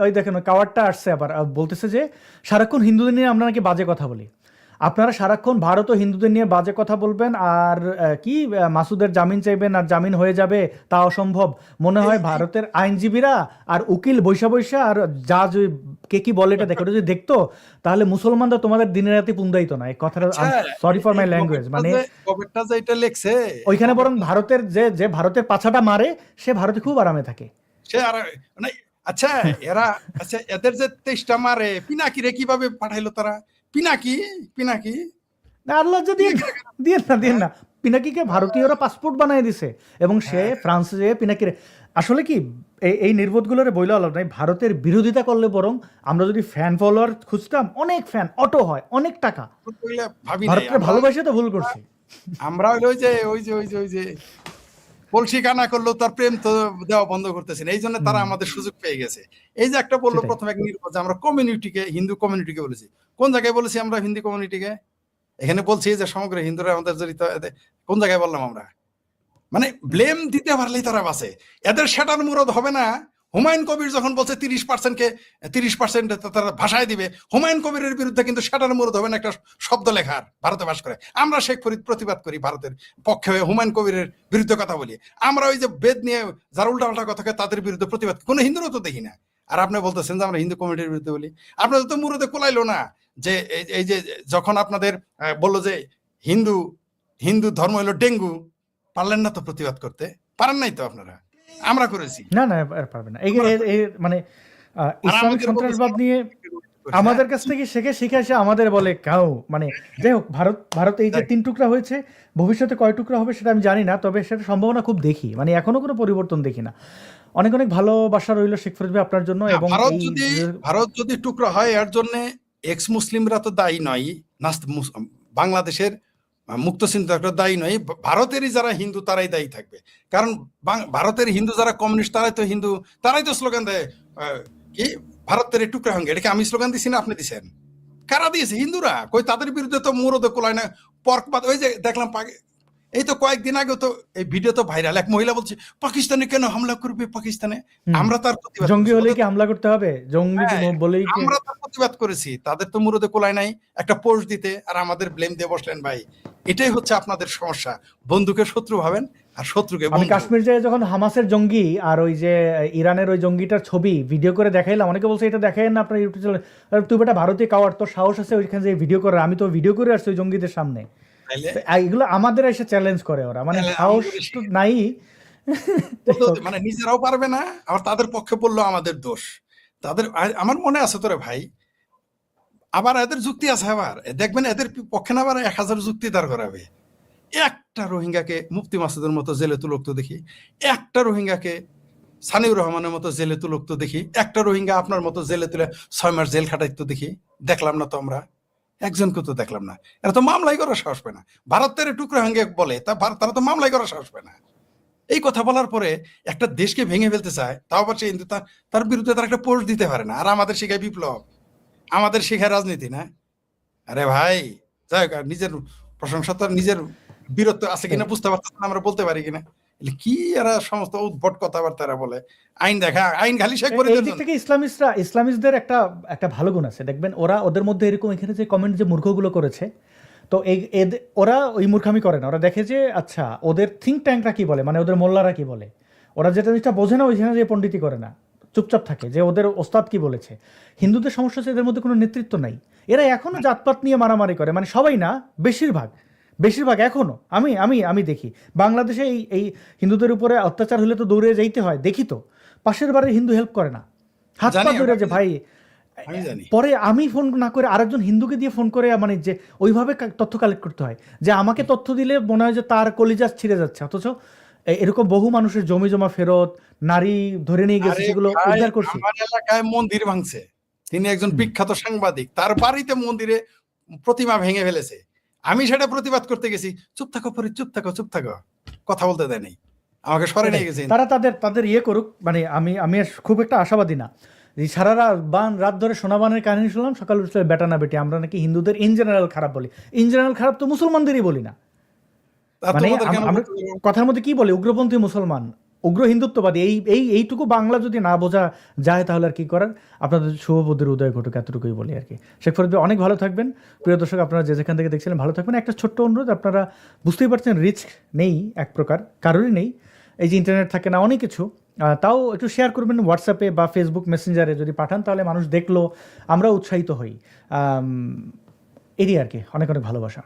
ওই দেখেন কাওয়ারটা আসছে আবার বলতেছে যে সারাক্ষণ হিন্দুদের নিয়ে আমরা নাকি বাজে কথা বলি। আপনারা সারাক্ষণ ভারত ও হিন্দুদের নিয়ে বাজে কথা বলবেন, আর কি মাসুদের জামিন চাইবেন, আর জামিন হয়ে যাবে তা অসম্ভব। মনে হয় ভারতের আইনজীবীরা আর উকিল বৈশা আর জাজ কে কি বলে এটা দেখো, যদি দেখতো তাহলে মুসলমানরা তোমাদের দিনে রাতে পুন্দাইতো না। এই কথাটা, সরি ফর মাই ল্যাঙ্গুয়েজ, মানে ওইখানে বরং ভারতের যে ভারতের পাছাটা মারে সে ভারতে খুব আরামে থাকে। সে আর আচ্ছা এদের যে 23টা মারে, পিনাকিরে কিভাবে পাঠাইলো তারা? পিনাকি আর লজ্জা দিয়ে না, পিনাকিকে ভারতীয়রা পাসপোর্ট বানাই দিছে এবং সে ফ্রান্সে যেয়ে পিনাকিরে, আসলে কি এই নির্বোধগুলোরে বইলে আলাপ নাই। ভারতের বিরোধিতা করলে বরং আমরা যদি ফ্যান ফলোয়ার খুঁজতাম, অনেক ফ্যান অটো হয়, অনেক টাকা, ভারতের ভালোবাসে তো ভুল করছি আমরা। ওই যে কলসি কানা করলো, তার প্রেম তো দেওয়া বন্ধ করতেছেন, এই জন্য তারা আমাদের সুযোগ পেয়ে গেছে। এই যে একটা বললো প্রথমে এক নির্বোধ, আমরা কমিউনিটিকে, হিন্দু কমিউনিটিকে বলেছি। কোন জায়গায় বলেছি আমরা হিন্দু কমিউনিটিকে? এখানে বলছি যে সমগ্র হিন্দুরা আমাদের জড়িত। কোন জায়গায় বললাম আমরা? মানে ব্লেম দিতে পারলেই তারা বাঁচে। এদের সেটার মুরদ হবে না হুমায়ুন কবির যখন বলছে 30% তারা ভাষায় দিবে, হুমায়ুন কবিরের বিরুদ্ধে কিন্তু সেটার মূলত হবে না একটা শব্দ লেখার, ভারতে বাস করে। আমরা শেখ ফরিদ প্রতিবাদ করি ভারতের পক্ষে হয়ে, হুমায়ুন কবিরের বিরুদ্ধে কথা বলি। আমরা ওই যে বেদ নিয়ে যারা উল্টাপাল্টা কথা কয় তাদের বিরুদ্ধে প্রতিবাদ, কোনো হিন্দুরও তো দেখি না। আর আপনি বলতেছেন যে আমরা হিন্দু কমিটির বিরুদ্ধে বলি। আপনাদের তো মুরুদে কোলাইলো না যে এই যে যখন আপনাদের বললো যে হিন্দু হিন্দু ধর্ম হলো ডেঙ্গু, পারলেন না তো প্রতিবাদ করতে, পারেন নাই তো আপনারা, আমরা করেছি। না না আর পারবে না। মানে আর ইসলামিক আমাদের সন্ত্রাসবাদ নিয়ে আমাদের কাছ থেকে শিখে এসে আমাদের বলে কাউ, মানে যাই হোক, ভারত এই যে 3 টুকরা হয়েছে, ভবিষ্যতে কয় টুকরা হবে সেটা আমি জানি না, তবে সেটা সম্ভাবনা খুব দেখি, মানে এখনো কোনো পরিবর্তন দেখি না। অনেক অনেক ভালোবাসা রইল শেখ ফরিদ ভাই আপনার জন্য। এবং ভারত যদি টুকরা হয় এর জন্য এক্স মুসলিমরা তো দায়ী নয়, বাংলাদেশের মুক্ত চিন্তা দায়ী নয়, ভারতেরই যারা হিন্দু তারাই দায়ী থাকবে। কারণ ভারতের হিন্দু যারা কমিউনিস্ট তারাই তো হিন্দু, তারাই তো স্লোগান দেয় কি ভারতের এই টুকরা ভাঙ্গে। এটা কি আমি স্লোগান দিছি না আপনি দিছেন? কারা দিয়েছে? হিন্দুরা। কই তাদের বিরুদ্ধে তো মুরদে কোলায় না, পর্কবাদ। ওই যে দেখলাম এই তো কয়েকদিন আগে তো এই ভিডিও তো ভাইরাল, এক মহিলা বলছে পাকিস্তানে কেন হামলা করবে পাকিস্তানে। আমরা তার প্রতিবাদ, জঙ্গি হলে কি হামলা করতে হবে, জঙ্গি বলেই আমরা তার প্রতিবাদ করেছি। তাদের তো মুরদে কোলায় নাই একটা পোস্ট দিতে, আর আমাদের ব্লেম দিয়ে বসলেন। ভাই এটাই হচ্ছে আপনাদের সমস্যা, বন্ধুকে শত্রু ভাবেন আর শত্রুকে বন্ধু। আমি কাশ্মীর যায় যখন হামাসের জঙ্গি আর ওই যে ইরানের ওই জঙ্গিটার ছবি ভিডিও করে দেখাইলাম, অনেকে বলছে এটা দেখাই না আপনার ইউটিউব চ্যানেল, তুই বেটা ভারতীয় কাওয়ার, তোর সাহস আছে ওইখানে যে ভিডিও করে? আমি তো ভিডিও করে আসছি ওই জঙ্গিদের সামনে। এগুলো আমাদের এসে চ্যালেঞ্জ করে ওরা, মানে সাহস তো নাই। মানে নিজেরাও পারবে না, আবার তাদের পক্ষে বললো আমাদের দোষ। তাদের আমার মনে আছে তোরে ভাই, আবার এদের যুক্তি আছে, আবার দেখবেন এদের পক্ষে না আবার 1000 যুক্তি দাঁড় করাবে। একটা রোহিঙ্গাকে মুফতি মাসুদের মতো জেলে তুলক তো দেখি, একটা রোহিঙ্গাকে সানিউর রহমানের মতো জেলে তুলক তো দেখি, একটা রোহিঙ্গা আপনার মতো জেলে তুলে 6 মাস জেল খাটাইতো দেখি, দেখলাম না তো আমরা, একজনকে তো দেখলাম না। এরা তো মামলাই করার সাহস পায় না। ভারতের টুকরা ভাঙ্গে বলে তারা তো মামলাই করার সাহস পায় না। এই কথা বলার পরে একটা দেশকে ভেঙে ফেলতে চায়, তাও আবার সে কিন্তু তার বিরুদ্ধে তার একটা পোস্ট দিতে পারে না। আর আমাদের শেখায় বিপ্লব, আমাদের শেখায় রাজনীতি না। আরে ভাই যাই হোক, নিজের প্রশংসা তো নিজের বীরত্ব আছে কিনা বুঝতে পারতেছেন, আমরা বলতে পারি কিনা। কি এরা সমস্ত উদ্ভট কথাবার্তা বলে, আইন দেখা, আইন খালি শেখ করে। এই দিক থেকে ইসলামিস্টদের একটা ভালো গুণ আছে, দেখবেন ওদের মধ্যে এরকম এখানে যে কমেন্ট যে মূর্খগুলো করেছে, তো ওরা ওই মূর্খামি করে না। ওরা দেখে যে আচ্ছা ওদের থিঙ্ক ট্যাঙ্করা কি বলে, মানে ওদের মোল্লারা কি বলে, ওরা যেটা জিনিসটা বোঝে না ওইখানে যে পণ্ডিতি করে না, চুপচাপ থাকে যে ওদের ওস্তাদ কি বলেছে। হিন্দুদের সমস্যা হচ্ছে এদের মধ্যে কোনো নেতৃত্ব নাই, এরা এখনো জাতপাত নিয়ে মারামারি করে, মানে সবাই না, বেশিরভাগ এখনো আমি দেখি বাংলাদেশে এই হিন্দুদের উপরে অত্যাচার হলে তো দৌড়ে যাইতে হয়, দেখি তো পাশের বাড়ির হিন্দু হেল্প করে না, হাত পা ধরে যে ভাই। পরে আমি ফোন না করে আরেকজন হিন্দুকে দিয়ে ফোন করে, মানে যে ওইভাবে তথ্য কালেক্ট করতে হয় যে আমাকে তথ্য দিলে মনে হয় যে তার কলিজা ছিঁড়ে যাচ্ছে, অথচ এরকম বহু মানুষের জমি জমা ফেরত, নারী ধরে নিয়ে গেছে, সেগুলো উদ্ধার করছি। আমার এলাকায় মন্দির ভাঙছে, তিনি একজন বিখ্যাত সাংবাদিক, তার বাড়িতে মন্দিরে প্রতিমা ভেঙে ফেলেছে। আমি সেটা প্রতিবাদ করতে গেছি, চুপ থাকো পরে, চুপ থাকো, কথা বলতে দেয় নাই, আমাকে সরে নিয়ে গেছে। তারা তাদের ইয়ে করুক, মানে আমি খুব একটা আশাবাদী না। সারা রাত ধরে সোনাবানের কাহিনী শুনলাম, সকাল উঠলে বেটা না বেটি, আমরা নাকি হিন্দুদের ইন জেনারেল খারাপ বলি। ইন জেনারেল খারাপ তো মুসলমানদেরই বলি না, মানে আমরা কথার মধ্যে কি বলি, উগ্রপন্থী মুসলমান, উগ্র হিন্দুত্ববাদী, এইটুকু বাংলা যদি না বোঝা যায় তাহলে আর কি করার। আপনাদের শুভবুদ্ধির উদয় ঘটুক, এতটুকুই বলি আর কি। শেখ ফরিদ ভাই অনেক ভালো থাকবেন। প্রিয় দর্শক, আপনারা যেখান থেকে দেখছিলেন ভালো থাকবেন। একটা ছোট্ট অনুরোধ, আপনারা বুঝতেই পারছেন রিস্ক নেই, এক প্রকার কারোরই নেই, এই যে ইন্টারনেট থাকে না অনেক কিছু, তাও একটু শেয়ার করবেন হোয়াটসঅ্যাপে বা ফেসবুক মেসেঞ্জারে, যদি পাঠান তাহলে মানুষ দেখলো, আমরা উৎসাহিত হই, এরই আর কি। অনেক ভালোবাসা।